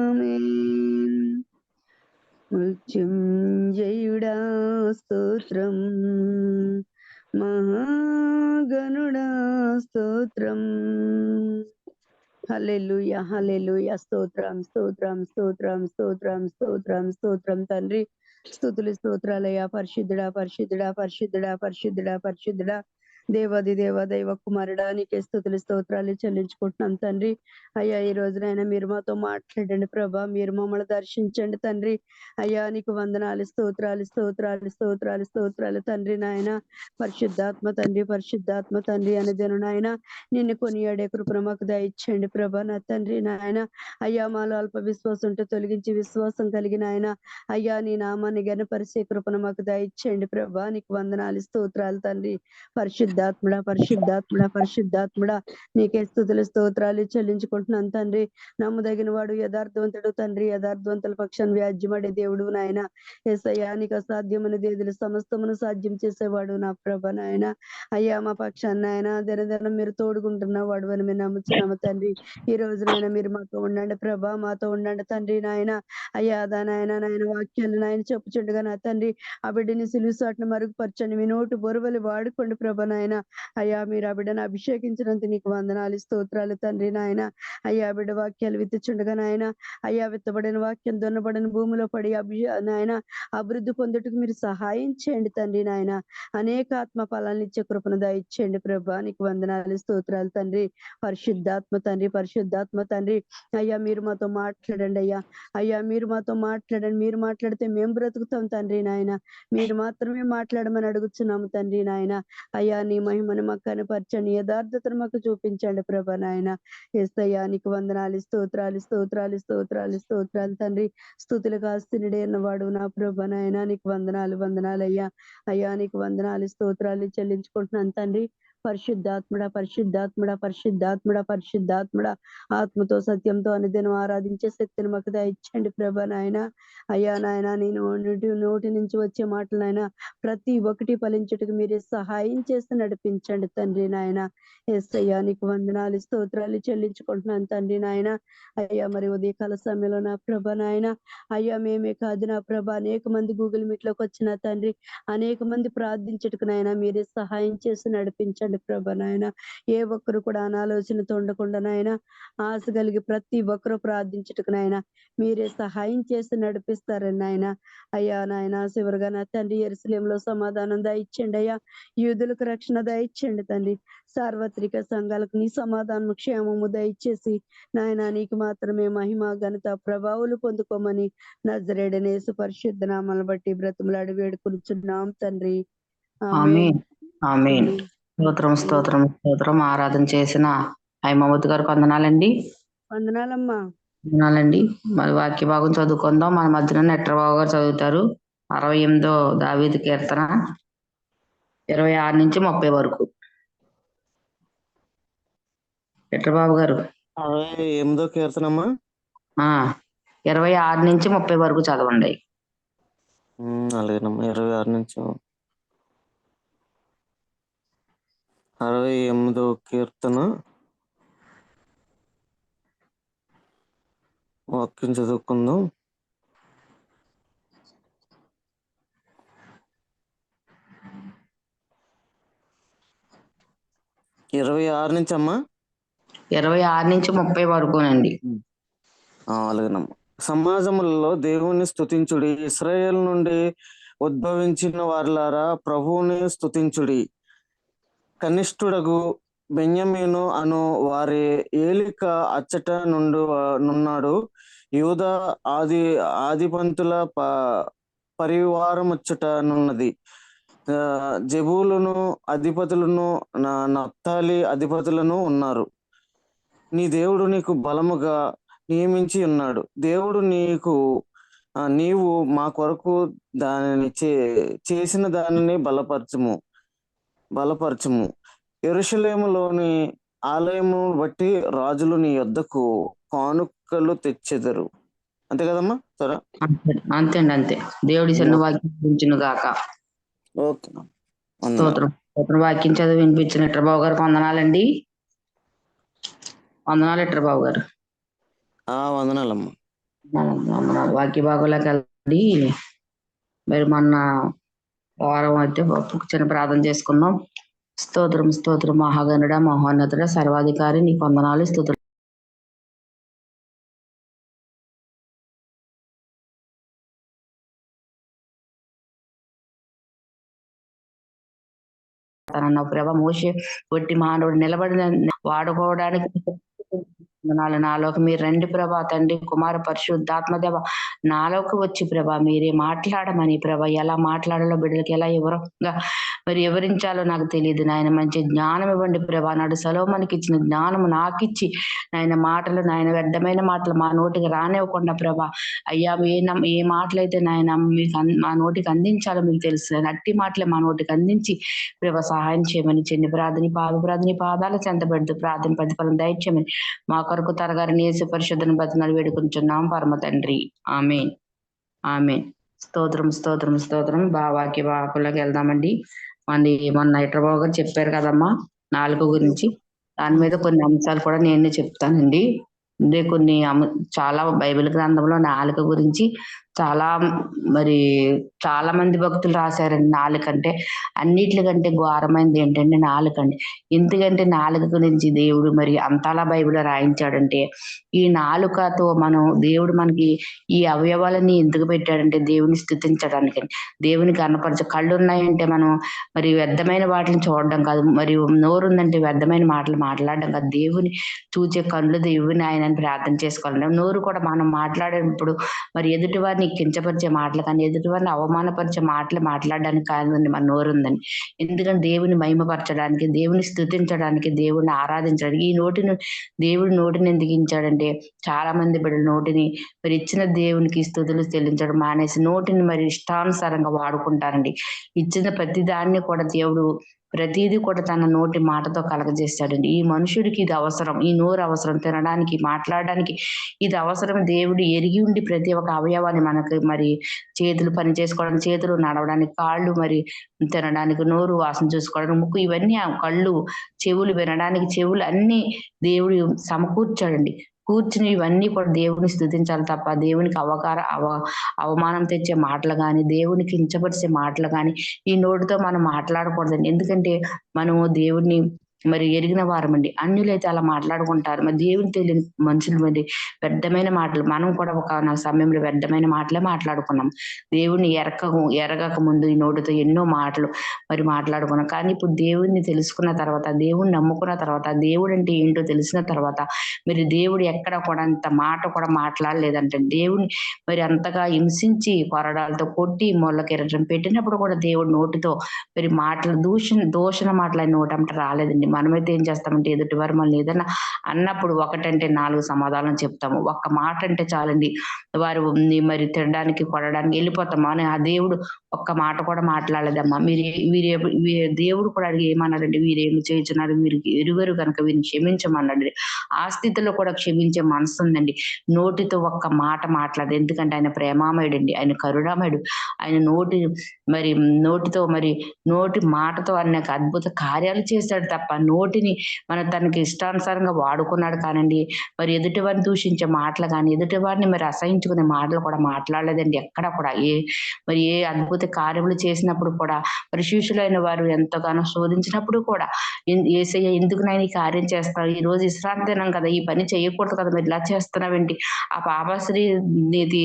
ఆమేన్. మృత్యుంజయుడా స్తోత్రం. మహాగణుడా స్తోత్రం. హల్లెలూయా, హల్లెలూయా. స్తోత్రం, స్తోత్రం, స్తోత్రం, స్తోత్రం, స్తోత్రం, స్తోత్రం తండ్రి. స్తుతులు స్తోత్రాలయ్యా. పరిశుద్ధుడా, పరిశుద్ధుడా, పరిశుద్ధుడా, పరిశుద్ధుడా, పరిశుద్ధుడా, దేవాది దేవ దైవ కుమారుడా, నీకే స్తుతులు స్తోత్రాలు చెల్లించుకుంటున్నాం తండ్రి. అయ్యా ఈ రోజునైనా మీరు మాతో మాట్లాడండి ప్రభా. మీరు మమ్మల్ని దర్శించండి తండ్రి. అయ్యా నీకు వందనాలు, స్తోత్రాలు, స్తోత్రాలు, స్తోత్రాలు, స్తోత్రాలు తండ్రి. నాయన పరిశుద్ధాత్మ తండ్రి, పరిశుద్ధాత్మ తండ్రి అనుదిన నాయన నిన్ను కొనియాడే కృపను మాకు దయచేయండి ప్రభా. నా తండ్రి నాయన అయ్యా మాలో అల్ప విశ్వాసం ఉంటే తొలగించి విశ్వాసం కలిగిన ఆయన అయ్యా నీ నామాన్ని గణపరిచే కృపను మాకు దయచేయండి ప్రభా. నీకు వందనాలు, స్తోత్రాలు తండ్రి. పరిశుద్ధాత్ముడా, పరిశుద్ధాత్ముడా, పరిశుద్ధాత్ముడా, నీకే స్తుతులు స్తోత్రాలు చెల్లించుకుంటున్నాను తండ్రి. నమ్మదగిన వాడు, యథార్థవంతుడు తండ్రి. యథార్థవంతుల పక్షాన్ని వ్యాజ్యమడే దేవుడు నాయన. యేసయ్యా నీకు అసాధ్యమైన దేవుడు సమస్తమును సాధ్యం చేసేవాడు నా ప్రభ నాయన. అయ్యా మా పక్షాన్ని ఆయన దినదినం మీరు తోడుకుంటున్న వాడు అని మేము నమ్ముచున్నాము తండ్రి. ఈ రోజునైనా మీరు మాతో ఉండండి ప్రభా, మాతో ఉండండి తండ్రి నాయన. అయ్యా నాయన నాయన వాక్యాలు నాయన చెప్పుచుండగా నా తండ్రి ఆ బిడ్డని సిలువు సాటును మరుగుపరచండి. మీ నోటు బొరువలు వాడుకోండి ప్రభ నాయన. అయ్యా మీరు ఆ బిడ్డను అభిషేకించినందుకు నీకు వందనాలు, స్తోత్రాలు తండ్రి నాయన. అయ్యా బిడ్డ వాక్యాలు విత్తుచుండగా నాయన అయ్యా విత్తబడిన వాక్యం దున్నబడిన భూమిలో పడి నాయన అభివృద్ధి పొందుటకు మీరు సహాయం చేయండి తండ్రి నాయన. అనేక ఆత్మ ఫలాలను ఇచ్చే కృపను దయచేయండి ప్రభా. నీకు వందనాలు, స్తోత్రాలు తండ్రి. పరిశుద్ధాత్మ తండ్రి, పరిశుద్ధాత్మ తండ్రి. అయ్యా మీరు మాతో మాట్లాడండి అయ్యా. అయ్యా మీరు మాతో మాట్లాడండి. మీరు మాట్లాడితే మేము బ్రతుకుతాం తండ్రి నాయన. మీరు మాత్రమే మాట్లాడమని అడుగుతున్నాము తండ్రి నాయన. అయ్యా నీ మహిమను మాకు కనపరచండి, యథార్థతను మాకు చూపించండి ప్రభా నాయన. యేసయ్యా నీకు వందనాలు, స్తోత్రాలు, స్తోత్రాలు, స్తోత్రాలు, స్తోత్రాలు తండ్రి. స్తుతులకు ఆస్తినుడే అన్నవాడు నా ప్రభా నాయన. నీకు వందనాలు, వందనాలు అయ్యా. అయ్యా నీకు వందనాలు, స్తోత్రాలు చెల్లించుకుంటున్నాను తండ్రి. పరిశుద్ధాత్ముడ పరిశుద్ధాత్ముడ పరిశుద్ధాత్ముడ పరిశుద్ధాత్ముడ ఆత్మతో సత్యంతో అనుదినం ఆరాధించే శక్తిని మాకు దయచేయండి ప్రభా నాయన. అయ్యా నాయన నేను నోటి నుంచి వచ్చే మాటలు నాయన ప్రతి ఒక్కటి ఫలించుటకు మీరే సహాయం చేసి నడిపించండి తండ్రి నాయన. యేసయ్యా నీకు వందనాలు స్తోత్రాలు చెల్లించుకుంటున్నాను తండ్రి నాయన. అయ్యా మరి ఉదయకాల సమయంలో నా ప్రభ నాయన అయ్యా మేమే కాదు నా ప్రభ అనేక మంది గూగుల్ మీట్ లోకి వచ్చిన తండ్రి అనేక మంది ప్రార్థించటకు నాయన మీరే సహాయం చేసి నడిపించండి ప్రభ నాయన. ఏ ఒక్కరు కూడా అనాలోచనతో ఉండకుండా నాయన ఆశ కలిగి ప్రతి ఒక్కరు ప్రార్థించటకు నాయన మీరే సహాయం చేసి నడిపిస్తారని నాయన. అయ్యా నాయన చివరిగా నా తండ్రి యెరూషలేములో సమాధానం దయచేయండి అయ్యా. యూదులకు రక్షణ దయచేయండి తండ్రి. సార్వత్రిక సంఘాలకు నీ సమాధానము క్షేమము దయచేసి నాయన నీకు మాత్రమే మహిమ ఘనత ప్రభావాలు పొందుకోమని నజరేయుడైన యేసు పరిశుద్ధ నామాలను బట్టి బ్రతిమలాడి వేడుకొనుచున్నాం తండ్రి. ఆమేన్. ఆమేన్. స్తోత్రం స్తోత్రం స్తోత్రం. ఆరాధన చేసిన హైమావతి గారికి వందనాలండి. వందనాలమ్మా. వందనాలండి. మరి వాక్య భాగం చదువుకుందాం. మన మధ్యన నెట్రబాబు గారు చదువుతారు. 68 దావీదు కీర్తన 26 నుంచి 30 వరకు. నెట్రబాబు గారు 68వ కీర్తనమ్మా. 26 నుంచి 30 వరకు చదవండి. అలాగేనమ్మా. 26 నుంచి 68వ కీర్తన వాక్యం చదువుకుందాం. ఇరవై ఆరు నుంచి అమ్మా 26 నుంచి 30 వరకునండి. అలాగేనమ్మా. సమాజములలో దేవుని స్తుతించుడి, ఇశ్రాయేలు నుండి ఉద్భవించిన వారులారా ప్రభువుని స్తుతించుడి. కనిష్ఠుడగు బెన్యామీను అను వారి ఏలిక అచ్చట నున్నాడు. యూదా ఆదిపంతుల పరివారముచ్చట నున్నది. జెబూలును అధిపతులను నప్తాలి అధిపతులను ఉన్నారు. నీ దేవుడు నీకు బలముగా నియమించి ఉన్నాడు. దేవుడు నీవు మా కొరకు దానిని చేసిన దానిని బలపరచుము. యెరూషలేములోని ఆలయము బట్టి రాజులు నీ యొద్దకు కానుకలు తెచ్చెదరు. అంతే కదమ్మా? సరే, అంతే అంతే. దేవుడి వాక్యం గాక. ఓకే. స్తోత్రం. వాక్యం చదివి వినిపించిన నెట్రబాబు గారికి వందనాలండి. వందనాలు నెట్రబాబు గారు. వందనాలమ్మా. వందనాలు. వాక్య భాగంలోకి వెళ్ళండి. మరి మొన్న వారం అయితే చిన్న ప్రార్థన చేసుకుందాం. స్తోత్రం స్తోత్రం. మహాగణుడ మహోన్నతుడ సర్వాధికారి నీకు వందనాలు స్తోత్రం. ప్రభ మోషే ఒట్టి మానవుడు నిలబడిన వాడుకోవడానికి నాలోకి మీరు రండి ప్రభా తండ్రి కుమార పరిశుద్ధాత్మదేవ నాలోకి వచ్చి ప్రభా మీరే మాట్లాడమని ప్రభ ఎలా మాట్లాడాలో బిడ్డలకి ఎలా మరి వివరించాలో నాకు తెలియదు నాయన. మంచి జ్ఞానం ఇవ్వండి ప్రభా. నాడు సొలొమోనుకి ఇచ్చిన జ్ఞానం నాకిచ్చి నాయన మాటలు నాయన వ్యర్థమైన మాటలు మా నోటికి రానివ్వకుండా ప్రభా అయ్యా ఏ మాటలైతే నాయన మీకు మా నోటికి అందించాలో మీకు తెలుసు. అట్టి మాటలే మా నోటికి అందించి ప్రభా సహాయం చేయమని చిన్న ప్రార్థన పాదాల చెంత పెడుతూ ప్రార్థన ప్రతిఫలం దయచేయమని మా కొరకు తరగారిని యేసు పరిశుద్ధను బతిమలు వేడుకుంటున్నాం పరమ తండ్రి. ఆమేన్ ఆమేన్. స్తోత్రం స్తోత్రం స్తోత్రం. వాక్య వాకుల్లోకి వెళ్దామండి. మొన్న నెట్రబాబు గారు చెప్పారు కదమ్మా నాలుగు గురించి. దాని మీద కొన్ని అంశాలు కూడా నేను చెప్తానండి. కొన్ని చాలా బైబిల్ గ్రంథంలో నాలుక గురించి చాలా మంది భక్తులు రాశారండి. నాలుకంటే అన్నిటికంటే ఘోరమైనది ఏంటంటే నాలుకండి. ఎందుకంటే నాలుక గురించి దేవుడు మరి అంతలా బైబిల్లో రాయించాడంటే ఈ నాలుకతో దేవుడు మనకి ఈ అవయవాలని ఎందుకు పెట్టాడంటే దేవుని స్తుతించడానికి, దేవుని కనపరచ. కళ్ళు ఉన్నాయంటే మనం మరి వ్యర్థమైన వాటిని చూడడం కాదు, మరి నోరు ఉందంటే వ్యర్థమైన మాటలు మాట్లాడడం కాదు. దేవుని చూచే కళ్ళు దేవుని ఆయనని ప్రార్థన చేసుకోవాలి. నోరు కూడా మనం మాట్లాడేటప్పుడు మరి ఎదుటి వారిని కించపరిచే మాటలు కానీ ఎదుటి వారిని అవమానపరిచే మాటలు మాట్లాడడానికి కాదండి మన నోరు ఉందని. ఎందుకంటే దేవుని మహిమపరచడానికి, దేవుని స్తుతించడానికి, దేవుని ఆరాధించడానికి. దేవుడి నోటిని ఎందుకు ఇచ్చాడంటే చాలా మంది బిడ్డల నోటిని మరి ఇచ్చిన దేవునికి స్తుతులు చెల్లించడం మానేసి నోటిని మరి ఇష్టానుసారంగా వాడుకుంటారండి. ఇచ్చిన ప్రతి దాన్ని కూడా దేవుడు ప్రతిదీ కూడా తన నోటి మాటతో కలగజేస్తాడండి. ఈ మనుషుడికి ఇది అవసరం, ఈ నోరు అవసరం, తినడానికి, మాట్లాడడానికి ఇది అవసరం. దేవుడు ఎరిగి ఉండి ప్రతి ఒక్క అవయవాన్ని మనకి మరి చేతులు పని చేసుకోవడానికి చేతులు, నడవడానికి కాళ్ళు, మరి తినడానికి నోరు, వాసన చూసుకోవడానికి ముక్కు, ఇవన్నీ కళ్ళు, చెవులు వినడానికి చెవులు అన్ని దేవుడు సమకూర్చాడండి. కూర్చుని ఇవన్నీ కూడా దేవుని స్తుతించాలి తప్ప దేవునికి అవమానం తెచ్చే మాటలు కానీ, దేవుని కించపరిచే మాటలు కానీ ఈ నోటితో మనం మాట్లాడకూడదండి. ఎందుకంటే మనము దేవుణ్ణి మరి ఎరిగిన వారమండి. అన్యులైతే అలా మాట్లాడుకుంటారు. మరి దేవుని తెలియని మనుషులు మరి వ్యర్థమైన మాటలు, మనం కూడా ఒక సమయంలో వ్యర్థమైన మాటలే మాట్లాడుకున్నాం. దేవుణ్ణి ఎరగక ముందు ఈ నోటితో ఎన్నో మాటలు మరి మాట్లాడుకున్నాం. కానీ ఇప్పుడు దేవుణ్ణి తెలుసుకున్న తర్వాత, దేవుణ్ణి నమ్ముకున్న తర్వాత, దేవుడు అంటే ఏంటో తెలిసిన తర్వాత మరి దేవుడు ఎక్కడ కూడా అంత మాట కూడా మాట్లాడలేదంటే, దేవుని మరి అంతగా హింసించి కొరడాలతో కొట్టి మొల్లకెరటం పెట్టినప్పుడు కూడా దేవుడు నోటితో మరి మాటలు దూషణ మాటలు ఆయన నోటంట రాలేదండి. మనమైతే ఏం చేస్తామంటే ఎదుటివారు మనల్ని ఏదన్నా అన్నప్పుడు ఒకటంటే 4 సమాధానం చెప్తాము. ఒక్క మాట అంటే చాలండి, వారు మరి తినడానికి కొనడానికి వెళ్ళిపోతాము. అని ఆ దేవుడు ఒక్క మాట కూడా మాట్లాడలేదమ్మా. దేవుడు కూడా అడిగి ఏమన్నాడండి, వీరేమి చేస్తున్నారు, వీరికి ఎరుగరు కనుక వీరిని క్షమించమన్నాడు. ఆ స్థితిలో కూడా క్షమించే మనసు ఉందండి. నోటితో ఒక్క మాట మాట్లాడదు. ఎందుకంటే ఆయన ప్రేమామయుడండి, ఆయన కరుణామయుడు. ఆయన నోటితో మరి నోటి మాటతో అనేక అద్భుత కార్యాలు చేశాడు తప్ప నోటిని తనకి ఇష్టానుసారంగా వాడుకున్నాడు కానండి. మరి ఎదుటి వారిని దూషించే మాటలు కానీ, ఎదుటి వారిని మరి అసహించుకునే మాటలు కూడా మాట్లాడలేదండి. ఎక్కడ కూడా ఏ అద్భుత కార్యములు చేసినప్పుడు కూడా మరి శిష్యులైన వారు ఎంతగానో శోధించినప్పుడు కూడా యేసయ్య ఎందుకు నేను ఈ కార్యం చేస్తాను, ఈ రోజు విశ్రాంతి దినం కదా, ఈ పని చేయకూడదు కదా, మరి ఇలా చేస్తున్నావేంటి, ఆ పాపశ్రీ నీది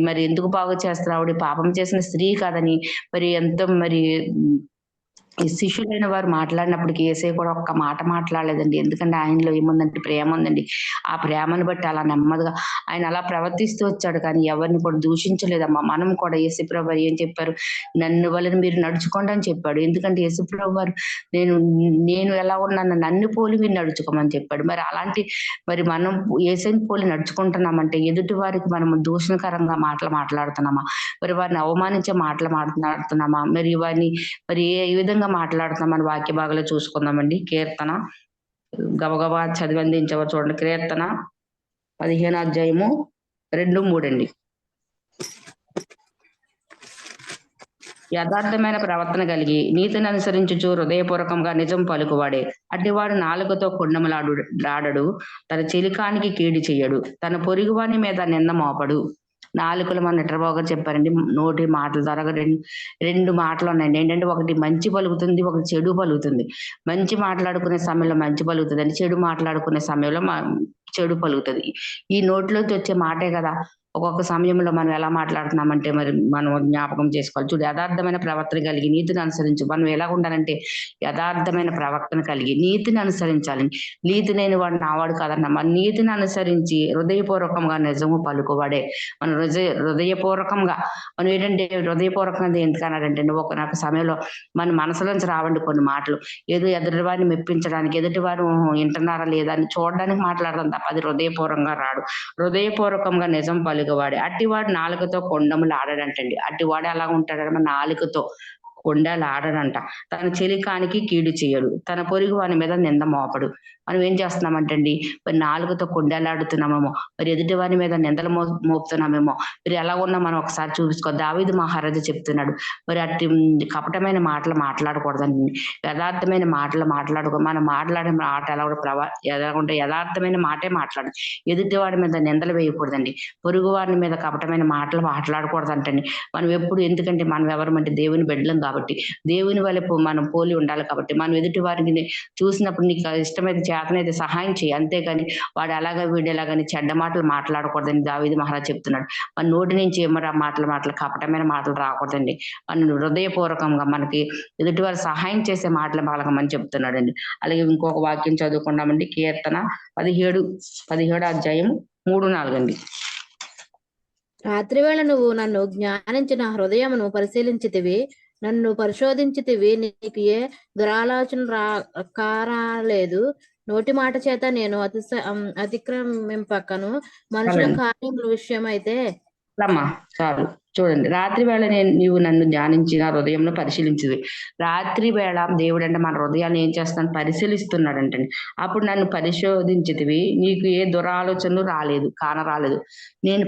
మరి ఎందుకు బాగు చేస్తున్నావు, పాపం చేసిన స్త్రీ కాదని మరి ఎంతో మరి ఈ శిష్యులైన వారు మాట్లాడినప్పటికీ యేసయ్య కూడా ఒక్క మాట మాట్లాడలేదండి. ఎందుకంటే ఆయనలో ఏముందంటే ప్రేమ ఉందండి. ఆ ప్రేమను బట్టి అలా నెమ్మదిగా ఆయన అలా ప్రవర్తిస్తూ వచ్చాడు, కానీ ఎవరిని కూడా దూషించలేదమ్మా. మనం కూడా యేసుప్రభు వారు ఏం చెప్పారు, నన్ను వలన మీరు నడుచుకోండి అని చెప్పాడు. ఎందుకంటే యేసుప్రభు వారు నేను ఎలా ఉన్నాను నన్ను పోలి మీరు నడుచుకోమని చెప్పాడు. మరి అలాంటి మరి మనం యేసయ్యని పోలి నడుచుకుంటున్నామంటే ఎదుటి వారికి మనం దూషణకరంగా మాటలు మాట్లాడుతున్నామా, మరి వారిని అవమానించే మాటలు మాట్లాడుతున్నామా, మరి వారిని మరి ఏ విధంగా మాట్లాడుతున్నామని వాక్య భాగంలో చూసుకుందామండి. కీర్తన గబగబా చదివి అందించేవారు చూడండి. కీర్తన 15వ అధ్యాయము 2, 3 అండి. యథార్థమైన ప్రవర్తన కలిగి నీతిని అనుసరించుచు హృదయపూర్వకంగా నిజం పలుకువాడే అట్టివాడు నాలుకతో కొండమలాడడు, తన చెలికానికి కీడు చెయ్యడు, తన పొరుగువాని మీద నింద మోపడు. నాలుకలు మన నిట్రబాబు గారు చెప్పారండి, నోటి మాటల ద్వారా రెండు మాటలు ఉన్నాయండి. ఏంటంటే ఒకటి మంచి పలుకుతుంది, ఒకటి చెడు పలుకుతుంది. మంచి మాట్లాడుకునే సమయంలో మంచి పలుకుతుంది అండి, చెడు మాట్లాడుకునే సమయంలో చెడు పలుకుతుంది. ఈ నోట్లోకి వచ్చే మాటే కదా ఒక్కొక్క సమయంలో మనం ఎలా మాట్లాడుతున్నామంటే మరి మనం జ్ఞాపకం చేసుకోవాలి. చూడు, యథార్థమైన ప్రవర్తన కలిగి నీతిని అనుసరించు. మనం ఎలా ఉండాలంటే యథార్థమైన ప్రవర్తన కలిగి నీతిని అనుసరించాలి. నీతి లేని వాడు నావాడు కాదన్న, మన నీతిని అనుసరించి హృదయపూర్వకంగా నిజము పలుకువాడే. మనం హృదయపూర్వకంగా మనం ఏంటంటే హృదయపూర్వకంగా ఎందుకన్నాడంటే ఒక సమయంలో మన మనసులోంచి రావండి కొన్ని మాటలు, ఏదో ఎదుటి వారిని మెప్పించడానికి, ఎదుటి వారు వింటున్నారా లేదా అని చూడడానికి మాట్లాడదాం తప్ప అది హృదయపూర్వకంగా రాడు. హృదయపూర్వకంగా నిజం పలుకువాడే అట్టివాడు నాలుకతో కొండములు ఆడాడంటండి. అట్టివాడు ఎలా ఉంటాడంటే నాలుకతో కొండలు ఆడడంట. తన చెలికానికి కీడు చేయడు, తన పొరుగు వాని మీద నింద మోపడు. మనం ఏం చేస్తున్నామంటే అండి, మరి నాలుగుతో కొండలాడుతున్నామేమో, మరి ఎదుటి వారి మీద నిందలు మోపుతున్నామేమో. మరి ఎలా ఉన్నా మనం ఒకసారి చూపించుకో. దావీదు మహారాజు చెప్తున్నాడు, మరి అట్టి కపటమైన మాటలు మాట్లాడకూడదండి, యథార్థమైన మాటలు మనం మాట్లాడే మాట ఎలా ఉంటే యథార్థమైన మాటే మాట్లాడు. ఎదుటి వాడి మీద నిందలు వేయకూడదండి, పొరుగు వారి మీద కపటమైన మాటలు మాట్లాడకూడదంటండి. మనం ఎప్పుడు, ఎందుకంటే మనం ఎవరమంటే దేవుని బిడ్డలం కాబట్టి, దేవుని వల్ల మనం పోలి ఉండాలి కాబట్టి, మనం ఎదుటి వారికి చూసినప్పుడు నీకు ఇష్టమైతే చేతనైతే సహాయం చేయి, అంతేగాని వాడు అలాగా వీడు ఎలాగని చెడ్డ మాటలు మాట్లాడకూడదని దావీదు మహారాజు చెప్తున్నాడు. మన నోటి నుంచి ఏమరా మాటలు కపటమైన మాటలు రాకూడదండి. మన హృదయపూర్వకంగా మనకి ఎదుటి వారు సహాయం చేసే మాటలు పలకమని చెప్తున్నాడండి. అలాగే ఇంకొక వాక్యం చదువుకున్నామండి. కీర్తన 17వ అధ్యాయం 3, 4 అండి. రాత్రివేళ నువ్వు నన్ను జ్ఞానించిన హృదయమును పరిశీలించితివి, నన్ను పరిశోధించితివి, నీకు ఏ దురాలోచన కారాలేదు. నోటి మాట చేత నేను అతిక్రమింపకను, మనుషుల కార్యముల విషయం అయితే చాలు. చూడండి, రాత్రి వేళ నీవు నన్ను ధ్యానించి నా హృదయంలో పరిశీలించింది. రాత్రి వేళ దేవుడు అంటే మన హృదయాన్ని ఏం చేస్తాను పరిశీలిస్తున్నాడంటండి. అప్పుడు నన్ను పరిశోధించితివి, నీకు ఏ దురాలోచనలు కానరాలేదు. నేను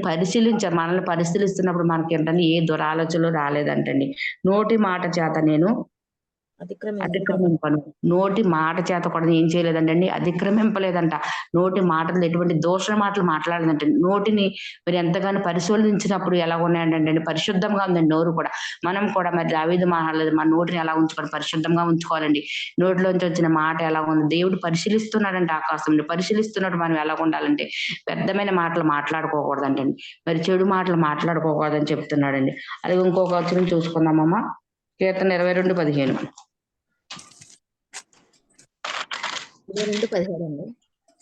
మనల్ని పరిశీలిస్తున్నప్పుడు మనకి ఏంటంటే ఏ దురాలోచనలు రాలేదంటండి. నోటి మాట చేత నేను అతిక్రమింపను. నోటి మాట చేత కూడా ఏం చేయలేదంటండి, అతిక్రమింపలేదంట. నోటి మాటలు ఎటువంటి దోష మాటలు మాట్లాడలేదంటే. నోటిని మరి ఎంతగానో పరిశోధించినప్పుడు ఎలా ఉన్నాయంటే పరిశుద్ధంగా ఉందండి నోరు కూడా. మనం కూడా మరి దావీదు మాట్లాడలేదు, మన నోటిని ఎలా ఉంచుకోవాలి, పరిశుద్ధంగా ఉంచుకోవాలండి. నోటిలోంచి వచ్చిన మాట ఎలా ఉంది, దేవుడు పరిశీలిస్తున్నాడంటే ఆకాశంలో పరిశీలిస్తున్నట్టు మనం ఎలా ఉండాలంటే వ్యర్థమైన మాటలు మాట్లాడుకోకూడదంటండి. మరి చెడు మాటలు మాట్లాడుకోకూడదని చెప్తున్నాడండి. అలాగే ఇంకొక వచనం చూసుకుందామమ్మా, కీర్తన 22:15.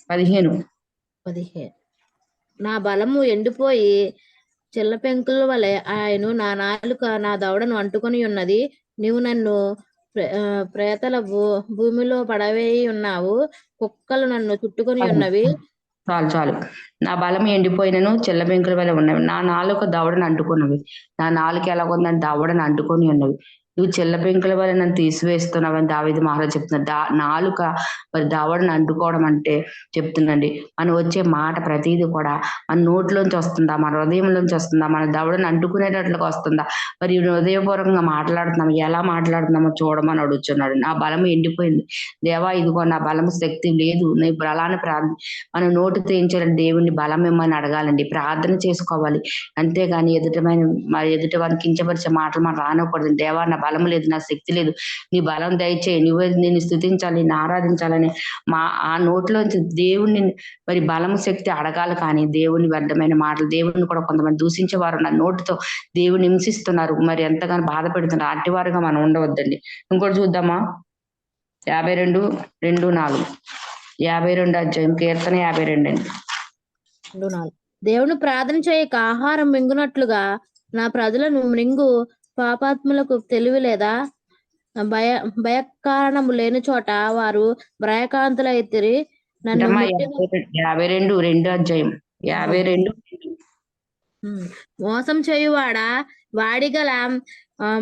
15. నా బలము ఎండిపోయి చిల్ల పెంకుల వలె ఆయన నా నాలుక నా దవడను అంటుకొని ఉన్నది. నీవు నన్ను ప్రేతల భూమిలో పడవేయి ఉన్నావు, కుక్కలు నన్ను చుట్టుకొని ఉన్నవి. చాలు. నా బలం ఎండిపోయినను చిల్ల పెంకుల వల్ల ఉన్నవి, నా నాలుక దవడను అంటుకున్నవి. నా నాలుక ఎలాగుందని దవడను అంటుకొని ఉన్నవి. నువ్వు చిల్ల పెంకుల వల్ల నన్ను తీసివేస్తున్నావని దావీదు మహారాజు చెప్తున్నాడు. నాలుక మరి దవడను అంటుకోవడం అంటే చెప్తుందండి, మనం వచ్చే మాట ప్రతిదీ కూడా మన నోట్లోంచి వస్తుందా, మన హృదయంలోంచి వస్తుందా, మన దవడను అంటుకునేటట్లుగా వస్తుందా, మరి హృదయపూర్వకంగా మాట్లాడుతున్నాము, ఎలా మాట్లాడుతున్నామో చూడమని అడుగుతున్నాడు. నా బలం ఎండిపోయింది దేవా, ఇదిగో నా బలము శక్తి లేదు. నీ బలాన్ని మన నోటితో ఏం చేయాలంటే దేవుణ్ణి బలం ఇమ్మని అడగాలండి, ప్రార్థన చేసుకోవాలి. అంతేగాని ఎదుటి వారిని కించపరిచే మాటలు మనం రానకూడదు. దేవా, నా బలం లేదు, నా శక్తి లేదు, నీ బలం దయచేయి, నువ్వే నేను స్తుతించాలి, నేను ఆరాధించాలని ఆ నోట్లోంచి దేవుణ్ణి మరి బలం శక్తి అడగాలి. కానీ దేవుని వ్యర్థమైన మాటలు, దేవుని కూడా కొంతమంది దూషించేవారు నా నోటితో దేవుని హింసిస్తున్నారు, మరి ఎంతగానో బాధ పెడుతున్నారు. అట్టివారుగా మనం ఉండవద్దండి. ఇంకోటి చూద్దామా, 52:2-4. 52 అధ్యాయం, కీర్తన 52 అండి. దేవుని ప్రార్థన చేయక ఆహారం మింగునట్లుగా నా ప్రజలను మృంగు పాపాత్ములకు తెలివి లేదా? భయకారణము లేని చోట వారు భయకాంతులైతిరి. నన్ను 52:2 అధ్యాయం 52. మోసం చేయువాడా, వాడిగల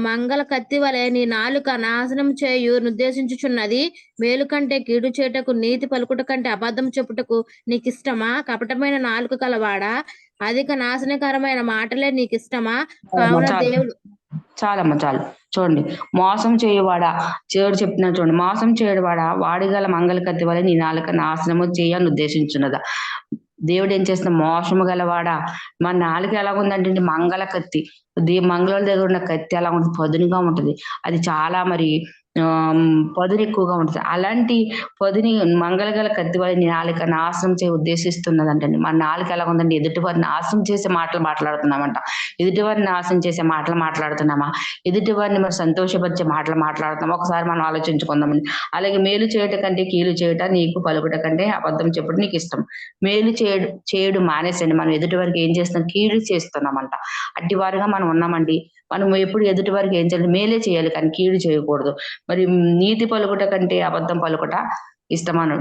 మంగళ కత్తి వలె నీ నాలుక నాశనం చేయు నిర్దేశించుచున్నది. మేలు కంటే కీడు చేటకు, నీతి పలుకుట కంటే అబద్ధం చెప్పుటకు నీకు ఇష్టమా? కపటమైన నాలుక కలవాడా, అధిక నాశనకరమైన మాటలే నీకు ఇష్టమా? కావున దేవుడు చాలు చూడండి, మోసం చేయువాడా, చేడు చెప్తున్నా చూడండి, మోసం చేయవాడా, వాడిగల మంగళ కత్తి వల్ల నీ నాలుక నాశనము చేయాలని ఉద్దేశించున్నదా. దేవుడు ఏం చేస్తున్న, మోసము గలవాడా, మన నాలుక ఎలా ఉందంటే మంగళ కత్తి, మంగళ దగ్గర ఉన్న కత్తి ఎలా ఉంటుంది, పదునుగా ఉంటుంది. అది చాలా మరి పదును ఎక్కువగా ఉంటుంది. అలాంటి పదుని మంగళగల కత్తి వల్ల నీ నాలుక నాశనం ఉద్దేశిస్తున్నదంటే మన నాలుక ఎలా ఉందంటే ఎదుటి వారిని నాశనం చేసే మాటలు మాట్లాడుతున్నామంట. ఎదుటి వారిని నాశనం చేసే మాటలు మాట్లాడుతున్నామా, ఎదుటి వారిని మరి సంతోషపరిచే మాటలు మాట్లాడుతున్నాం. ఒకసారి మనం ఆలోచించుకుందామండి. అలాగే మేలు చేయట కంటే కీలు చేయట, నీకు పలుకుట కంటే అబద్ధం చెప్పడం నీకు ఇష్టం. మేలు చేయడు మానేసండి. మనం ఎదుటి వారికి ఏం చేస్తున్నాం, కీడు చేస్తున్నామంట. అట్టి వారుగా మనం ఉన్నామండి. మనం ఎప్పుడు ఎదుటి వారికి ఏం చేయాలి, మేలే చేయాలి కానీ కీడు చేయకూడదు. మరి నీతి పలుకుట కంటే అబద్ధం పలుకుట ఇష్టమను.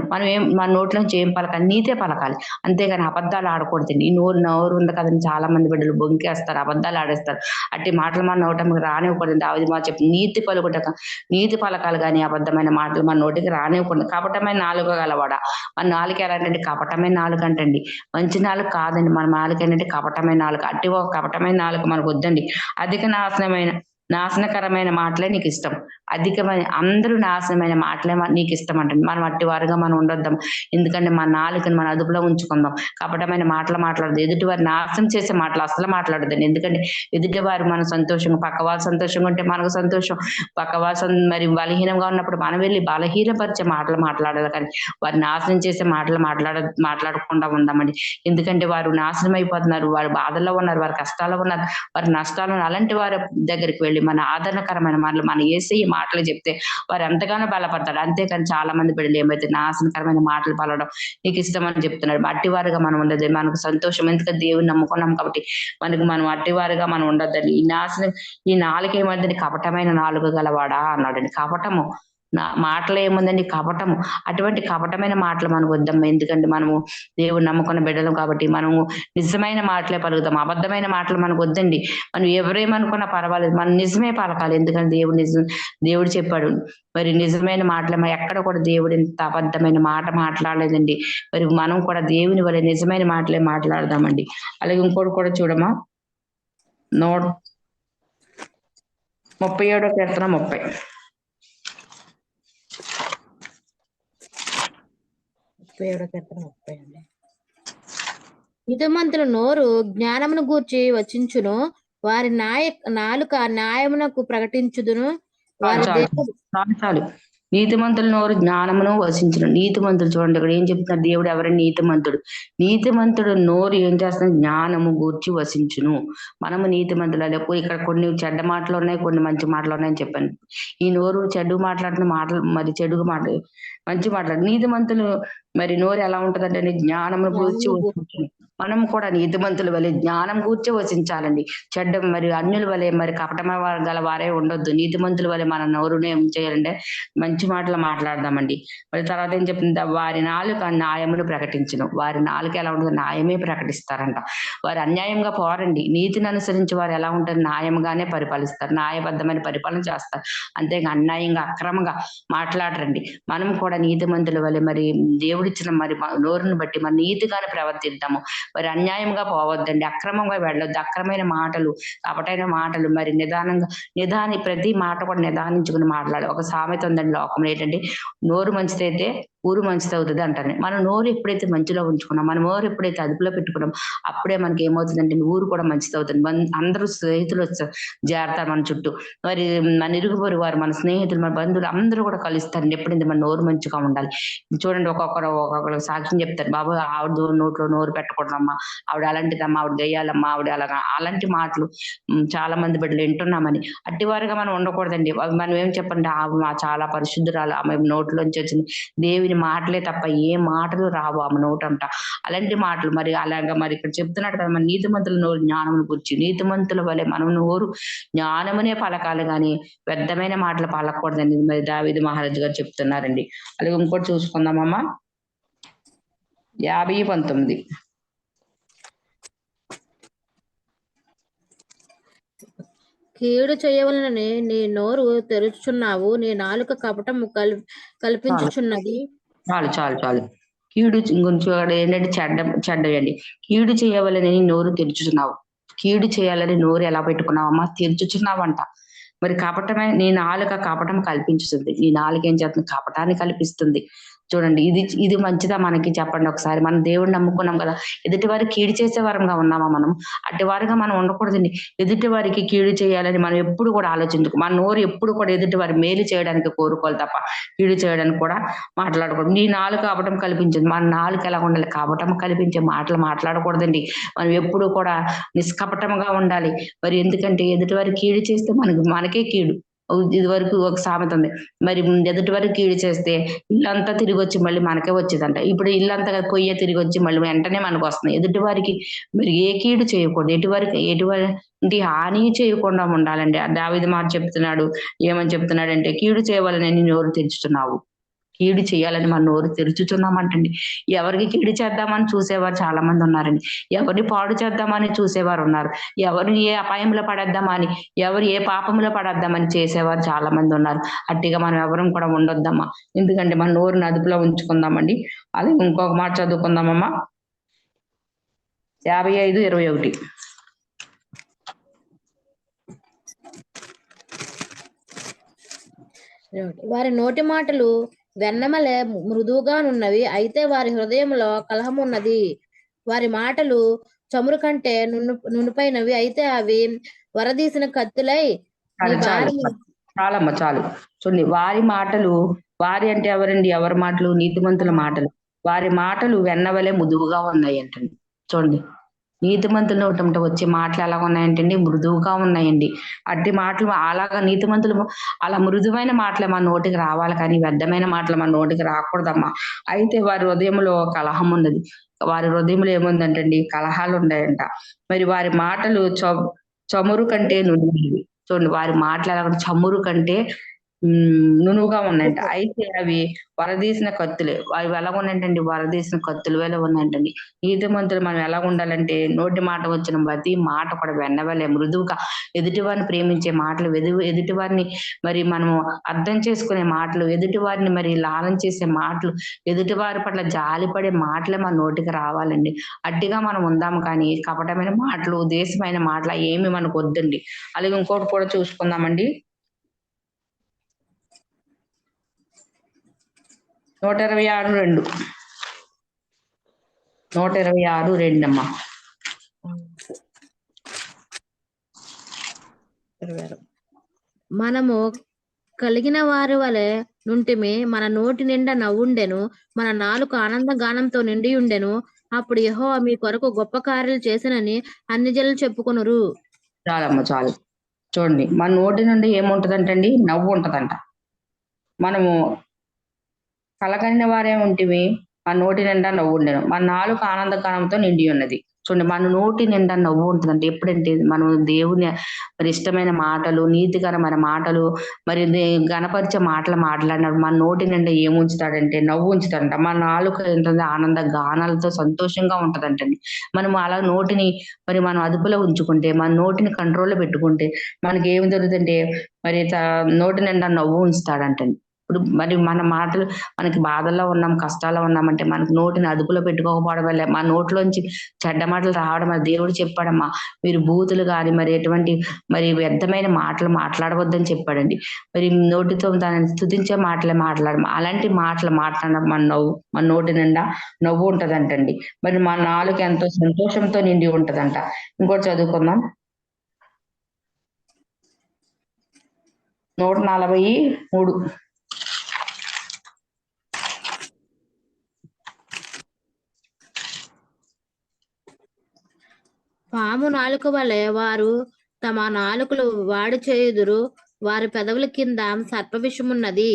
మన నోట్లోంచి ఏం పలకాలి, నీతే పలకాలి, అంతేగాని అబద్ధాలు ఆడకూడదండి. ఈ నోరు ఉంది కదండి, చాలా మంది బిడ్డలు బొంకేస్తారు, అబద్ధాలు ఆడేస్తారు. అట్టి మాటలు మన నోటకి రానివ్వకూడదు. దావీదు మా చెప్పి నీతి పలకాలి కానీ అబద్ధమైన మాటలు మన నోటికి రానివ్వకూడదు. కపటమైన నాలుక గలవాడా, మన నాలుక ఎలాంటి కపటమైన నాలుక అంటండి, మంచి నాలుక కాదండి. మన నాలుక ఏంటంటే కపటమైన నాలుక. అట్టి ఒక కపటమైన నాలుక మనకు వద్దండి. అధిక నాశనకరమైన మాటలే నీకు ఇష్టం. అధికమైన అందరూ నాశనమైన మాటలే నీకు ఇష్టం అంటండి. మనం అట్టి వారుగా మనం ఉండొద్దాం. ఎందుకంటే మన నాలుకని మన అదుపులో ఉంచుకుందాం. కపటమైన మాటలు మాట్లాడదు, ఎదుటి వారి నాశనం చేసే మాటలు అసలు మాట్లాడదండి. ఎందుకంటే ఎదుటి వారు మన సంతోషంగా, పక్క వాళ్ళు సంతోషంగా ఉంటే మనకు సంతోషం, పక్క వాళ్ళు మరి బలహీనంగా ఉన్నప్పుడు మనం వెళ్ళి బలహీనపరిచే మాటలు మాట్లాడాలి కానీ వారు నాశనం చేసే మాటలు మాట్లాడకుండా ఉందామండి. ఎందుకంటే వారు నాశనం అయిపోతున్నారు, వారు బాధల్లో ఉన్నారు, వారి కష్టాల్లో ఉన్నారు, వారి నష్టాలు. అలాంటి వారి దగ్గరికి వెళ్ళి మన ఆదరణకరమైన మాటలు, మన యేసయ్య మాటలు చెప్తే వారు ఎంతగానో బలపడతాడు. అంతేకాని చాలా మంది బిడ్డలు ఏమైతే నాశనకరమైన మాటలు పలడం నీకు ఇష్టమని చెప్తున్నాడు. అట్టివారుగా మనం ఉండదు, మనకు సంతోషం. ఎందుకంటే దేవుని నమ్ముకున్నాం కాబట్టి మనం అట్టివారుగా మనం ఉండొద్దండి. ఈ నాలుక ఏమైందండి, కపటమైన నాలుక గలవాడా అన్నాడండి. కపటము మాటలు ఏముందండి కపటము. అటువంటి కపటమైన మాటలు మనకు వద్దమ్మా. ఎందుకంటే మనము దేవుడు నమ్ముకున్న బిడ్డలం కాబట్టి మనము నిజమైన మాటలే పలుకుతాం. అబద్ధమైన మాటలు మనకు వద్దండి. మనం ఎవరేమనుకున్నా పర్వాలేదు, మనం నిజమే పలకాలి. ఎందుకంటే దేవుడు చెప్పాడు. మరి నిజమైన మాటలు ఎక్కడ కూడా దేవుడు ఇంత అబద్ధమైన మాట మాట్లాడలేదండి. మరి మనం కూడా దేవుని వల్ల నిజమైన మాటలే మాట్లాడదామండి. అలాగే ఇంకోటి కూడా చూడమా, 37వ కీర్తన 30. 37వ కీర్తన 30 అండి. నీతిమంతుల నోరు జ్ఞానమును గూర్చి వచించును, వారి నాలుక న్యాయమునకు ప్రకటించుదును. వారి చాలు. నీతిమంతుల నోరు జ్ఞానమును వసించును. నీతిమంతులు చూడండి ఇక్కడ ఏం చెప్తున్నారు దేవుడు. ఎవరైనా నీతిమంతుడు, నీతిమంతుడు నోరు ఏం చేస్తున్నా, జ్ఞానము గూర్చి వసించును. మనము నీతిమంతులు. ఇక్కడ కొన్ని చెడ్డ మాటలు ఉన్నాయి, కొన్ని మంచి మాటలు ఉన్నాయని చెప్పాను. ఈ నోరు చెడు మాట్లాడుతున్న మాటలు, మరి చెడుగు మాటలు, మంచి మాటలు. నీతిమంతులు మరి నోరు ఎలా ఉంటదంటే జ్ఞానము గూర్చి వసించును. మనం కూడా నీతిమంతుల వలె జ్ఞానం గూర్చి వసించాలండి. చెడ్డ మరి అన్యుల వలె మరి కపటమ గల వారే ఉండొద్దు. నీతిమంతుల వలె మన నోరునే ఏం చేయాలంటే మంచి మాటలు మాట్లాడదామండి. మరి తర్వాత ఏం చెప్తుంది, వారి నాలుక న్యాయమును ప్రకటించును. వారి నాలుక ఎలా ఉంటుంది, న్యాయమే ప్రకటిస్తారంట. వారు అన్యాయంగా పోరండి. నీతిని అనుసరించి వారు ఎలా ఉంటారు, న్యాయంగానే పరిపాలిస్తారు, న్యాయబద్ధమైన పరిపాలన చేస్తారు. అంతేగా అన్యాయంగా అక్రమంగా మాట్లాడరండి. మనం కూడా నీతిమంతుల వలె మరి దేవుడిచ్చిన మరి నోరుని బట్టి మరి నీతిగానే ప్రవర్తిద్దాము. మరి అన్యాయంగా పోవద్దండి, అక్రమంగా వెళ్ళొద్దు. అక్రమైన మాటలు, కపటైన మాటలు మరి ప్రతి మాట కూడా నిదానించుకుని మాట్లాడాలి. ఒక సామెత ఉందండి లోకంలో ఏంటంటే, నోరు మంచిదైతే ఊరు మంచిది అవుతుంది అంటారు. మన నోరు ఎప్పుడైతే మంచిలో ఉంచుకున్నాం, మన నోరు ఎప్పుడైతే అదుపులో పెట్టుకున్నాం, అప్పుడే మనకి ఏమవుతుందంటే ఊరు కూడా మంచిది అవుతుంది. అందరూ స్నేహితులు చేరతారు మన చుట్టూ. మరి మన ఇరుగు పొరుగు వారు, మన స్నేహితులు, మన బంధువులు అందరూ కూడా కలుస్తారు ఎప్పుడైతే మన నోరు మంచిగా ఉండాలి. చూడండి ఒక్కొక్కరు సాక్ష్యం చెప్తారు, బాబు ఆవిడ నోట్లో నోరు పెట్టకూడదమ్మా, ఆవిడ అలాంటిదమ్మా, ఆవిడ గయ్యాలమ్మా, ఆవిడ అలాంటి మాటలు చాలా మంది బిడ్డలు వింటున్నామని. అట్టివారుగా మనం ఉండకూడదండి. మనం ఏం చెప్పండి, ఆమె చాలా పరిశుద్ధురాలు, ఆమె నోట్లోంచి వచ్చింది దేవుని మాటలే తప్ప ఏ మాటలు రావు ఆమె నోటంట. అలాంటి మాటలు మరి అలాగా మరి ఇక్కడ చెప్తున్నాడు కదా, మన నీతిమంతుల నోరు జ్ఞానమును గురించి. నీతిమంతుల వలె మనం నోరు జ్ఞానమునే పలకాలి కానీ వ్యర్థమైన మాటలు పలకూడదండి. మరి దావీదు మహారాజు గారు చెప్తున్నారండి. అలాగే ఇంకోటి చూసుకుందామమ్మా, 50:19. కీడు చేయవలనని నీ నోరు తెరుచుచున్నావు, నీ నాలుక కపటము కల్పించుచున్నది. చాలు. కీడు గురించి ఏంటంటే చెడ్డయండి. కీడు చేయవలని నోరు తెరుచుచున్నావు. కీడు చేయాలని నోరు ఎలా పెట్టుకున్నావమ్మా, తెరుచుచున్నావంట. మరి కపటమే నీ నాలుక కపటం కల్పించుతుంది. నీ నాలుక ఏం చేస్తుంది, కపటాన్ని కల్పిస్తుంది. చూడండి ఇది మంచిదా మనకి చెప్పండి ఒకసారి. మనం దేవుడిని నమ్ముకున్నాం కదా, ఎదుటి వారికి కీడు చేసే వారంగా ఉన్నామా మనం? అట్టి వారిగా మనం ఉండకూడదండి. ఎదుటి వారికి కీడు చేయాలని మనం ఎప్పుడు కూడా ఆలోచించుకో. మన నోరు ఎప్పుడు కూడా ఎదుటి వారి మేలు చేయడానికి కోరుకోవాలి తప్ప కీడు చేయడానికి కూడా మాట్లాడకూడదు. నీ నాలుక కపటం కల్పించింది. మన నాలుక ఎలా ఉండాలి, కపటం కల్పించే మాటలు మాట్లాడకూడదండి. మనం ఎప్పుడు కూడా నిష్కపటంగా ఉండాలి. మరి ఎందుకంటే ఎదుటి వారికి కీడు చేస్తే మనకే కీడు. ఇది వరకు ఒక సామెత ఉంది, మరి ఎదుటి వరకు కీడు చేస్తే ఇల్లంతా తిరిగి వచ్చి మళ్ళీ మనకే వచ్చేదంట. ఇప్పుడు ఇల్లంతా పొయ్యే తిరిగి వచ్చి మళ్ళీ వెంటనే మనకు వస్తుంది. ఎదుటి వారికి మరి ఏ కీడు చేయకూడదు, ఎటువంటి హాని చేయకుండా ఉండాలండి. దావీదు మాట చెప్తున్నాడు, ఏమని చెప్తున్నాడంటే, కీడు చేయవాలని నోరు తెరుచుతున్నావు. కీడు చేయాలని మన నోరు తెరుచుతున్నామంటండి. ఎవరికి కీడు చేద్దామని చూసేవారు చాలా మంది ఉన్నారండి. ఎవరిని పాడు చేద్దామని చూసేవారు ఉన్నారు. ఎవరిని ఏ అపాయంలో పడేద్దామని, ఎవరు ఏ పాపంలో పడేద్దామని చేసేవారు చాలా మంది ఉన్నారు. అట్టిగా మనం ఎవరం కూడా ఉండొద్దమ్మా. ఎందుకంటే మన నోరుని అదుపులో ఉంచుకుందామండి. అది ఇంకొక మాట చదువుకుందామమ్మా, 55:21. వారి నోటి మాటలు వెన్నమలే మృదువుగానున్నవి, అయితే వారి హృదయంలో కలహమున్నది. వారి మాటలు చమురు కంటే నునుపైనవి, అయితే అవి వరదీసిన కత్తులై చాలమ్మా చాలు. చూడండి, వారి మాటలు, వారి అంటే ఎవరండి, ఎవరి మాటలు, నీతిమంతుల మాటలు. వారి మాటలు వెన్నవలే మృదువుగా ఉన్నాయి అంటండి. చూడండి, నీతిమంతుల నోట వచ్చే మాటలు ఎలా ఉన్నాయంటండి, మృదువుగా ఉన్నాయండి. అట్టి మాటలు అలాగా నీతిమంతులు అలా మృదువైన మాటలు మన నోటికి రావాలి కానీ వ్యర్థమైన మాటలు మన నోటికి రాకూడదమ్మా. అయితే వారి హృదయంలో కలహం ఉన్నది. వారి హృదయంలో ఏముందంటండి, కలహాలు ఉన్నాయంట. మరి వారి మాటలు చమురు కంటే నునుపైనవి. చూడండి, వారి మాటలు ఎలా చమురు కంటే నునువుగా ఉన్నాయంట. అయితే అవి వరదీసిన కత్తులే. అవి ఎలాగున్నాయంటండి, వరదీసిన కత్తుల వలె ఉన్నాయంటండి. నీతిమంతులు మనం ఎలా ఉండాలంటే, నోటి మాట వచ్చిన ప్రతి మాట కూడా వెన్నవలే మృదువుగా, ఎదుటివారిని ప్రేమించే మాటలు, ఎదుటివారిని మరి మనము అర్థం చేసుకునే మాటలు, ఎదుటివారిని మరి లాలన చేసే మాటలు, ఎదుటివారి పట్ల జాలిపడే మాటలే మన నోటికి రావాలండి. అట్టిగా మనం ఉందాము కానీ, కపటమైన మాటలు, దేశమైన మాటలు ఏమి మనకు వద్దండి. అలాగే ఇంకోటి కూడా చూసుకుందామండి. 126:2 126:2 అమ్మా. మనము కలిగిన వారి వలె నుంటిమి, మన నోటి నిండా నవ్వుండెను, మన నాలుక ఆనంద గానంతో నిండి ఉండెను. అప్పుడు యెహోవా మీ కొరకు గొప్ప కార్యాలు చేసినని అన్ని జనులు చెప్పుకొనురు. చాలమ్మ చాలు. చూడండి, మన నోటి నుండి ఏముంటదంటండి, నవ్వు ఉంటదంట. మనము కలగని వారే ఉంటివి, మన నోటి నిండా నవ్వు ఉండెను, మన నాలుక ఆనందగానంతో నిండి ఉన్నది. చూడండి, మన నోటి నిండా నవ్వు ఉంటుందంటే ఎప్పుడంటే మనం దేవుని మరి ఇష్టమైన మాటలు, నీతికరమైన మాటలు, మరి గణపరిచే మాటలు మాట్లాడినప్పుడు మన నోటి నిండా ఏముంచుతాడంటే నవ్వు ఉంచుతాడంట. మన నాలుక ఏంటంటే ఆనంద గానాలతో సంతోషంగా ఉంటదంటండి. మనం అలా నోటిని మరి మనం అదుపులో ఉంచుకుంటే, మన నోటిని కంట్రోల్లో పెట్టుకుంటే మనకి ఏమి జరుగుతుందంటే మరి నోటి నిండా నవ్వు ఉంచుతాడంటండి. ఇప్పుడు మరి మన మాటలు, మనకి బాధల్లో ఉన్నాం, కష్టాల్లో ఉన్నామంటే మనకి నోటిని అదుపులో పెట్టుకోకపోవడం వల్ల మా నోట్లోంచి చెడ్డ మాటలు రావడం వల్ల దేవుడు చెప్పాడమ్మా, మీరు బూతులు గాని మరి ఎటువంటి మరి వ్యర్థమైన మాటలు మాట్లాడవద్దని చెప్పాడండి. మరి నోటితో దానిని స్తుతించే మాటలే మాట్లాడము. అలాంటి మాటలు మాట్లాడిన మన నోటి నిండా నవ్వు ఉంటదంటండి. మరి మా నాలుక ఎంతో సంతోషంతో నిండి ఉంటదంట. ఇంకోటి చదువుకుందాం. 143. పాము నాలుక వలె వారు తమ నాలుకలు వాడి చేయుదురు, వారి పెదవుల కింద సర్ప విషమున్నది.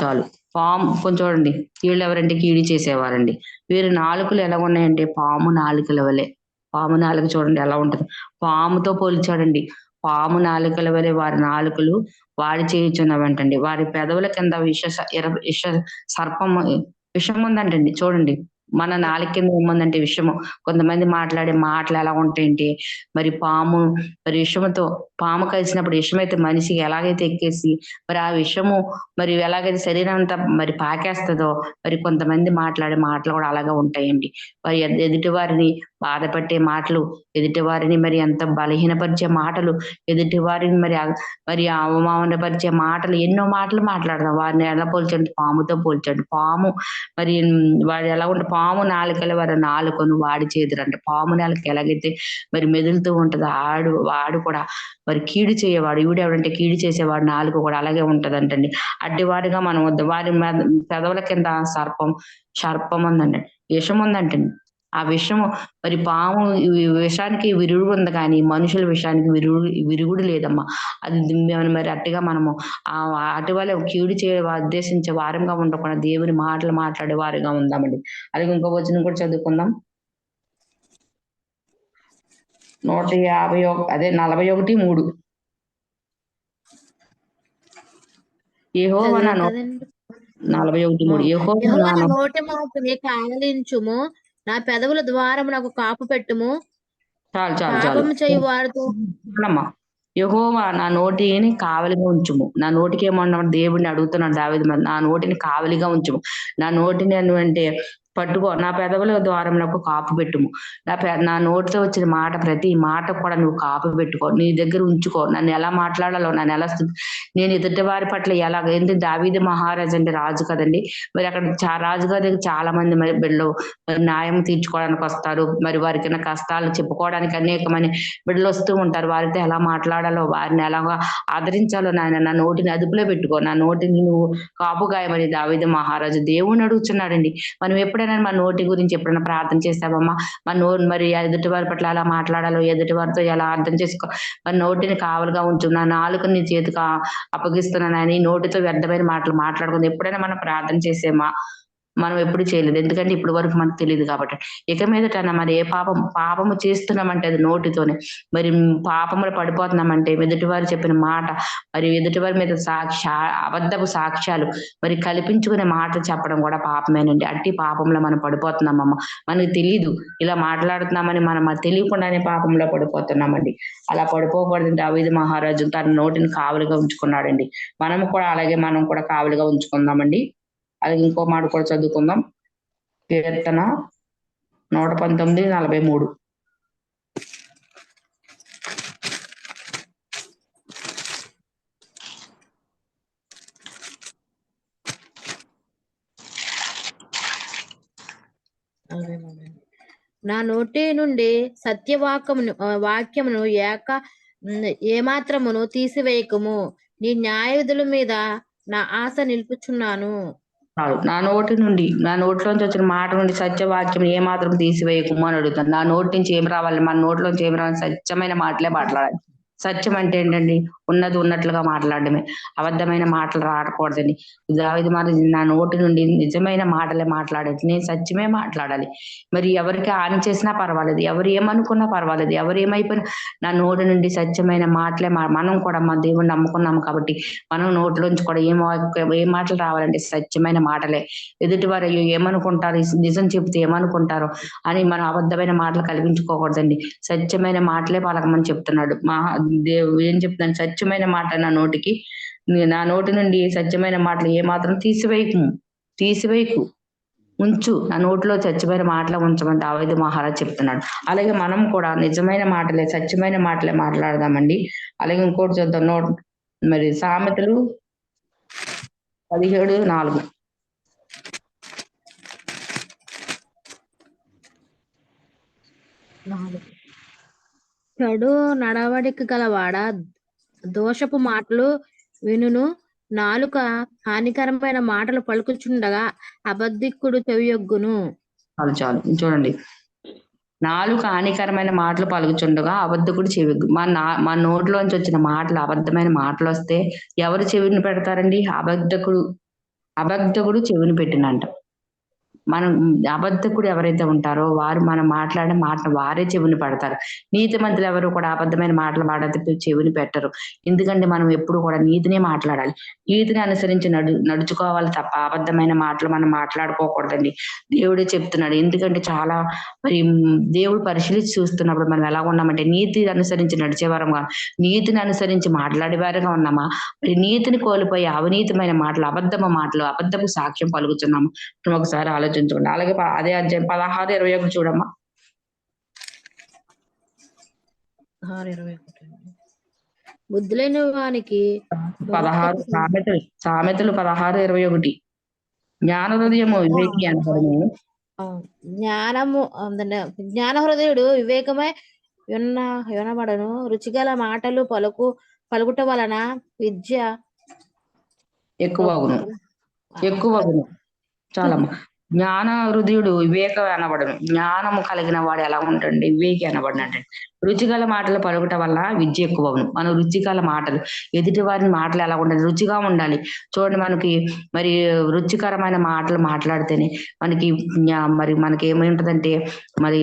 చాలు. పాము కొంచెం చూడండి, వీళ్ళు ఎవరంటే కీడి చేసేవారండి. వీరి నాలుకలు ఎలా ఉన్నాయంటే పాము నాలుకల వలె. పాము నాలుక చూడండి ఎలా ఉంటది. పాముతో పోల్చాడండి. పాము నాలుకల వలె వారి నాలుకలు వాడి చేయుచున్నవంటండి. వారి పెదవుల కింద విష సర్పము విషం ఉందంటండి. చూడండి, మన నాలుక కింద ఏముందంటే విషము. కొంతమంది మాట్లాడే మాటలు ఎలా ఉంటాయంటే మరి పాము మరి విషముతో, పాము కలిసినప్పుడు విషమైతే మనిషికి ఎలాగైతే ఎక్కేసి మరి ఆ విషము మరి ఎలాగైతే శరీరం అంతా మరి పాకేస్తుందో, మరి కొంతమంది మాట్లాడే మాటలు కూడా అలాగే ఉంటాయండి. మరి ఎదుటి వారిని బాధపెట్టే మాటలు, ఎదుటి వారిని మరి ఎంత బలహీనపరిచే మాటలు, ఎదుటి వారిని మరి అవమానపరిచే మాటలు, ఎన్నో మాటలు మాట్లాడదాం. వారిని ఎలా పోల్చండి, పాముతో పోల్చండి. పాము మరి వాడు ఎలా ఉంటే పాము నాలుకల వారి నాలుకను వాడి చేదురంట. పాము నాలుక ఎలాగైతే మరి మెదులుతూ ఉంటుందో వాడు కూడా మరి కీడు చేయవాడు. ఈవిడెవడంటే కీడు చేసేవాడు నాలుక కూడా అలాగే ఉంటదంటండి. అడ్డివాడిగా మనం వద్దు. వారి పెదవుల కింద సర్పం ఉందండి, విషం ఉందంటండి. ఆ విషము మరి పాము విషానికి విరుగుడు ఉంది కానీ మనుషుల విషయానికి విరుగుడు లేదమ్మా. అది మరి అట్టిగా మనము అటు వల్ల కీడు ఉద్దేశించే వారంగా ఉండకుండా దేవుని మాటలు మాట్లాడే వారిగా ఉందామండి. అలాగే ఇంకో వచనం కూడా చదువుకుందాం. 41:3 యెహోవా నా 41:3 యెహోవా నా నోటి మాటని కావలించుము, నా పెదవుల ద్వారము నాకు కాపు పెట్టుము. చాలు పాపము చేయు వారితో యెహోవా నా నోటిని కావలిగా ఉంచుము. నా నోటికి ఏమన్నాడు, దేవుడిని అడుగుతున్నాడు దావీదు, నా నోటిని కావలిగా ఉంచుము. నా నోటిని అంటే పట్టుకో, నా పెదవుల ద్వారం నాకు కాపు పెట్టుము. నా నోటితో వచ్చిన మాట, ప్రతి మాట కూడా నువ్వు కాపు పెట్టుకో, నీ దగ్గర ఉంచుకో. నన్ను ఎలా మాట్లాడాలో, నన్ను ఎలా నేను ఎదుటి వారి పట్ల ఎలా, ఏంటి దావీదు మహారాజు అంటే రాజు కదండి. మరి అక్కడ రాజుగారి దగ్గర చాలా మంది మరి బిడ్డలు మరి న్యాయం తీర్చుకోవడానికి వస్తారు. మరి వారికి కష్టాలు చెప్పుకోవడానికి అనేకమైన బిడ్డలు వస్తూ ఉంటారు. వారితో ఎలా మాట్లాడాలో, వారిని ఎలాగా ఆదరించాలో నాయన నా నోటిని అదుపులో పెట్టుకో, నా నోటిని నువ్వు కాపుగాయమని దావీదు మహారాజు దేవుని అడుగుతున్నాడండి. మనం ఎప్పుడైనా మన నోటి గురించి ఎప్పుడైనా ప్రార్థన చేస్తామమ్మా? మన మరి ఎదుటి వారి పట్ల ఎలా మాట్లాడాలో, ఎదుటి వారితో ఎలా అర్థం చేసుకో, మన నోటిని కావలుగా ఉంచు. నా నాలుకని నీ చేతికి అప్పగిస్తున్నానని నోటితో వ్యర్థమైన మాటలు మాట్లాడుకుంది ఎప్పుడైనా మనం ప్రార్థన చేసేమా? మనం ఎప్పుడు చేయలేదు. ఎందుకంటే ఇప్పటి వరకు మనకు తెలియదు కాబట్టి. ఇక మీదట మరి ఏ పాపము చేస్తున్నామంటే అది నోటితోనే. మరి పాపములో పడిపోతున్నామంటే ఎదుటివారు చెప్పిన మాట, మరి ఎదుటివారి మీద అబద్ధపు సాక్ష్యాలు, మరి కల్పించుకునే మాటలు చెప్పడం కూడా పాపమేనండి. అట్టి పాపంలో మనం పడిపోతున్నామమ్మ. మనకు తెలీదు ఇలా మాట్లాడుతున్నామని మనం తెలియకుండానే పాపంలో పడిపోతున్నామండి. అలా పడిపోకూడదు. దావీదు మహారాజు తన నోటిని కావలిగా ఉంచుకున్నాడండి. మనం కూడా కావలిగా ఉంచుకుందామండి. అలాగే ఇంకో మాట కూడా చదువుకుందాం. కీర్తన 119:43. నా నోటి నుండి వాక్యమును ఏమాత్రమును తీసివేయకము. నీ న్యాయ విధుల మీద నా ఆశ నిలుపుచున్నాను. నా నోట్లోంచి వచ్చిన మాట నుండి సత్యవాక్యం ఏమాత్రం తీసివేయకము అని అడుగుతాను. నా నోటి నుంచి ఏం రావాలి? మన నోట్లోంచి ఏం రావాలి? సత్యమైన మాటలే మాట్లాడాలి. సత్యం అంటే ఏంటండి? ఉన్నది ఉన్నట్లుగా మాట్లాడడమే. అబద్ధమైన మాటలు రాకూడదండి. దావీదు మహారాజు నా నోటి నుండి నిజమైన మాటలే మాట్లాడాలి. నేను సత్యమే మాట్లాడాలి. మరి ఎవరికి హాని చేసినా పర్వాలేదు, ఎవరు ఏమనుకున్నా పర్వాలేదు, ఎవరు ఏమైపోయినా నా నోటి నుండి సత్యమైన మాటలే మనం కూడా మా దేవుడిని నమ్ముకున్నాము కాబట్టి మనం నోట్లోంచి కూడా ఏం మాటలు రావాలంటే సత్యమైన మాటలే. ఎదుటివారు అయ్యో ఏమనుకుంటారు, నిజం చెప్తే ఏమనుకుంటారో అని మనం అబద్ధమైన మాటలు కల్పించుకోకూడదండి. సత్యమైన మాటలే పలకమని చెప్తున్నాడు. దేవుడు ఏం చెప్తున్నాను? సత్యమైన మాట నా నోటి నుండి సత్యమైన మాటలు ఏమాత్రం తీసివేయకు, ఉంచు. నా నోటిలో సత్యమైన మాటలు ఉంచమని దావీదు మహారాజు చెప్తున్నాడు. అలాగే మనం కూడా నిజమైన మాటలే, సత్యమైన మాటలే మాట్లాడదామండి. అలాగే ఇంకోటి చూద్దాం. మరి సామెతలు 17:4. చెడు నడవడిక గలవాడ దోషపు మాటలు వినును. నాలుక హానికరమైన మాటలు పలుకుచుండగా అబద్ధికుడు చెవియొగ్గును. చాలు చూడండి. నాలుక హానికరమైన మాటలు పలుకుచుండగా అబద్ధకుడు చెవియొగ్గు. మా నోట్లోంచి వచ్చిన మాటలు అబద్ధమైన మాటలు వస్తే ఎవరు చెవిని పెడతారండి? అబద్ధకుడు చెవిని పెట్టినంట. మనం అబద్ధకుడు ఎవరైతే ఉంటారో వారు మనం మాట్లాడే మాటలు వారే చెవిని పడతారు. నీతిమంతులు ఎవరు కూడా అబద్ధమైన మాటలు మాట్లాడితే చెవిని పెట్టరు. ఎందుకంటే మనం ఎప్పుడు కూడా నీతినే మాట్లాడాలి. నీతిని అనుసరించి నడుచుకోవాలి తప్ప అబద్ధమైన మాటలు మనం మాట్లాడుకోకూడదండి. దేవుడే చెప్తున్నాడు. ఎందుకంటే చాలా మరి దేవుడు పరిశీలించి చూస్తున్నప్పుడు మనం ఎలా ఉన్నామంటే నీతి అనుసరించి నడిచేవారంగా, నీతిని అనుసరించి మాట్లాడేవారుగా ఉన్నామా? మరి నీతిని కోల్పోయి అవినీతిమైన మాటలు, అబద్ధపు సాక్ష్యం పలుకుతున్నాము. ఒకసారి ఆలోచించుకోండి. అలాగే అదే అధ్యాయం 16:21 చూడమ్మా. 16:21 బుద్ధులైన వానికి 16 సామెతలు 16:21. జ్ఞాన హృదయము వివేకి అనబడును. జ్ఞాన హృదయుడు వివేకమై వినబడను. రుచిగల మాటలు పలుకుట వలన విద్య ఎక్కువగును. చాలమ్మా. జ్ఞాన హృదయుడు వివేక అనబడను. జ్ఞానము కలిగిన వాడు ఎలా ఉంటాడండి? వివేకి అనబడినట్టు. రుచిగల మాటలు పలుకుట వల్ల విద్య ఎక్కువగును. మనం రుచిగల మాటలు, ఎదుటి వారిని మాటలు ఎలా ఉండాలి? రుచిగా ఉండాలి. చూడండి, మనకి మరి రుచికరమైన మాటలు మాట్లాడితేనే మనకి ఏమైంటదంటే మరి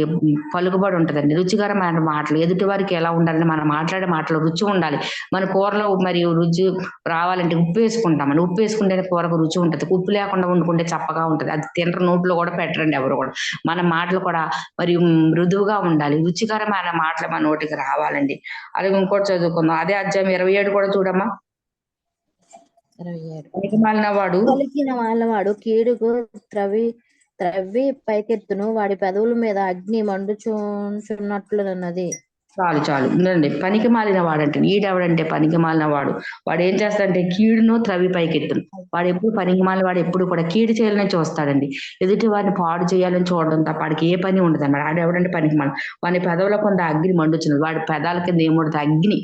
పలుకుబడి ఉంటదండి. రుచికరమైన మాటలు ఎదుటి వారికి ఎలా ఉండాలని మనం మాట్లాడే మాటలు రుచి ఉండాలి. మన కూరలో మరి రుచి రావాలంటే ఉప్పు వేసుకుంటామని. ఉప్పు వేసుకుంటేనే కూరకు రుచి ఉంటది. ఉప్పు లేకుండా వండుకుంటే చప్పగా ఉంటది. అది తినరు, నోట్లో కూడా పెట్టరండి ఎవరు కూడా. మన మాటలు కూడా మరి మృదువుగా ఉండాలి. రుచికరమైన మాటలు మన నోటికి రావాలండి. అలాగే ఇంకోటి చదువుకుందాం. అదే అధ్యాయం 27 కూడా చూడమ్మా. 27 పలికిన వాళ్ళవాడు కీడుకు త్రవ్వి పైకెత్తును. వాడి పెదవుల మీద అగ్ని మండుచున్నట్లున్నది. చాలు ఉండండి. పనికి మాలిన వాడంటే ఈడెవడంటే పనికి మాలిన వాడు ఏం చేస్తాడంటే కీడును త్రవి పైకెత్తును. వాడు ఎప్పుడు పనికి మాలిన వాడు ఎప్పుడు కూడా కీడు చేయాలని చూస్తాడండి. ఎదుటి వాడిని పాడు చేయాలని చూడడం తప్ప వాడికి ఏ పని ఉండదు అన్నమాట. వాడు ఎవడంటే పనికి మాలిన. వాడి పెదవుల కొంత అగ్ని మండుచున్నది. వాడి పెదాల కింద ఏముండదు? అగ్ని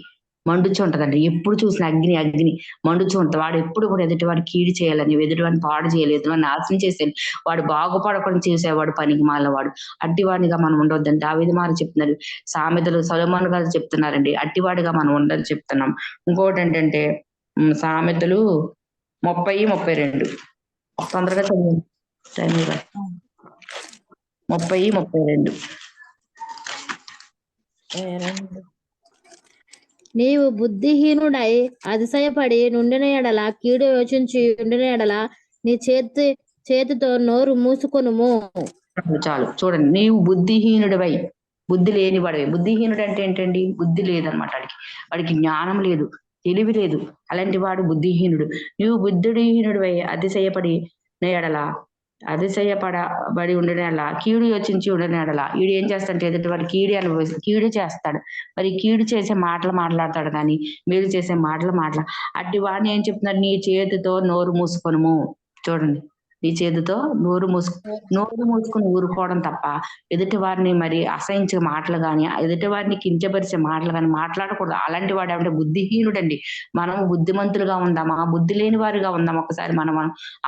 మండుచు ఉంటదండి. ఎప్పుడు చూసిన అగ్ని మండుచు ఉంటుంది. వాడు ఎప్పుడు కూడా ఎదుటివాడిని కీడు చేయాలని, ఎదుటివాడిని పాడు చేయాలి, ఎదుటివాడిని నాశనం చేసేది, వాడు బాగుపడకుండా చేసేవాడు పనికి మాలిన వాడు. అట్టివాడిగా మనం ఉండొద్దని దావీదు మహారాజు చెప్తున్నారు. సామెతలు సొలొమోను గారు చెప్తున్నారండి. అట్టివాడిగా మనం ఉండని చెప్తున్నాం. ఇంకోటి ఏంటంటే సామెతలు 30:32 తొందరగా చదివండి. టైం ఇవ్వండి. 30-32. నీవు బుద్ధిహీనుడై అతిశయపడి నుండిన ఎడల కీడు యోచించి ఉండిన ఎడల నీ చేతితో నోరు మూసుకొనుము. చాలు చూడండి, నీవు బుద్ధిహీనుడివై, బుద్ధి లేని వాడివై. బుద్ధిహీనుడు అంటే ఏంటండి? బుద్ధి లేదనమాట. వాడికి జ్ఞానం లేదు, తెలివి లేదు. అలాంటి వాడు బుద్ధిహీనుడు. నీవు బుద్ధిహీనుడివై అతిశయపడబడి ఉండేలా కీడు యోచించి ఉండేలా. వీడు ఏం చేస్తాడంటే ఎదుటి వాడు కీడు చేస్తాడు. మరి కీడు చేసే మాటలు మాట్లాడతాడు కానీ మేలు చేసే మాటలు అట్టి వాడిని ఏం చెప్తున్నాడు? నీ చేతితో నోరు మూసుకొనుము. చూడండి, నీ చేతితో నోరు మూసుకుని ఊరుకోవడం తప్ప ఎదుటి వారిని మరి అసహించే మాటలు కానీ, ఎదుటి వారిని కించపరిచే మాటలు కానీ మాట్లాడకూడదు. అలాంటి వాడు అంటే బుద్ధిహీనుడండి. మనము బుద్ధిమంతులుగా ఉందామా, బుద్ధి లేని వారిగా ఉందామా? ఒకసారి మనం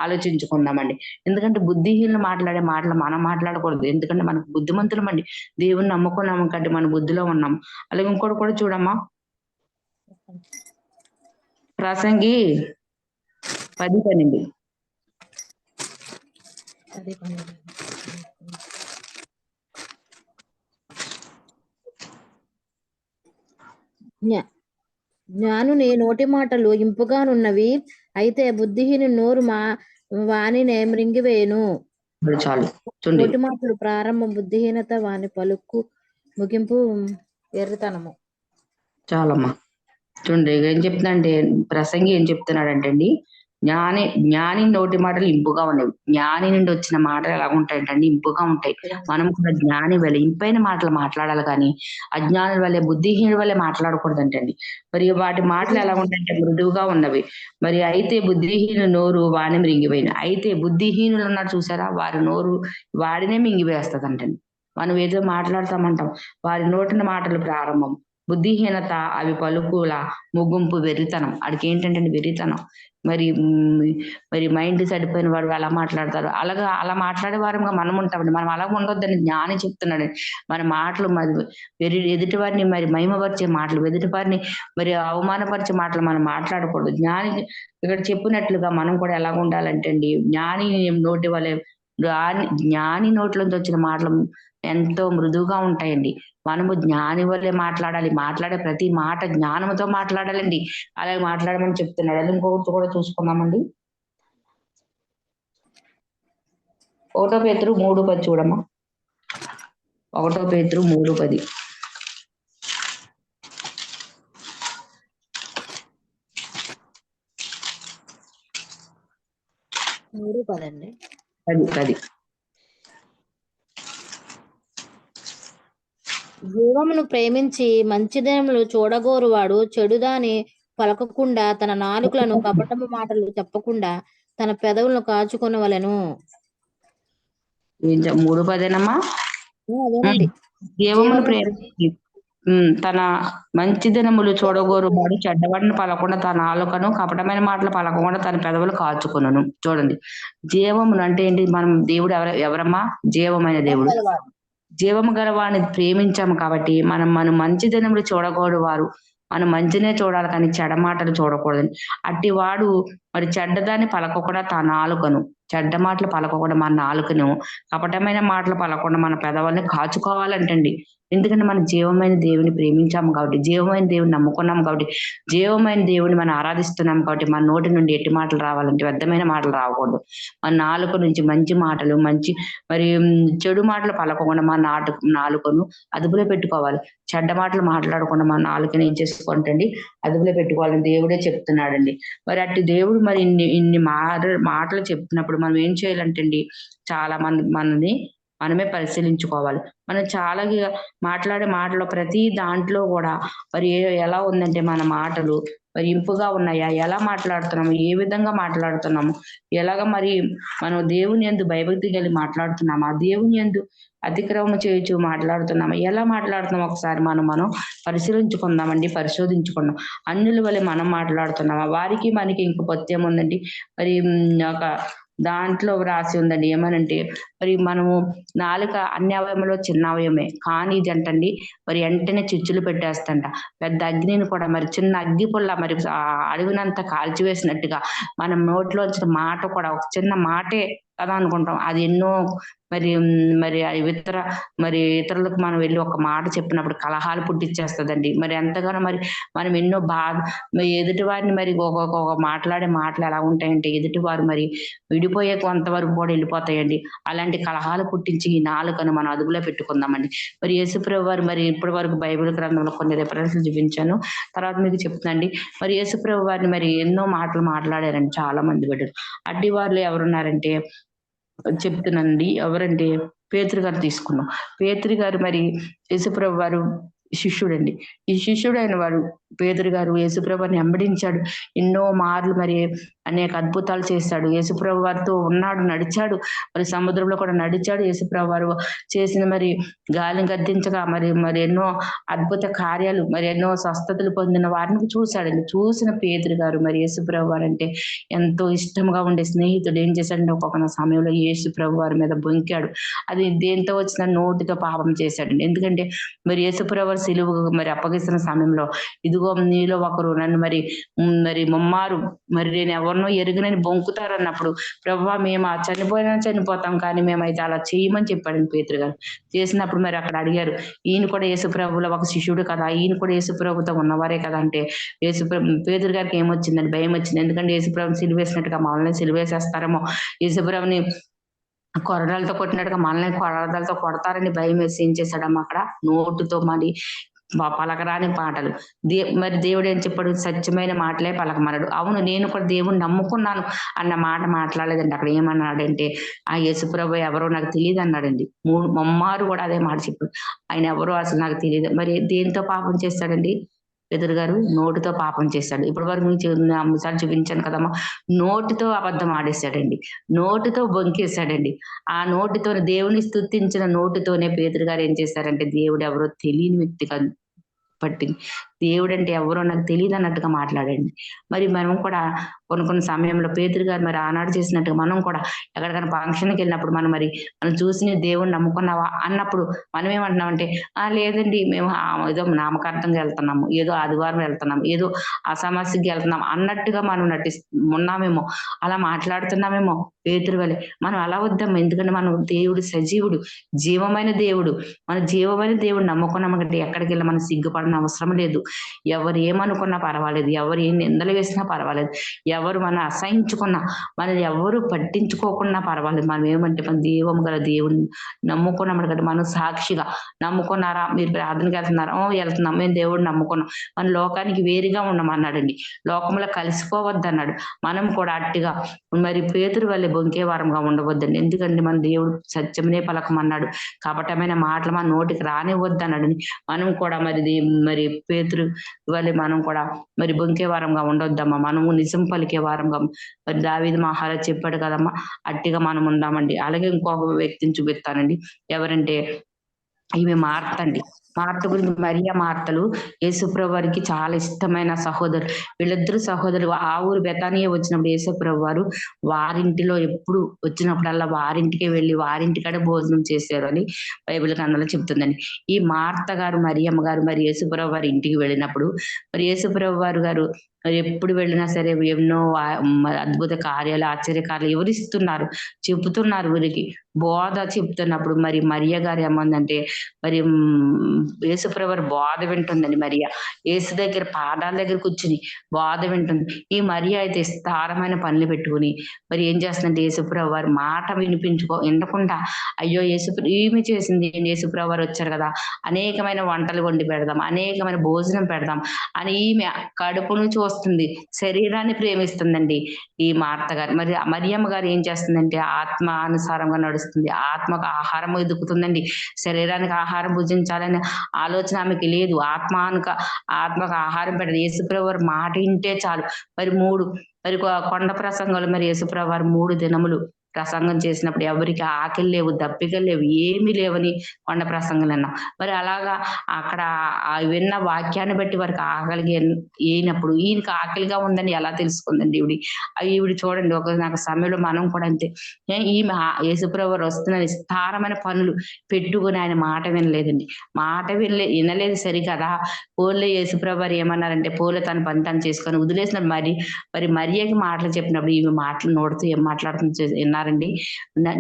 ఆలోచించుకుందామండి. ఎందుకంటే బుద్ధిహీనులు మాట్లాడే మాటలు మనం మాట్లాడకూడదు. ఎందుకంటే మనకు బుద్ధిమంతులమండి, దేవుని నమ్ముకున్నాము కంటే మన బుద్ధిలో ఉన్నాము. అలాగే ఇంకోటి కూడా చూడమ్మా, ప్రసంగి 10:12. జ్ఞానుని నోటి మాటలు ఇంపుగానున్నవి, అయితే బుద్ధిహీను నోరు వానినే మృంగివేయును. చాలు. నోటి మాటలు ప్రారంభం బుద్ధిహీనత, వాని పలుకు ముగింపు ఎర్రితనము. చాలమ్మా. చూడండి ఏం చెప్తున్నాడంటే, ప్రసంగి ఏం చెప్తున్నాడంటే అండి, జ్ఞాని నోటి మాటలు ఇంపుగా ఉన్నాయి. జ్ఞాని నుండి వచ్చిన మాటలు ఎలా ఉంటాయంటే ఇంపుగా ఉంటాయి. మనం కూడా జ్ఞాని వల్ల ఇంపైన మాటలు మాట్లాడాలి కానీ అజ్ఞానుల వల్లే, బుద్ధిహీనుల వల్లే మాట్లాడకూడదంటండి. మరి వాటి మాటలు ఎలా ఉంటాయంటే మృదువుగా ఉన్నవి. మరి అయితే బుద్ధిహీను నోరు వాడిని మింగివేయను. అయితే బుద్ధిహీనులు ఉన్నారు చూసారా, వారి నోరు వాడినే మింగివేస్తుందంటండి. మనం ఏదో మాట్లాడతామంటాం, వారి నోటిన మాటలు ప్రారంభం బుద్ధిహీనత, అవి పలుకుల ముగింపు వెర్రితనం. వాడికి ఏంటంటే వెర్రితనం. మరి మైండ్ సడిపోయిన వాడు అలా మాట్లాడతారు. అలా మాట్లాడే వారంగా మనం ఉంటామండి. మనం అలా ఉండొద్దని జ్ఞాని చెప్తున్నాడు. మన మాటలు ఎదుటి వారిని మరి మహిమపరిచే మాటలు, ఎదుటి వారిని మరి అవమానపరిచే మాటలు మనం మాట్లాడకూడదు. జ్ఞాని ఇక్కడ చెప్పినట్లుగా మనం కూడా ఎలా ఉండాలంటే అండి, జ్ఞాని నోట్లోంచి వచ్చిన మాటలు ఎంతో మృదువుగా ఉంటాయండి. మనము జ్ఞాని వల్లే మాట్లాడాలి. మాట్లాడే ప్రతి మాట జ్ఞానంతో మాట్లాడాలండి. అలాగే మాట్లాడమని చెప్తున్నాడు. అది ఇంకొకటి కూడా చూసుకుందామండి. 1 పేతురు 3:10 చూడమ్మా. 1 పేతురు 3:10. 10. జీవమును ప్రేమించి మంచిదేములు చూడగోరువాడు చెడుదాని పలకకుండా, తన నాలుకలను కపటము మాటలు చెప్పకుండా తన పెదవులను కాచుకొనవలెను. 3:10 అదేనండి. జీవమును ప్రేమించి తన మంచి దినములు చూడగోరువాడు చెడ్డవాడిని పలకుండా తన నాలుకను కపటమైన మాటలు పలకకుండా తన పెదవులు కాచుకొనును. చూడండి, జీవమును అంటే ఏంటి? మనం దేవుడు ఎవరమ్మా? జీవమైన దేవుడు. జీవము గల వాడిని ప్రేమించాము కాబట్టి మనం మంచి దినములు చూడకూడదు. వారు మనం మంచినే చూడాలి కానీ చెడ్డ మాటలు చూడకూడదు. అట్టి వాడు మరి చెడ్డదాన్ని పలకకుండా తన నాలుకను, చెడ్డ మాటలు పలకకుండా మన నాలుకను, కపటమైన మాటలు పలకకుండా మన పెదవుల్ని కాచుకోవాలంటండి. ఎందుకంటే మనం జీవమైన దేవుని ప్రేమించాము కాబట్టి, జీవమైన దేవుని నమ్ముకున్నాము కాబట్టి, జీవమైన దేవుని మనం ఆరాధిస్తున్నాము కాబట్టి మన నోటి నుండి ఎట్టి మాటలు రావాలంటే వ్యర్థమైన మాటలు రాకూడదు. మన నాలుక నుంచి మంచి మాటలు, మరి చెడు మాటలు పలకకుండా మన నాలుకను అదుపులో పెట్టుకోవాలి. చెడ్డ మాటలు మాట్లాడకుండా మన నాలుకని ఏం చేసుకోండి, అదుపులో పెట్టుకోవాలని దేవుడే చెప్తున్నాడండి. మరి అట్టి దేవుడు మరి ఇన్ని మాటలు చెప్తున్నప్పుడు మనం ఏం చేయాలంటండి, చాలా మనని మనమే పరిశీలించుకోవాలి. మనం చాలా మాట్లాడే మాటలు ప్రతి దాంట్లో కూడా మరి ఎలా ఉందంటే మన మాటలు మరి ఇంపుగా ఉన్నాయా, ఎలా మాట్లాడుతున్నాము, ఏ విధంగా మాట్లాడుతున్నాము, ఎలాగ మరి మనం దేవుని యందు భయభక్తి కలిగి మాట్లాడుతున్నామా, దేవుని యందు అతిక్రమం చేయొచ్చు మాట్లాడుతున్నామా, ఎలా మాట్లాడుతున్నాం ఒకసారి మనం పరిశీలించుకుందామండి, పరిశోధించుకుందాం. అన్యుల వల్ల మనం మాట్లాడుతున్నామా, వారికి మనకి ఇంక పత్యం ఉందండి. మరి ఒక దాంట్లో రాసి ఉందండి ఏమనంటే, మరి మనము నాలుక అన్ని అవయవంలో చిన్న అవయవమే కానీ ఇది అంటండి మరి వెంటనే చిచ్చులు పెట్టేస్తంట. పెద్ద అగ్నిని కూడా మరి చిన్న అగ్గి పుల్ల మరి అడవినంతా కాల్చివేసినట్టుగా మనం నోట్లో వచ్చిన మాట కూడా ఒక చిన్న మాటే కదా అనుకుంటాం. అది ఎన్నో మరి మరి ఇతరులకు మనం వెళ్ళి ఒక మాట చెప్పినప్పుడు కలహాలు పుట్టిచ్చేస్తదండి. మరి ఎంతగానో మరి మనం ఎన్నో ఎదుటి వారిని మరి ఒక మాట్లాడే మాటలు ఎలా ఉంటాయంటే ఎదుటివారు మరి విడిపోయే కొంతవరకు కూడా వెళ్ళిపోతాయండి. అలాంటి కలహాలు పుట్టించి ఈ నాలుకను మనం అదుపులో పెట్టుకుందామండి. మరి యేసుప్రభు వారు మరి ఇప్పటి వరకు బైబిల్ గ్రంథంలో కొన్ని రిఫరెన్స్‌లు చూపించాను. తర్వాత మీకు చెప్తానండి. మరి యేసుప్రభు వారిని మరి ఎన్నో మాటలు మాట్లాడారండి చాలా మంది బిడ్డలు. అట్టి వారిలో ఎవరున్నారంటే చెప్తున్నానండి. ఎవరంటే పేతురు గారు తీసుకున్నాం. పేతురు గారు మరి యేసుప్రభు వారు శిష్యుడండి. ఈ శిష్యుడైన వాడు పేతురు గారు యేసుప్రభుని వెంబడించాడు. ఎన్నో మార్లు మరి అనేక అద్భుతాలు చేశాడు. యేసుప్రభు వారితో ఉన్నాడు, నడిచాడు. మరి సముద్రంలో కూడా నడిచాడు. యేసుప్రభు వారు చేసిన మరి గాలిని గద్దించగా మరి ఎన్నో అద్భుత కార్యాలు మరి ఎన్నో స్వస్థతలు పొందిన వారిని చూశాడండి. చూసిన పేతురు గారు మరి యేసుప్రభు వారు అంటే ఎంతో ఇష్టంగా ఉండే స్నేహితుడు ఏం చేశాడంటే ఒక్కొక్క సమయంలో యేసుప్రభు వారి మీద బొంకాడు. అది దేంతో వచ్చిన నోటితో పాపం చేశాడండి. ఎందుకంటే మరి యేసుప్రభు వారు సిలువ మరి అప్పగిస్తున్న సమయంలో ఇదిగో నీలో ఒకరు నన్ను మరి ముమ్మారు మరి నేను ఎవరినో ఎరుగనని బొంకుతారన్నప్పుడు ప్రభువా మేము చనిపోయినా చనిపోతాం కానీ మేమైతే అలా చేయమని చెప్పాడండి పేతురు గారు. చేసినప్పుడు మరి అక్కడ అడిగారు, ఈయన కూడా యేసుప్రభులో ఒక శిష్యుడు కదా, ఈయన కూడా యేసుప్రభుతో ఉన్నవారే కదా అంటే పేతురు గారికి ఏమొచ్చిందండి? భయం వచ్చింది. ఎందుకంటే యేసుప్రభుని సిలువేసినట్టుగా మనల్ని సిలువేసేస్తారేమో, యేసుప్రభుని కొరడాలతో కొట్టినట్టుగా మనల్ని కొరడాలతో కొడతారని భయం వేసి ఏం చేశాడమ్మా అక్కడ నోటుతో మరి పలకరాని పాటలు మరి దేవుడు ఏం చెప్పాడు? సత్యమైన మాటలే పలకమన్నాడు. అవును, నేను కూడా దేవుణ్ణి నమ్ముకున్నాను అన్న మాట మాట్లాడలేదండి. అక్కడ ఏమన్నాడంటే ఆ యేసుప్రభు ఎవరో నాకు తెలియదు అన్నాడండి. ముమ్మారు కూడా అదే మాట చెప్పాడు. ఆయన ఎవరో అసలు నాకు తెలియదు. మరి దేంతో పాపం చేస్తాడండి పేతురు గారు? నోటితో పాపం చేశాడు. ఇప్పటి వరకు మీకు అంశాలు చూపించాను కదమ్మా. నోటితో అబద్ధం ఆడేశాడండి. నోటితో బొంకేశాడండి. ఆ నోటితో దేవుని స్తుతించిన నోటితోనే పేతురు గారు ఏం చేశారంటే దేవుడు ఎవరో తెలియని వ్యక్తిగా పట్టి దేవుడు అంటే ఎవరో నాకు తెలియదు అన్నట్టుగా మాట్లాడండి. మరి మనం కూడా కొన్ని సమయంలో పేతురు గారు మరి ఆనాడు చేసినట్టుగా మనం కూడా ఎక్కడికైనా ఫంక్షన్కి వెళ్ళినప్పుడు మనం చూసి దేవుణ్ణి నమ్ముకున్నావా అన్నప్పుడు మనం ఏమంటున్నామంటే లేదండి మేము ఏదో నామకార్థంగా వెళ్తున్నాము, ఏదో ఆదివారం వెళ్తున్నాము, ఏదో అసమస్యకి వెళ్తున్నాం అన్నట్టుగా మనం ఉన్నామేమో, అలా మాట్లాడుతున్నామేమో పేతురు వలె. మనం అలా వద్దాము. ఎందుకంటే మనం దేవుడు సజీవుడు, జీవమైన దేవుడు. మన జీవమైన దేవుడు నమ్ముకున్నామంటే ఎక్కడికి వెళ్ళి మనం సిగ్గుపడిన అవసరం లేదు. ఎవరు ఏమనుకున్నా పర్వాలేదు, ఎవరు ఏం నిందలు వేసినా పర్వాలేదు, ఎవరు మనం అసహించుకున్నా మనల్ని ఎవరు పట్టించుకోకున్నా పర్వాలేదు. మనం ఏమంటే మన జీవం గల దేవుడిని నమ్ముకున్నాం కదా, మనం సాక్షిగా నమ్ముకున్నారా, మీరు ప్రార్థనకి వెళ్తున్నారా? వెళ్తున్నాం, మేము దేవుడిని నమ్ముకున్నాం, మన లోకానికి వేరుగా ఉండమన్నాడండి. లోకంలో కలిసిపోవద్దు అన్నాడు. మనం కూడా అట్టిగా మరి పేతురు వల్లే బొంకే వారంగా ఉండవద్దండి. ఎందుకంటే మన దేవుడు సత్యమనే పలకమన్నాడు. కపటమైన మాటలు మన నోటికి రానివ్వద్దు అన్నాడు. మనం కూడా మరి పేతురు వల్లే మనం కూడా మరి బొంకే వారంగా ఉండొద్దమ్మా. మనము నిజం పలికే వారంగా మరి దావీదు మహారాజు చెప్పాడు కదమ్మా, అట్టిగా మనం ఉందామండి. అలాగే ఇంకొక వ్యక్తిని చూపిస్తానండి. ఎవరంటే ఈమె మార్త అండి. మార్త గురించి మరియా మార్తలు యేసుప్రభు వారికి చాలా ఇష్టమైన సహోదరు. వీళ్ళిద్దరు సహోదరులు ఆ ఊరు బెతానియా వచ్చినప్పుడు యేసుప్రభు వారు వారింటిలో ఎప్పుడు వచ్చినప్పుడల్లా వారింటికే వెళ్ళి వారింటికాడే భోజనం చేశారు అని బైబిల్ గ్రంథంలో చెప్తుందండి. ఈ మార్త గారు మరియమ్మ గారు మరి యేసుప్రభు వారి ఇంటికి వెళ్ళినప్పుడు మరి యేసుప్రభు వారు మరి ఎప్పుడు వెళ్ళినా సరే ఎన్నో అద్భుత కార్యాలు, ఆశ్చర్యకార్యాలు వివరిస్తున్నారు, చెబుతున్నారు. వీరికి బోధ చెప్తున్నప్పుడు మరి మరియ గారు ఏమందంటే మరి యేసుప్రభు బోధ వింటుందండి. మరియ యేసు దగ్గర పాదాల దగ్గర కూర్చుని బోధ వింటుంది. ఈ మరియ అయితే విస్తారమైన పనులు పెట్టుకుని మరి ఏం చేస్తుందంటే యేసుప్రభు వారి మాట వినకుండా అయ్యో ఈమె చేసింది, యేసుప్రభు వారు వచ్చారు కదా, అనేకమైన వంటలు వండి పెడదాం, అనేకమైన భోజనం పెడదాం అని ఈమె కడుపును చూస్తుంది, శరీరాన్ని ప్రేమిస్తుందండి ఈ మార్త గారు. మరి మరియమ్మ గారు ఏం చేస్తుందంటే ఆత్మ అనుసారంగా నడుస్తుంది, ఆత్మకు ఆహారం ఎదుగుతుందండి. శరీరానికి ఆహారం భుజించాలనే ఆలోచన ఆమెకి లేదు. ఆత్మకు ఆహారం పెట్టదు. యేసుప్రభు వారి మాట వింటే చాలు. మరి కొండ ప్రసంగాలు మరి యేసుప్రభు వారు 3 దినములు ప్రసంగం చేసినప్పుడు ఎవరికి ఆకలి లేవు, దప్పికలు లేవు, ఏమీ లేవని కొండ ప్రసంగాలు అన్నాం. మరి అలాగా అక్కడ విన్న వాక్యాన్ని బట్టి వారికి ఆకలిగా అయినప్పుడు ఈయనకి ఆకలిగా ఉందని ఎలా తెలుసుకుందండి ఈవిడి చూడండి. నాకు సమయంలో మనం కూడా అంతే. ఈమె యేసుప్రభు వారు వస్తున్న విస్తారమైన పనులు పెట్టుకుని ఆయన మాట వినలేదండి. మాట వినలేదు సరికదా. పోలే యేసుప్రభు వారు ఏమన్నారంటే పోలే తన పని తను చేసుకొని వదిలేసిన మరి మరియకి మాటలు చెప్పినప్పుడు ఈమె మాటలు నోడుతూ ఏం మాట్లాడుతుంది విన్నారు అన్నారండి.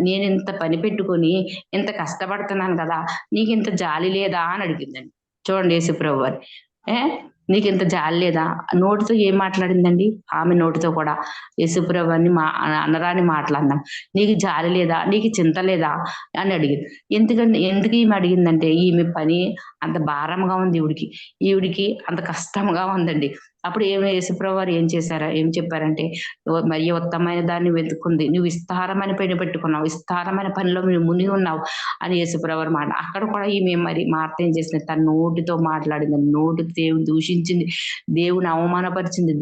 నేను ఇంత పని పెట్టుకొని ఇంత కష్టపడుతున్నాను కదా, నీకు ఇంత జాలి లేదా అని అడిగిందండి. చూడండి యేసుప్రభు వారు. నీకు ఇంత జాలి లేదా? నోటితో ఏం మాట్లాడిందండి? ఆమె నోటితో కూడా యేసుప్రభు అని అనరాని మాట్లాడినాం. నీకు జాలి లేదా? నీకు చింత లేదా అని అడిగింది. ఎందుకు ఈమె అడిగిందంటే, ఈమె పని అంత భారంగా ఉంది ఈవిడికి అంత కష్టంగా ఉందండి. అప్పుడు యేసుప్రభు వారు ఏం చెప్పారంటే, మరి ఉత్తమైన దాన్ని వెతుక్కుంది, నువ్వు విస్తారమైన పని పెట్టుకున్నావు, విస్తారమైన పనిలో నువ్వు మునిగి ఉన్నావు అని యేసుప్రభు వారు మాట. అక్కడ కూడా ఈమె మరి మార్త ఏం చేసింది? తన నోటితో మాట్లాడింది, నోటికి దేవుని దూషించింది, దేవుని అవమానపరిచింది.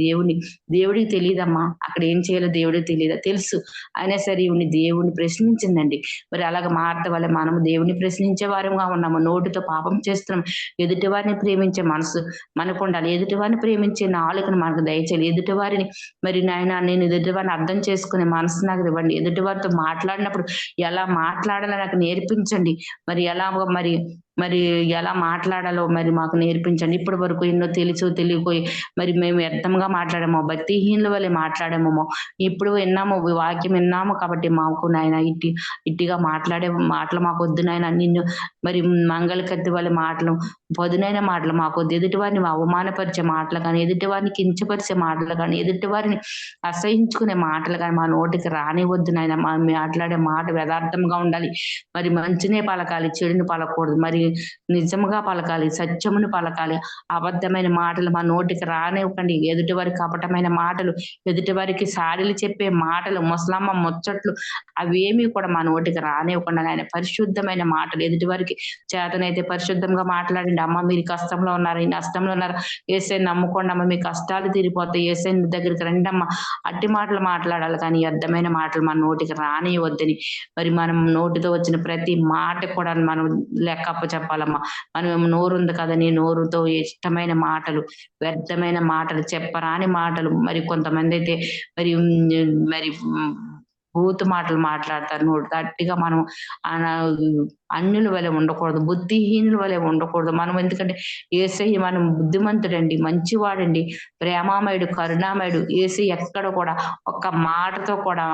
దేవుడికి తెలియదమ్మా, అక్కడ ఏం చేయాలో దేవుడికి తెలియదా? తెలుసు. అయినా సరే ఈవిని దేవుని ప్రశ్నించిందండి. మరి అలాగ మార్త వల్ల మనము దేవుని ప్రశ్నించే వారంగా ఉన్నాము. నోటితో పాపం చేస్తున్నాం. ఎదుటి వారిని ప్రేమించే మనసు మనకు ఉండాలి. ఎదుటి వారిని ప్రేమించే నాలుకను మనకు దయచేయాలి. ఎదుటి వారిని మరి నాయన నేను ఎదుటి వారిని అర్థం చేసుకునే మనసు నాకు ఇవ్వండి. ఎదుటి వారితో మాట్లాడినప్పుడు ఎలా మాట్లాడాలో నాకు నేర్పించండి. మరి మరి ఎలా మాట్లాడాలో మరి మాకు నేర్పించండి. ఇప్పటి వరకు ఎన్నో తెలియకపోయి మరి మేము వ్యర్థంగా మాట్లాడామో, భక్తిహీనుల వల్లే మాట్లాడామో, ఇప్పుడు విన్నాము, వాక్యం విన్నాము కాబట్టి మాకు నాయన ఇట్టిగా మాట్లాడే మాటలు మాకు వద్దు నాయన. నిన్ను మరి మంగళ కత్తి వాళ్ళ మాటలు, పదునైన మాటలు మాకొద్దు. ఎదుటి వారిని అవమానపరిచే మాటలు కానీ, ఎదుటి వారిని కించపరిచే మాటలు కానీ, ఎదుటి వారిని అసహించుకునే మాటలు కానీ మా నోటికి రానివద్దు నాయన. మాట్లాడే మాట యథార్థంగా ఉండాలి. మరి మంచినే పలకాలి, చెడుని పలకూడదు. మరి నిజముగా పలకాలి, సత్యమును పలకాలి. అబద్ధమైన మాటలు మా నోటికి రానివ్వకండి. ఎదుటి వారికి కపటమైన మాటలు, ఎదుటి వారికి సాడీలు చెప్పే మాటలు, ముసలమ్మ ముచ్చట్లు అవేమీ కూడా మా నోటికి రానివ్వకుండా ఆయన పరిశుద్ధమైన మాటలు ఎదుటి వారికి చేతనైతే పరిశుద్ధంగా మాట్లాడండి. అమ్మ మీరు కష్టంలో ఉన్నారు, ఈ నష్టంలో ఉన్నారు, యేసయ్యని నమ్ముకోండి అమ్మ, మీ కష్టాలు తీరిపోతాయి, యేసయ్య దగ్గరికి రండి అమ్మ, అట్టి మాటలు మాట్లాడాలి కానీ వ్యర్థమైన మాటలు మన నోటికి రానివ్వద్దని. మరి మనం నోటితో వచ్చిన ప్రతి మాట కూడా మనం లెక్కప్ప చెప్పాలమ్మా. మనం నోరు ఉంది కదని నోరుతో ఇష్టమైన మాటలు, వ్యర్థమైన మాటలు, చెప్పరాని మాటలు, మరి కొంతమంది అయితే మరి బూతు మాటలు మాట్లాడతారు. నోరు గట్టిగా మనం అన్యుల వలె ఉండకూడదు, బుద్ధిహీనుల వలె ఉండకూడదు. మనం ఎందుకంటే యేసయ్య మనం బుద్ధిమంతుడండి, మంచివాడండి, ప్రేమామయుడు, కరుణామయుడు. యేసయ్య ఎక్కడ కూడా ఒక్క మాటతో కూడా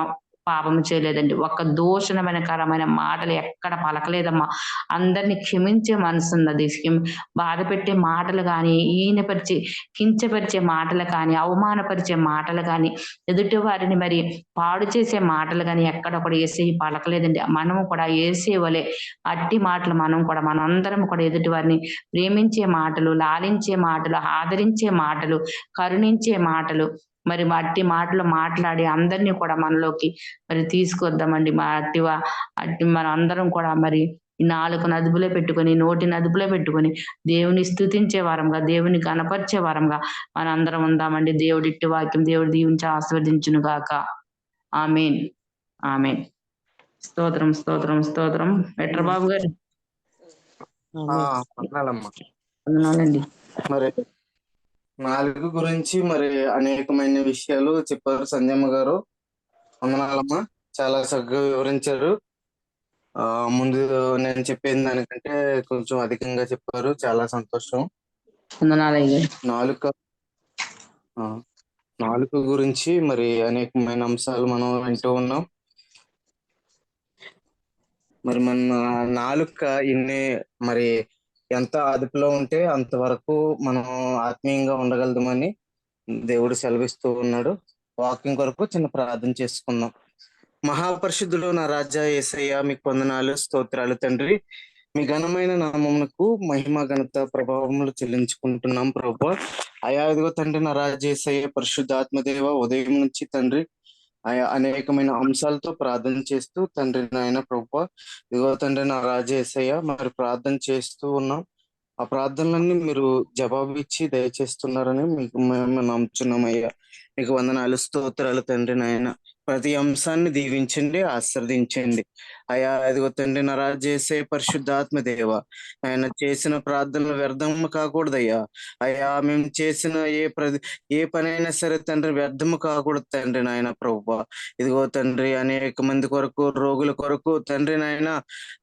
పాపం చేయలేదండి. ఒక్క దూషణకరమైన మాటలు ఎక్కడ పలకలేదమ్మా. అందరినీ క్షమించే మనసు ఉన్నది. బాధ పెట్టే మాటలు కానీ, కించపరిచే మాటలు కానీ, అవమానపరిచే మాటలు కానీ, ఎదుటి వారిని మరి పాడు చేసే మాటలు కానీ ఎక్కడ కూడా యేసయ్య పలకలేదండి. మనము కూడా యేసయ్య వలె అట్టి మాటలు మనందరం కూడా ఎదుటి వారిని ప్రేమించే మాటలు, లాలించే మాటలు, ఆదరించే మాటలు, కరుణించే మాటలు, మరి అట్టి మాటలు మాట్లాడి అందరినీ కూడా మనలోకి మరి తీసుకొద్దామండి. అట్టి మనం అందరం కూడా మరి నాలుకను అదుపులో పెట్టుకొని, నోటిని అదుపులో పెట్టుకొని దేవుని స్తుతించే వారంగా, దేవుని కనపరిచే వారంగా మనందరం ఉందామండి. దేవుడి ఇట్టి వాక్యం దేవుడు దీవించి ఆశీర్వదించును గాక. ఆమేన్, ఆమేన్. స్తోత్రం, స్తోత్రం, స్తోత్రం. వెట్రబాబు గారు వందనాలండి. మరి నాలుగు గురించి మరి అనేకమైన విషయాలు చెప్పారు సంజయమ్మ గారు. వందనాలమ్మా, చాలా చక్కగా వివరించారు. ముందు నేను చెప్పేది దానికంటే కొంచెం అధికంగా చెప్పారు, చాలా సంతోషం. నాలుక గురించి మరి అనేకమైన అంశాలు మనం వింటూ ఉన్నాం. మరి మన నాలుక మరి ఎంత అదుపులో ఉంటే అంతవరకు మనం ఆత్మీయంగా ఉండగలమని దేవుడు సెలవిస్తూ ఉన్నాడు. వాకింగ్ కొరకు చిన్న ప్రార్థన చేసుకుందాం. మహాపరిశుద్ధుడు నా రాజా యేసయ్య, మీకు వందనాలు, స్తోత్రాలు తండ్రి. మీ ఘనమైన నామమునకు మహిమ, ఘనత, ప్రభావములు చెల్లించుకుంటున్నాం ప్రభువా. అయా ఇదిగో తండ్రి నా రాజా యేసయ్య, పరిశుద్ధాత్మదేవ, ఉదయం నుంచి తండ్రి అనేకమైన అంశాలతో ప్రార్థన చేస్తూ తండ్రి నాయన ప్రభువా, ఇదిగో తండ్రి నా రాజా యేసయ్య మరి ప్రార్థన చేస్తూ ఉన్నాం. ఆ ప్రార్థనలన్నీ మీరు జవాబు ఇచ్చి దయచేస్తున్నారని మీకు మేము నమ్ముచున్నామయ్యా. మీకు వందనాలు, స్తోత్రాలు తండ్రి నాయన. ప్రతి అంశాన్ని దీవించండి, ఆశీర్వదించండి అయా. ఇదిగో తండ్రి నా రాజా యేసయ్య, పరిశుద్ధాత్మ దేవ, ఆయన చేసిన ప్రార్థనలు వ్యర్థం కాకూడదయ్యా. అయ్యా మేము చేసిన ఏ పనైనా సరే తండ్రి వ్యర్థము కాకూడదు తండ్రి నాయన ప్రభువా. ఇదిగో తండ్రి అనేక మంది కొరకు, రోగుల కొరకు తండ్రి నాయన,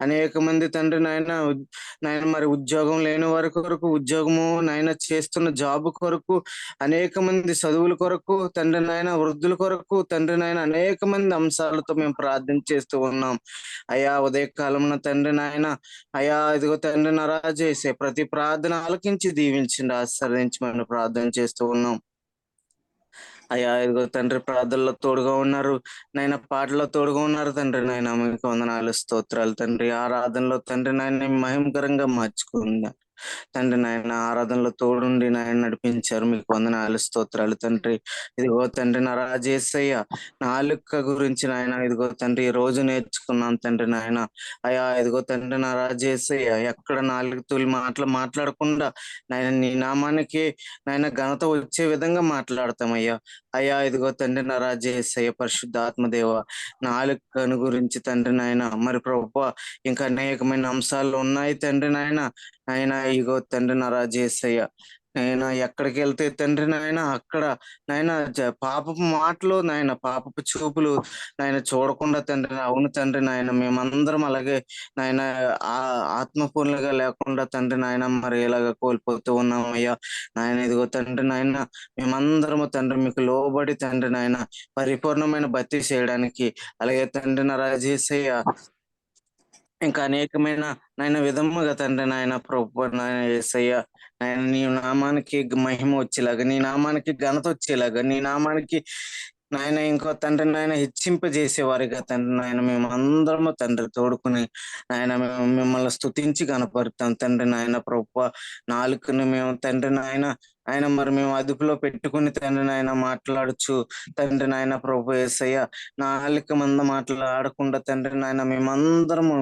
అనేక మంది తండ్రి నాయన మరి ఉద్యోగం లేని వారి కొరకు ఉద్యోగము నాయన, చేస్తున్న జాబ్ కొరకు, అనేక మంది చదువుల కొరకు తండ్రి నాయన, వృద్ధుల కొరకు తండ్రి నాయన, అనేక మంది అంశాలతో మేము ప్రార్థన చేస్తూ ఉన్నాం అయ్యా. ఉదయకాలంలో తండ్రి నాయన అయ్యా ఇదిగో తండ్రి నరాజు చేసే ప్రతి ప్రార్థన ఆలకించి దీవించండి, ఆశీర్వదించమని ప్రార్థన చేస్తూ ఉన్నాం అయ్యా. ఇదిగో తండ్రి ప్రార్థనలో తోడుగా ఉన్నారు నాయన, పాటలో తోడుగా ఉన్నారు తండ్రి నాయన. మీకు వందనాలు స్తోత్రాలు తండ్రి. ఆరాధనలో తండ్రి నాయన మహిమకరంగా మార్చుకున్నారు తండ్రి నాయన. ఆరాధనలో తోడుండి నాయన నడిపించారు, మీకు వందనాలు స్తోత్రాలు తండ్రి. ఇదిగో తండ్రి నరాజేసయ్య నాలుక గురించి నాయన ఇదిగో తండ్రి ఈ రోజు నేర్చుకున్నాం తండ్రి నాయన. అయ్యా ఇదిగో తండ్రి నరాజేసయ్య ఎక్కడ నాలుగుతులు మాట్లాడకుండా నాయన నీ నామానికి నాయన ఘనత వచ్చే విధంగా మాట్లాడతామయ్యా. అయ్యా ఇదిగో తండ్రి నరాజేసయ్య పరిశుద్ధాత్మదేవ నాలుకను గురించి తండ్రి నాయన మరి ప్రభువా ఇంకా అనేకమైన అంశాలు ఉన్నాయి తండ్రి నాయన. ఆయన ఇగో తండ్రి నరాజేసయ్య నాయన ఎక్కడికి వెళ్తే తండ్రి నాయన అక్కడ నాయన పాపపు మాటలు నాయన పాపపు చూపులు నాయన చూడకుండా తండ్రి. అవును తండ్రి నాయన మేమందరం అలాగే నాయన ఆత్మపూర్ణగా లేకుండా తండ్రి నాయన మరి ఇలాగ కోల్పోతూ ఉన్నామయ్యా నాయన. ఇదిగో తండ్రి నాయన మేమందరము తండ్రి మీకు లోబడి తండ్రి నాయన పరిపూర్ణమైన భక్తి చేయడానికి అలాగే తండ్రి నరాజేసయ్య ఇంకా అనేకమైన నాయన విధముగా తండ్రి నాయన ప్రభు నాయన యేసయ్య నాయన నీ నామానికి మహిమ వచ్చేలాగా, నీ నామానికి ఘనత వచ్చేలాగా, నీ నామానికి నాయన ఇంకో తండ్రి నాయన హెచ్చింపజేసేవారిగా తండ్రి నాయన మేము అందరము తండ్రి తోడుకుని నాయన మేము మిమ్మల్ని స్తుతించి కనపడతాం తండ్రి నాయన. ప్రభు నాలుకను మేము తండ్రి నాయన ఆయన మరి మేము అదుపులో పెట్టుకుని తండ్రి నాయన మాట్లాడుచు తండ్రి నాయన ప్రభు యేసయ్య నాలుక మంద మాట్లాడకుండా తండ్రి నాయన మేమందరము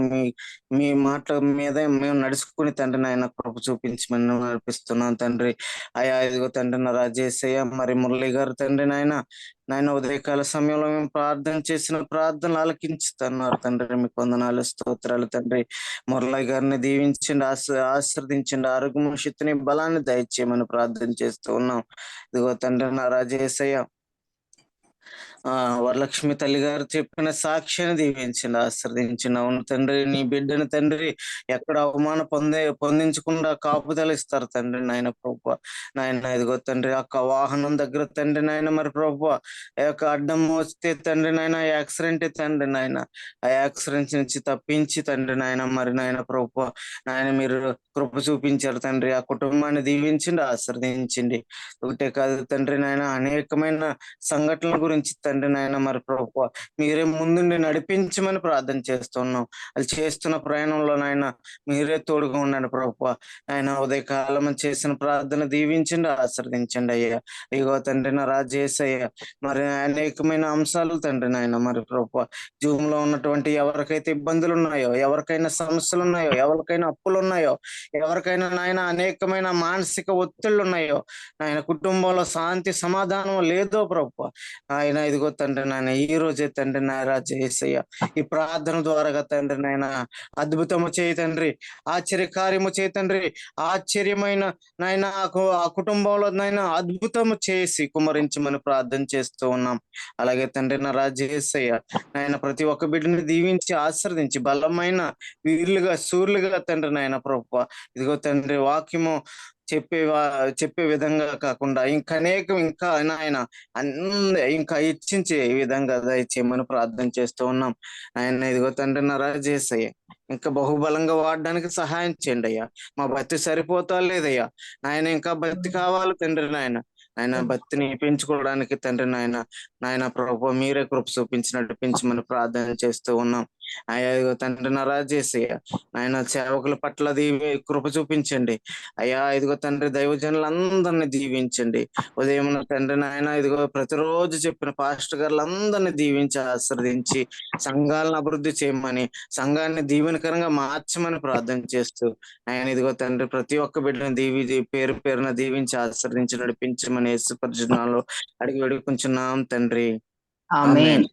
మీ మాట మీద మేము నడుచుకుని తండ్రి నాయన కృప చూపించమని నడిపిస్తున్నాం తండ్రి. అయ్యా ఇదిగో తండ్రి నా రాజేసయ్య మరి మురళి గారు తండ్రి నాయన ఉదయకాల సమయంలో మేము ప్రార్థన చేసిన ప్రార్థనలు ఆలకించుతున్నారు తండ్రి, మీకు వందనాలు స్తోత్రాలు తండ్రి. మురళి గారిని దీవించండి, ఆశీర్వదించండి, ఆరోగ్యం శక్తిని బలాన్ని దయచేయమని ప్రార్థన చేస్తూ ఉన్నాం. ఇదిగో తండ్రి నా రాజేసయ్య వరలక్ష్మి తల్లి గారు చెప్పిన సాక్ష్యాన్ని దీవించండి, ఆశ్రదించండి. అవును తండ్రి నీ బిడ్డను తండ్రి ఎక్కడ అవమానం పొందించకుండా కాపుదల ఇస్తారు తండ్రి నాయన ప్రభు నాయన. ఇదిగో తండ్రి ఆ వాహనం దగ్గర తండ్రి నాయన మరి ప్రభు ఆ యొక్క అడ్డం వస్తే తండ్రి నాయన యాక్సిడెంట్ తండ్రి నాయన ఆ యాక్సిడెంట్ నుంచి తప్పించి తండ్రి నాయన మరి నాయన ప్రభు నాయన మీరు కృప చూపించారు తండ్రి. ఆ కుటుంబాన్ని దీవించండి, ఆశ్రదించండి. ఒకటే కాదు తండ్రి నాయన అనేకమైన సంఘటనల గురించి తండ్రి నాయన మరి ప్రభు మీరే ముందుండి నడిపించమని ప్రార్థన చేస్తున్నాం. అది చేస్తున్న ప్రయాణంలో నాయన మీరే తోడుగా ఉండండి ప్రభు. ఆయన ఉదయకాలం చేసిన ప్రార్థన దీవించండి, ఆశ్రదించండి అయ్యా. ఇగో తండ్రి నా రాజేసయ్య మరి అనేకమైన అంశాలు తండ్రి నాయన మరి ప్రభు జూమ్ లో ఉన్నటువంటి ఎవరికైతే ఇబ్బందులు ఉన్నాయో, ఎవరికైనా సమస్యలు ఉన్నాయో, ఎవరికైనా అప్పులు ఉన్నాయో, ఎవరికైనా నాయన అనేకమైన మానసిక ఒత్తిళ్ళు ఉన్నాయో, నాయన కుటుంబంలో శాంతి సమాధానం లేదో ప్రభు ఆయన ఇదిగో తండ్రి నాయన ఈ రోజే తండ్రి నాయరాజు యేసయ్య ఈ ప్రార్థన ద్వారా తండ్రి నాయన అద్భుతము చేయి తండ్రి, ఆశ్చర్యకార్యము చేయి తండ్రి. ఆశ్చర్యమైన నాయన ఆ కుటుంబంలో నాయన అద్భుతము చేసి కుమరించమని ప్రార్థన చేస్తూ ఉన్నాం. అలాగే తండ్రి నా రాజు యేసయ్య నాయన ప్రతి ఒక్క బిడ్డని దీవించి ఆశీర్వదించి బలమైన వీరులుగా సూర్యులుగా తండ్రి నాయన ప్రభు ఇదిగో తండ్రి వాక్యము చెప్పే విధంగా కాకుండా ఇంకా ఆయన ఇంకా ఇచ్చించే విధంగా దయచేయమని ప్రార్థన చేస్తూ ఉన్నాం. ఆయన ఇదిగో తండ్రి నా రాజేసయ్య ఇంకా బహుబలంగా వాడడానికి సహాయం చేయండి అయ్యా. మా భక్తి సరిపోతా లేదయ్యా నాయన, ఇంకా భక్తి కావాలి తండ్రి నాయన. ఆయన భక్తిని పెంచుకోవడానికి తండ్రి నాయన ప్రభు మీరే కృప చూపించి నడిపించమని ప్రార్థన చేస్తూ ఉన్నాం. అయ్యా తండ్రి నా రాజేసయ్య ఆయన సేవకుల పట్ల కృప చూపించండి అయ్యా. ఇదిగో తండ్రి దైవజనులందరినీ దీవించండి. ఉదయం తండ్రి నాయన ఇదిగో ప్రతిరోజు చెప్పిన పాస్టర్ గారులందరినీ దీవించి ఆశీర్వదించి సంఘాలను అభివృద్ధి చేయమని, సంఘాన్ని దీవెనకరంగా మార్చమని ప్రార్థన చేస్తూ ఆయన ఇదిగో తండ్రి ప్రతి ఒక్క బిడ్డను పేరు పేరున దీవించి ఆశీర్వదించి నడిపించమని యేసు పరిశుద్ధనామములో అడిగి వేడుకుంటున్నాం తండ్రి. ఆమేన్.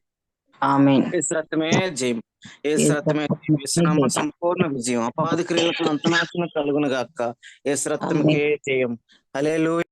ఆమేన్. యేసు రక్తమే జయం, యేసు రక్తమే విశ్రామ సంపూర్ణ విజయం, అపాధి క్రియలకు అంతనాశనం కలుగును గాక. యేసు రక్తంకే జయం. హల్లెలూయా.